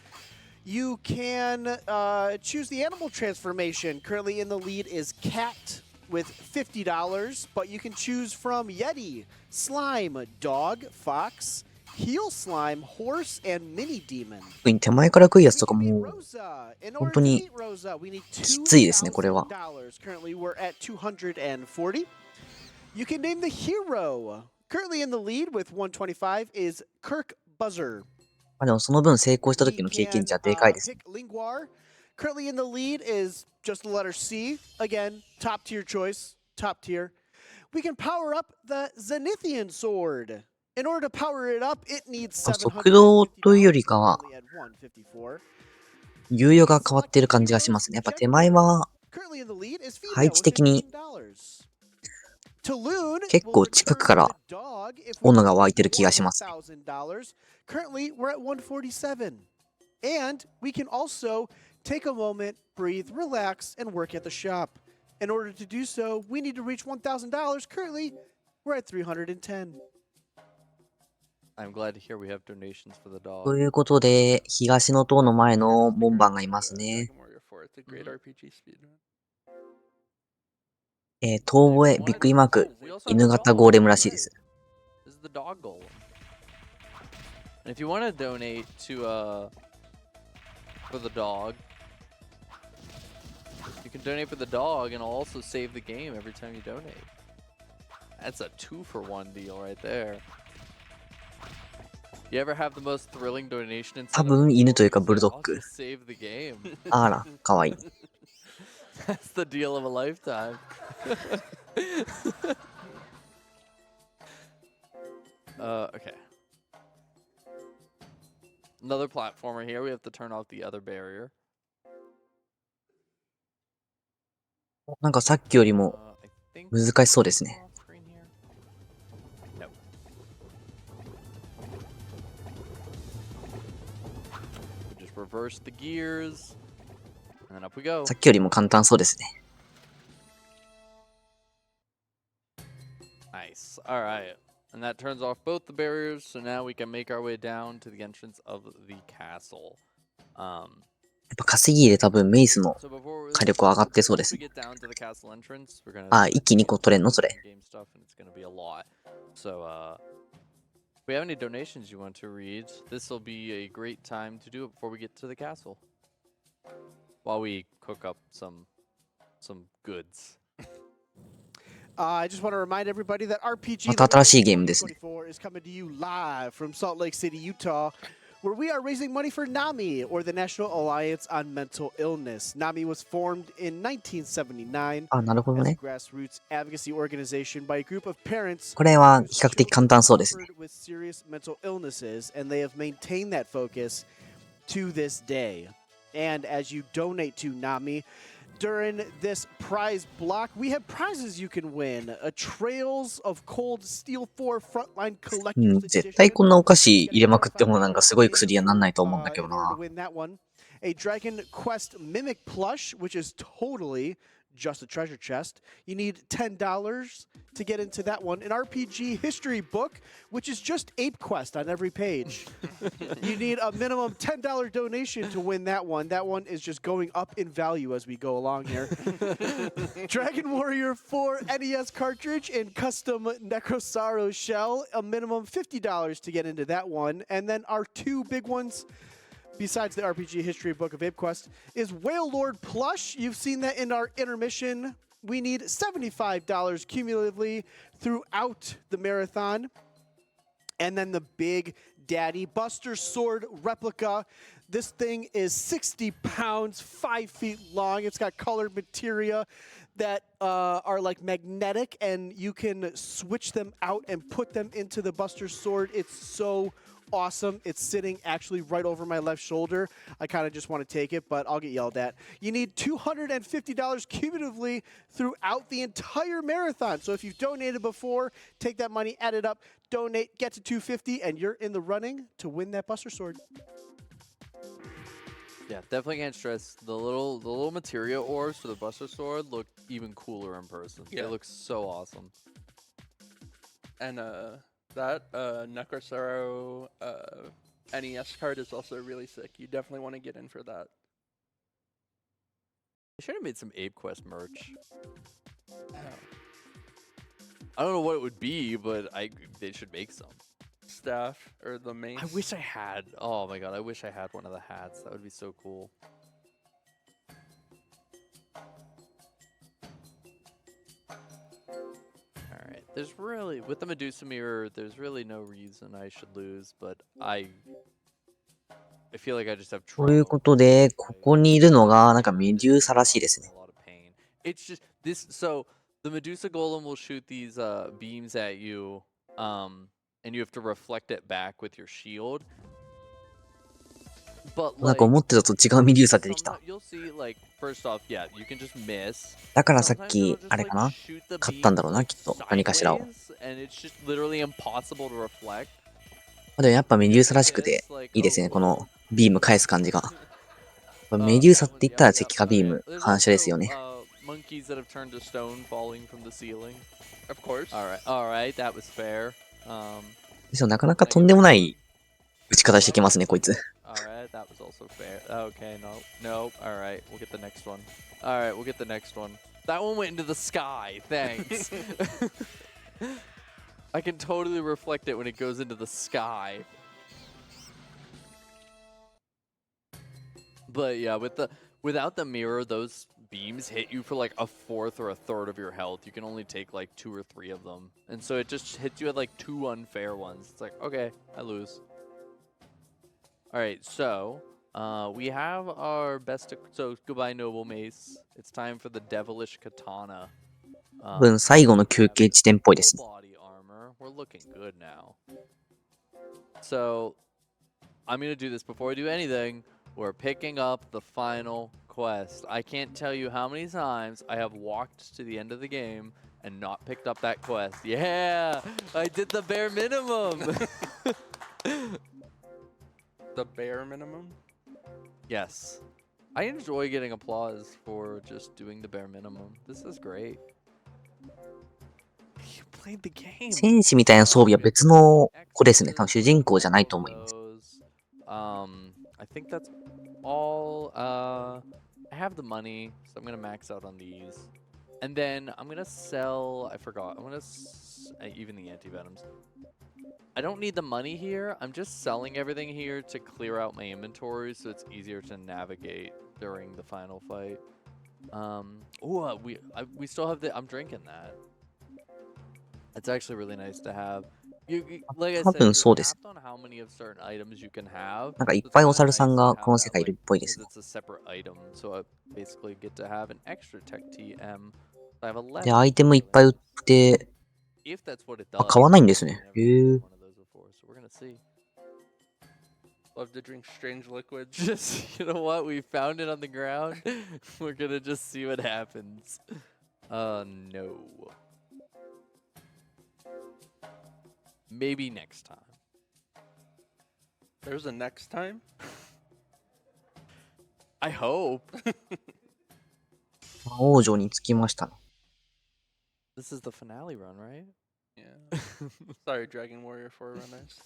You can choose the animal transformation. Currently in the lead is Cat with $50, but you can choose from Yeti, Slime, Dog, Fox, Heel Slime, Horse, and Mini Demon. 特に手前から来るやつとか We need も Rosa. In 本 order 当 to に beat Rosa, we need きついですね、これは。 $2,000. Currently, we're at 240. You can name the hero. Currently in the lead with 125 is Kirk Buzzer. まあでもその分成功した We 時の経 can 験値はでかいですね。 pick Linguar. Currently in the lead is just the letter C. Again, top tier choice. Top tier. We can power up the Zenithian sword. In order to power it up, it needs 速度というより$750. かは Currently at 154. 猶予が変わってる感じがしますね。やっぱ手前は Currently in the lead is 配 female 置 with 的に $15. Taloon 結構近くから will return with the dog if we 斧が湧いてる気がします。 $1,000. Currently, we're at 147. And we can also take a moment, breathe, relax, and work at the shop. In order to do so, we need to reach $1,000. Currently, we're at 310. I'm glad to hear we have donations for the dog. ということで、東の塔の前の門番がいますね。 Dragon Warrior 4. It's a great RPG speedrun. 遠吠え、びっくりマーク、犬型ゴーレムらしいです。 This is the dog golem. And if you want to donate to for the dog, you can donate for the dog and it'll also save the game every time you donate. That's a 2-for-1 deal right there. You ever have the most thrilling donation in 多分犬というかブルドッグ。 save the game. あら、かわいい。 That's the deal of a lifetime. Okay. Another platformer here. We have to turn off the other barrier. なんかさっきよりも I think 難しそうですね。 off screen here. Nope. We just reverse the gears, and then up we go. さっきよりも簡単そうですね。 Nice. All right. And that turns off both the barriers, so now we can make our way down to the entrance of the castle. やっぱ稼ぎで多分メイスの So before 火力上がってそうです we ね。 get down to the castle entrance, we're gonna あ、一気にこう取れんのそれ。 game stuff, and it's gonna be a lot. So, if we have any donations you want to read, this will be a great time to do it before we get to the castle. While we cook up some goods. I just want to remind everybody that RPG また新しいゲームですね。 2024 is coming to you live from Salt Lake City, Utah, where we are raising money for NAMI, or the National Alliance on Mental Illness. NAMI was formed in 1979あ、なるほど as a ね。 grassroots advocacy organization by a group of parents これは比較的簡単そうですね。 suffered with serious mental illnesses, and they have maintained that focus to this day. And as you donate to NAMI, during this prize block, we have prizes you can win. A Trails of Cold Steel 4 Frontline う Collector's ん、絶対 Edition. こんなお菓子入れまくってもなんかすごい薬にはなんないと思うんだけど In order な to。win that one, a Dragon Quest Mimic plush, which is totally just a treasure chest. You need $10 to get into that one. An RPG history book, which is just Ape Quest on every page. You need a minimum $10 donation to win that one. That one is just going up in value as we go along here. Dragon Warrior 4 NES cartridge and custom Necrosaro shell, a minimum $50 to get into that one. And then our two big ones, besides the RPG history book of Ape Quest, is Whale Lord plush. You've seen that in our intermission. We need $75 cumulatively throughout the marathon. And then the Big Daddy Buster Sword replica. This thing is 60 pounds, 5 feet long. It's got colored materia that are like magnetic, and you can switch them out and put them into the Buster Sword. It's so awesome. It's sitting actually right over my left shoulder. I kind of just want to take it, but I'll get yelled at. You need $250 cumulatively throughout the entire marathon. So if you've donated before, take that money, add it up, donate, get to $250, and you're in the running to win that Buster Sword. Yeah, definitely can't stress the little materia orbs for the Buster Sword look even cooler in person. Yeah. They look so awesome. And that Necrosaro NES card is also really sick. You definitely want to get in for that. They should have made some Ape Quest merch. I don't know what it would be, but they should make some. Staff or the mace. I wish I had. Oh my god, I wish I had one of the hats. That would be so cool. Alright, there's really, with the Medusa mirror, there's really no reason I should lose, but I feel like I just have ということで、ここにいるのが、なんかメデューサらしいですね。 a lot of pain. It's just this. So the Medusa golem will shoot these beams at you, and you have to reflect it back with your shield. But なんか思ってたと違うメデューサ出てきた。 you'll see, like, first off, yeah, you can just miss. だからさっき、あれかな買ったんだろうな、きっと。何かしらを。 And it's just literally impossible to reflect. でもやっぱメデューサらしくていいですね、このビーム返す感じが。メデューサって言ったら石化ビーム反射ですよね。 Monkeys that have turned to stone falling from the ceiling. Of course. All right, that was fair. なかなかとんでもない打ち方してきますね、こいつ。 Alright, that was also fair. Okay, no. Alright, we'll get the next one. Alright, we'll get the next one. That one went into the sky, thanks. I can totally reflect it when it goes into the sky. But yeah, without the mirror, those beams hit you for like a fourth or a third of your health. You can only take like 2 or 3 of them. And so it just hits you at like 2 unfair ones. It's like, okay, I lose. Alright, so we have our best. So goodbye, Noble Mace. It's time for the Devilish Katana. 多分最後の休憩地点っぽいですね。 Body armor. We're looking good now. So I'm gonna do this before I do anything. We're picking up the final quest. I can't tell you how many times I have walked to the end of the game and not picked up that quest. Yeah, I did the bare minimum. The bare minimum? Yes. I enjoy getting applause for just doing the bare minimum. This is great. You played the game. 戦士みたいな装備は別の子ですね。多分主人公じゃないと思います。 I think that's all. I have the money, so I'm gonna max out on these. And then I'm gonna sell, I forgot, I'm gonna, even the anti-venoms. I don't need the money here, I'm just selling everything here to clear out my inventory so it's easier to navigate during the final fight. We still have I'm drinking that. It's actually really nice to have. Like I 多 said, 分 you're そうです。 capped on how many of certain items you can have. なんかいっ So ぱい it's お kinda 猿さん nice が to この have 世 that, 界いるっ like, ぽいですね。 because it's a separate item, so I basically get to have an extra tech TM. I have で、 11. アイテムいっぱい売って、 If that's what it あ、 does. 買わないんですね。 I've へ never え used。one of those before, so we're gonna see. Love to drink strange liquids. Just, you know what? We found it on the ground. We're gonna just see what happens. No. Maybe next time. There's a next time? I hope. 魔王城に着きましたね。This is the finale run, right? Yeah. Sorry, Dragon Warrior Forerunners.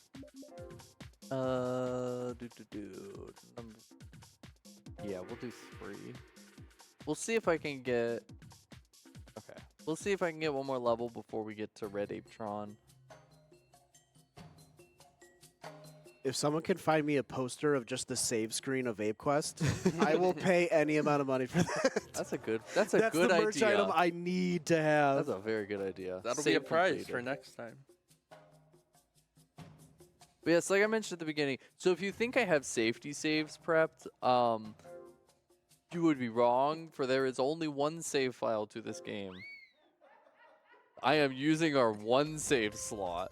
Yeah, we'll do 3. We'll see if I can get. Okay. We'll see if I can get one more level before we get to Red Ape Tron. If someone can find me a poster of just the save screen of Ape Quest, I will pay any amount of money for that. That's a good That's good the merch idea. item I need to have. That's a very good idea. That'll be a Save prize for completed. next time. But yes, like I mentioned at the beginning, so if you think I have safety saves prepped, you would be wrong, for there is only one save file to this game. I am using our one save slot.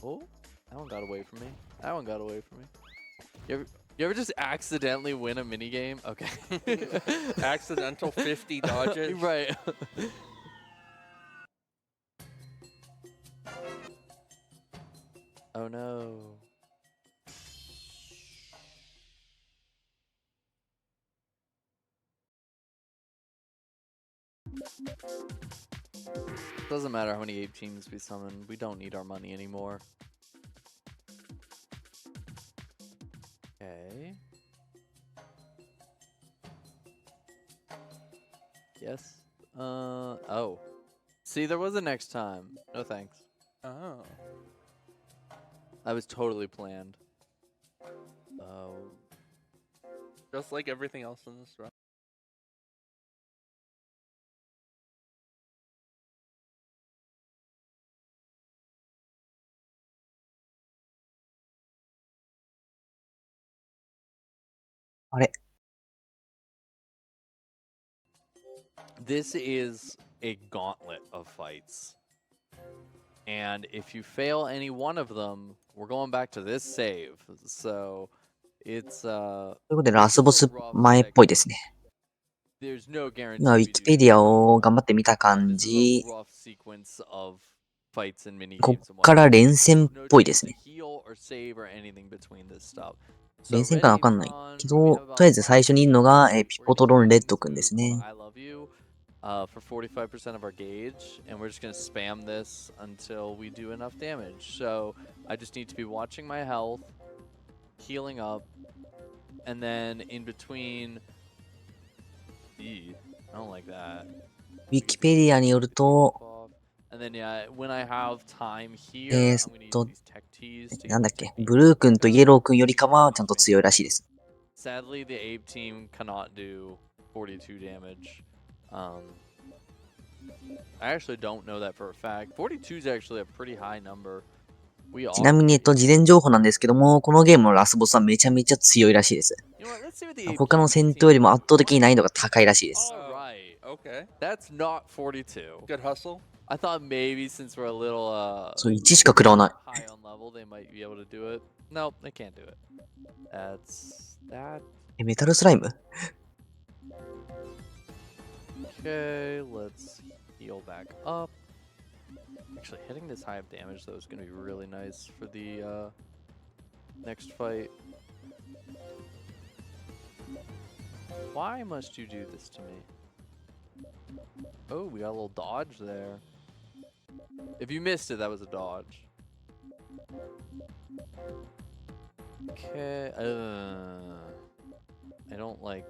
Oh, that one got away from me. That one got away from me. You ever just accidentally win a minigame? Okay. Accidental 50 dodges. Right. Oh no. Doesn't matter how many ape teams we summon, we don't need our money anymore. Okay. Yes. Oh. See, there was a next time. No thanks. Oh. That was totally planned. Oh. Just like everything else in this run. This is a gauntlet of fights. And if you fail any one of them, we're going back to this save. So it's ということで、ラスボス前っぽいですね。 there's no guarantee 今、ウ we ィキ do ペディアを this. 頑張ってみた This 感 is じ、 a rough sequence of fights and mini こ games っから and whatnot. 連戦っ No ぽいです chance to ね。 heal or save or anything between this stuff. 連 So 戦 Red かわ Ape かんない Tron, け we have ど、 about とりあえず最初にいるのが、ピ we're ポ gonna トロンレッ use ド this くんです move called ね。 I love you for 45% of our gauge, and we're just gonna spam this until we do enough damage. So I just need to be watching my health, healing up, and then in between. I don't like that. ウィキペディアによると、 And then yeah, when I have time here, え I'm gonna use と、 these tech teas to なんだっ get け、ブルーくんとイエローくんよりかはちゃんと強いらしいです。 Sadly, the Ape team cannot do 42 damage. I actually don't know that for a fact. 42 is actually a pretty high number. We ちなみに、 often 事前情報なんですけども、このゲームのラスボスはめちゃめちゃ強いらしいです。 You know what? Let's see what the Ape 他の team 戦闘よりも圧倒的に難易度が高いらしいです。 All right. Okay. That's not 42. Good hustle. I thought maybe since we're a little そう、1しか食らわない。 high on level, they might be able to do it. Nope, they can't do it. That's that. メタルスライム Okay, let's heal back up. Actually, hitting this high of damage though is going to be really nice for the next fight. Why must you do this to me? Oh, we got a little dodge there. If you missed it, that was a dodge. Okay. I don't like.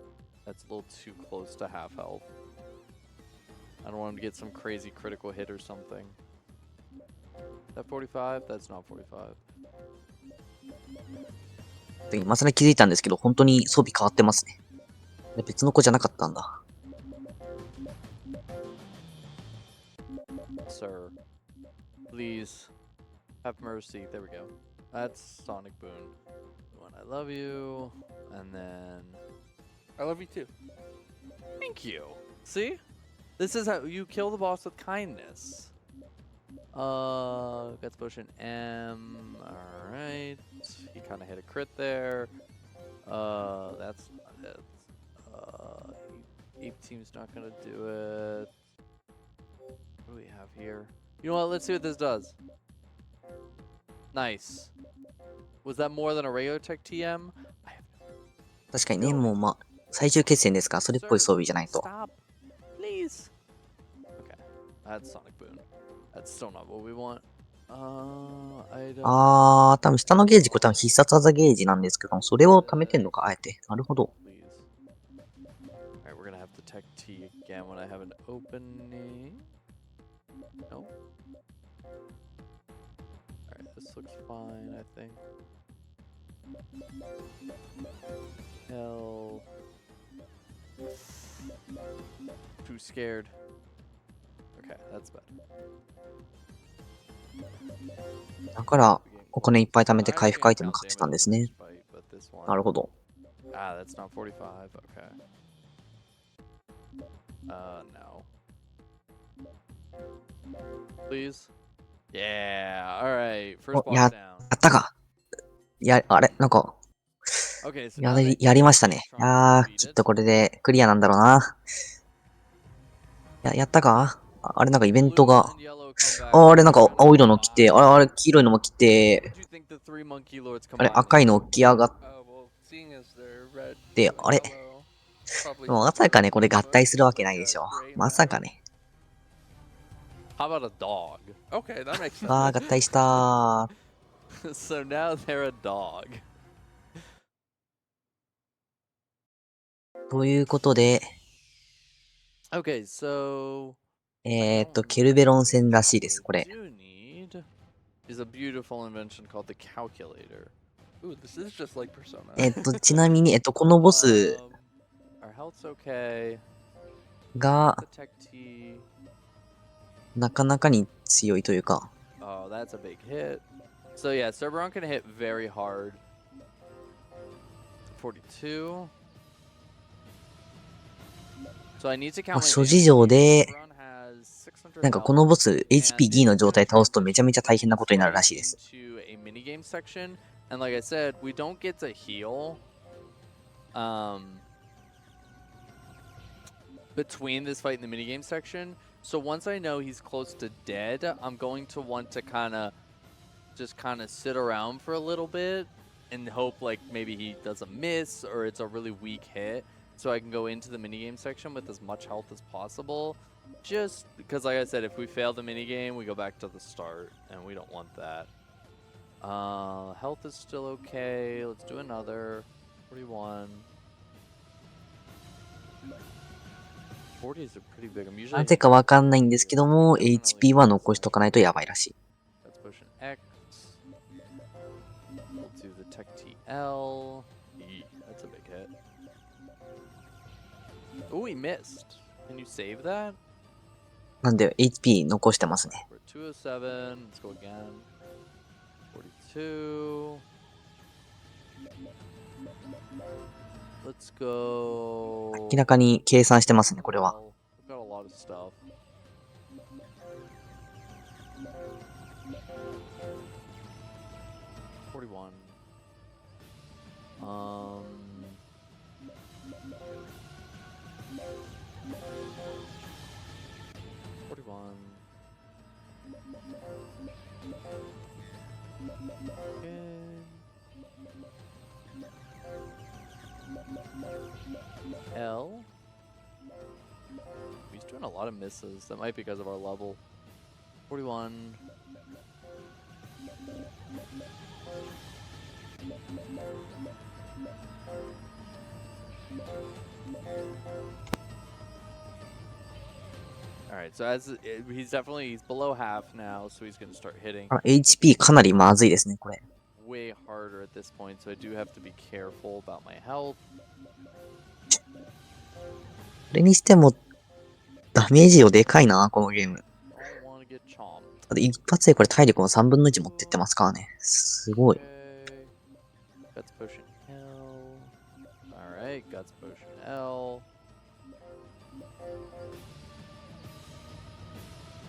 That's a little too close to half health. I don't want him to get some crazy critical hit or something. That 45? That's not 45. で今更気づいたんですけど、本当に装備変わってますね。別の子じゃなかったんだ。Sir, please have mercy. There we go. That's Sonic Boon. When I love you, and then I love you too. thank you. See, this is how you kill the boss with kindness. Guts potion M. All right, he kind of hit a crit there. That's not it. Ape team's not gonna do it. What do we have here? You know what? Let's see what this does. Nice. Was that more than a regular tech TM? 確かにね、もうまあ、最終決戦ですか？それっぽい装備じゃないと。 Stop, please. Okay, that's Sonic Boom. That's still not what we want. Item. 多分下のゲージ、これ多分必殺技ゲージなんですけど、それを貯めてんのか、あえて。なるほど。Please. Alright, we're gonna have to tech T again when I have an opening. No. Alright, this looks fine, I think. Hell. Too scared. Okay, that's bad. だから、お金いっぱい貯めて回復アイテム買ってたんですね。なるほど。Ah, that's not 45. Okay. No. Please. Yeah. All right. First お、boss や down. ったか。あれなんか、Okay, so now that やりましたね。 Electron きっ defeated, とこれでクリアなんだろうな。やったか？あれなんかイベント blue が。 and yellow come back. あれなんか青色の来て、あれ黄色いのも来て、 What do you think the three monkey lords あれ combined 赤いの into? 起き上がっ well, seeing as they're red, て、 blue, あれ and yellow, probably まさかね、これ just 合 looks 体するわけ like ないでしょ。 gray まさかね。 How about a dog? Okay, that makes sense. 合体したー。 So now they're a dog. ということで、 Okay, so ケルベロン戦らしいです、これ。 do need is a beautiful invention called the calculator. Ooh, this is just like Persona. ちなみに、このボス Our health's okay. が The tech T. なかなかに強いというか、 Oh, that's a big hit. So yeah, Cerberon can hit very hard. 42. So I need to まあ count my 諸事情で、 Cerberon has 600なんかこのボス HP ギーの状態 and 倒すとめちゃめちゃ大変なことになるらしいです。 into a minigame section, and like I said, we don't get to heal between this fight and the minigame section. So once I know he's close to dead, I'm going to want to just kind of sit around for a little bit and hope like maybe he does a miss or it's a really weak hit, so I can go into the minigame section with as much health as possible. Just because, like I said, if we fail the minigame, we go back to the start, and we don't want that. Health is still okay. Let's do another. 41. 40 is a pretty big. I'm usually. なぜかわかんないんですけども、HP は残しとかないとやばいらしい。 That's potion X. We'll do the tech TL. That's a big hit. Oh, he missed. Can you save that? なんで HP 残してますね。 We're 207. Let's go again. 42. Let's go. 明らかに計算してますね、これは。 We've got a lot of stuff. $41. L. He's doing a lot of misses. That might be because of our level. 41. Alright, so he's below half now, so he's gonna start hitting HP かなりまずいですね、これ。 way harder at this point, so I do have to be careful about my health. それにしても、ダメージ量でかいな、このゲーム。 Don't want to get chomped. だって一発でこれ体力の3分の1持ってってますからね。すごい。 Okay. Guts potion L. Alright, guts potion L.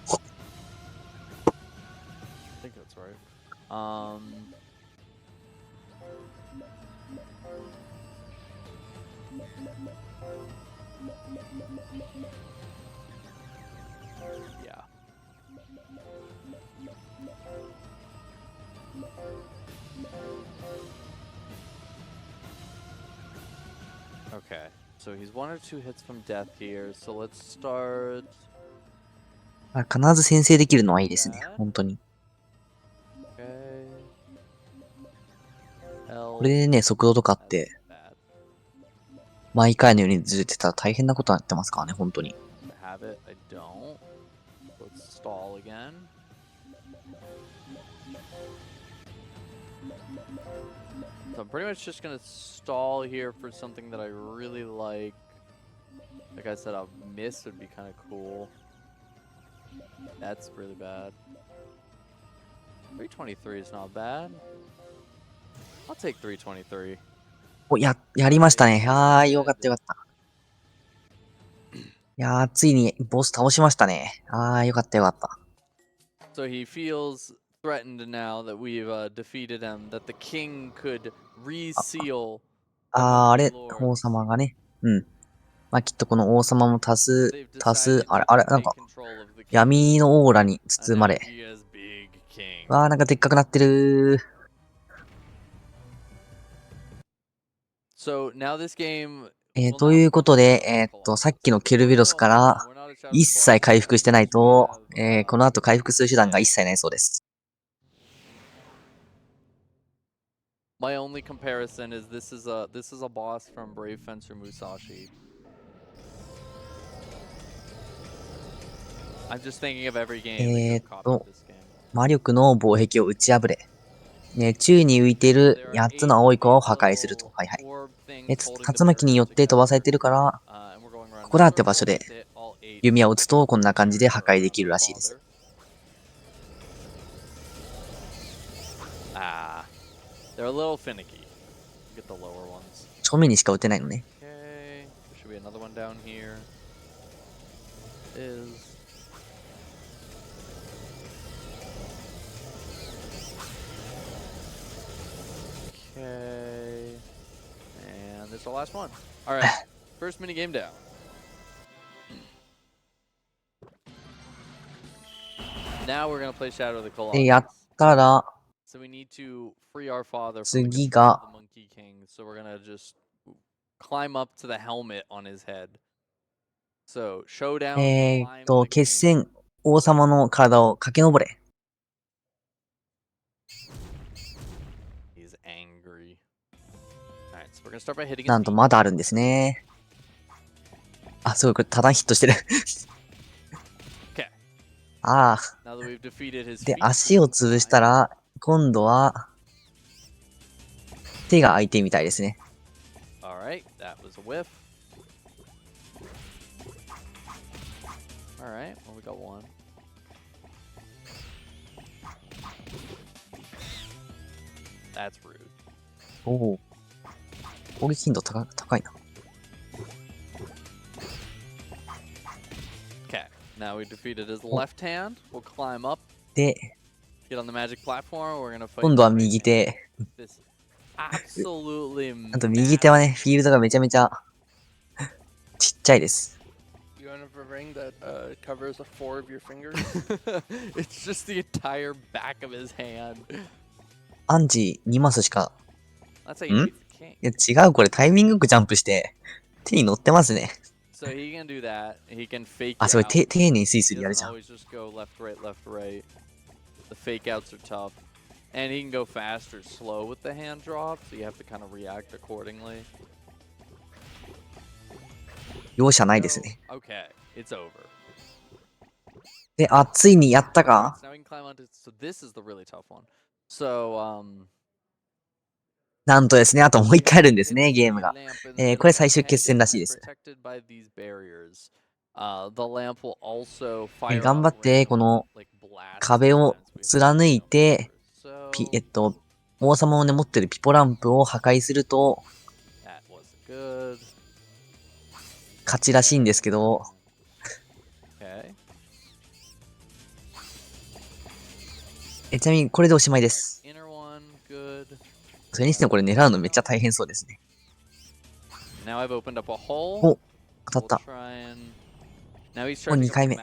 I think that's right. Yeah. Okay. so he's 1 or 2 hits from death here. So let's start. 必ず先制できるのはいいですね。本当に。 Okay. これでね、速度とかって、毎回のようにずれてたら大変なことになってますからね、本当に。Have it. I don't. Let's stall again. So I'm pretty much just gonna stall here for something that I really like. Like I said, a miss would be kind of cool. That's really bad. 323 is not bad. I'll take 323. お、やりましたね。よかったよかった。ついにボス倒しましたね。よかったよかった。So he feels threatened now that we've defeated him, that the king could reseal. あれ、王様がね。うん。まあ、きっとこの王様も足す、なんか、闇のオーラに包まれ。なんかでっかくなってる。So now this game ということで、さっきのケルベロスから一切回復してないと、この後回復する手段が一切ないそうです。My only comparison is this is a boss from Brave Fencer Musashi. I'm just thinking of every game. 魔力の防壁を打ち破れ。宙に浮いている8つの青いコアを破壊すると。はいはい。竜巻によって飛ばされてるから、ここだって場所で弓矢を撃つとこんな感じで破壊できるらしいです。They're a little finicky. Get the lower ones. 正面にしか撃てないのね。Okay, there should be another one down here. Is okay, and this is the last one. All right, first mini game down. Now we're gonna play Shadow of the Colossus. で、やったら、So we need to free our father from 次 the が、 Monkey King. So we're gonna just climb up to the helmet on his head. So showdown. Climb the 決 king. 戦、王様の体を駆け上れ。He's angry. Alright, so we're gonna start by hitting his なんと feet. まだあるんですね。すごい、これただヒットしてる。Okay. Now that we've defeated his で、 feet. 足を潰したら、今度は、手が空いてみたいですね。Alright, that was a whiff. Alright, well we got one. That's rude. 攻撃頻度高いな。Okay, now we defeated his left hand. We'll climb up, で、 get on the magic platform. We're gonna fight. 今度は右手。 This absolutely あと右手はね、 massive フィールドがめちゃめちゃちっちゃいです。You have a ring that covers 4 of your fingers? It's just the entire back of his hand. アンチ2マスしか、 That's how you beat the king. いや違う、これタイミングよくジャンプして、手に乗ってますね。So he can do that. He can fake すごい、 out. 丁寧にスイス He イやる doesn't じゃん。 always just go left, right, left, right. The fake outs are tough. And he can go fast or slow with the hand drop, so you have to kind of react accordingly. 容赦ないですね。 Okay, it's over. で、ついにやったか？ So now we can climb onto. So this is the really tough one. So なんとですね、あともう一回あるんですね、ゲームが。これ最終決戦らしいです。頑張って、この壁を貫いて、王様をね、持ってるピポランプを破壊すると、勝ちらしいんですけど、ちなみにこれでおしまいです。それにしてもこれ狙うのめっちゃ大変そうですね。お、当たった。もう2回目。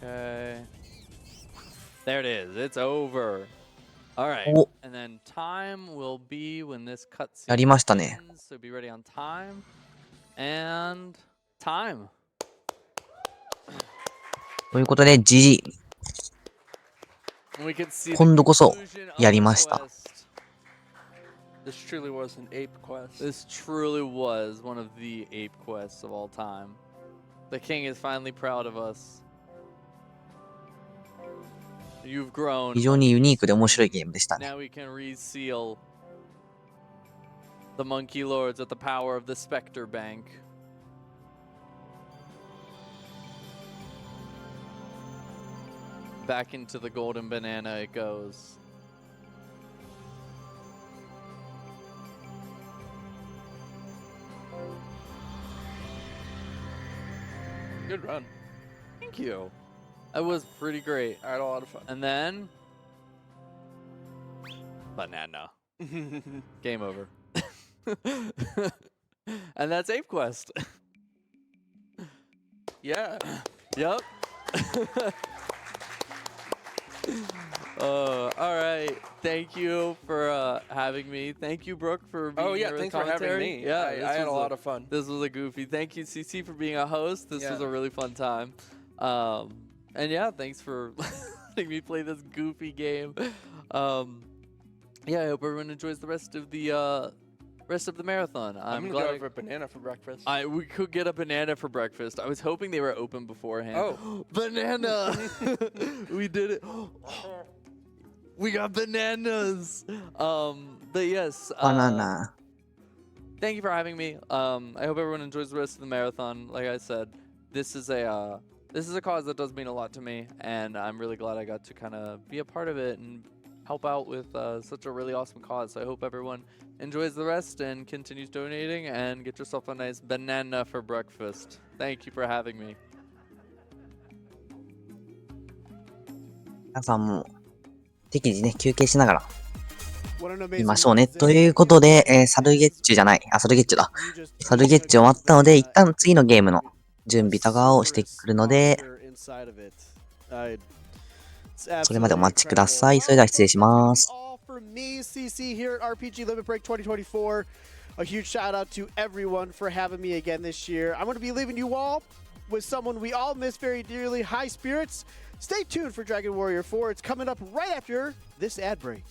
Okay. There it is. It's over. All right. お、 And then time will be when this cutscene やりましたね。 ends, so be ready on time. And time. ということで、GG。 We can see the 今度こそ conclusion of やり the ました。 quest. This truly was an ape quest. This truly was one of the ape quests of all time. The king is finally proud of us. You've grown. 非常にユニークで面白いゲームでしたね。 Now we can reseal the monkey lords with the power of the Spectre Bank. Back into the golden banana it goes. Good run. Thank you. That was pretty great. I had a lot of fun. And then banana. Game over. And that's Ape Quest. Yeah. Yep. All right. Thank you for having me. Thank you, Brooke, for being Oh yeah, here with thanks for having commentary. me. Yeah, I had a lot of fun. This was a goofy. Thank you, CC, for being a host. This was Yeah. a really fun time. And yeah, thanks for letting me play this goofy game. Yeah, I hope everyone enjoys the rest of the marathon. I'm gonna glad go over a banana for breakfast. we could get a banana for breakfast. I was hoping they were open beforehand. Oh. Banana! We did it. We got bananas. But yes. バナナ。 Thank you for having me. I hope everyone enjoys the rest of the marathon. Like I said, this is a cause that does mean a lot to me, and I'm really glad I got to kind of be a part of it and help out with such a really awesome cause. So I hope everyone enjoys the rest and continues donating, and get yourself a nice banana for breakfast. Thank you for having me. 皆さんも適時ね、休憩しながら What an 見 amazing ましょうね。 run. ということで、サルゲッチュじゃない。あ、サルゲッチュだ。 You just サルゲッチュ終わったので、一旦次のゲームの準備とかをしてくるので、 inside of it. それまでお待ちください。それでは失礼します。 All for me, CC here at RPG Limit Break 2024. A huge shout out to everyone for having me again this year. I'm going to be leaving you all with someone we all miss very dearly, High Spirits. Stay tuned for Dragon Warrior 4. It's coming up right after this ad break.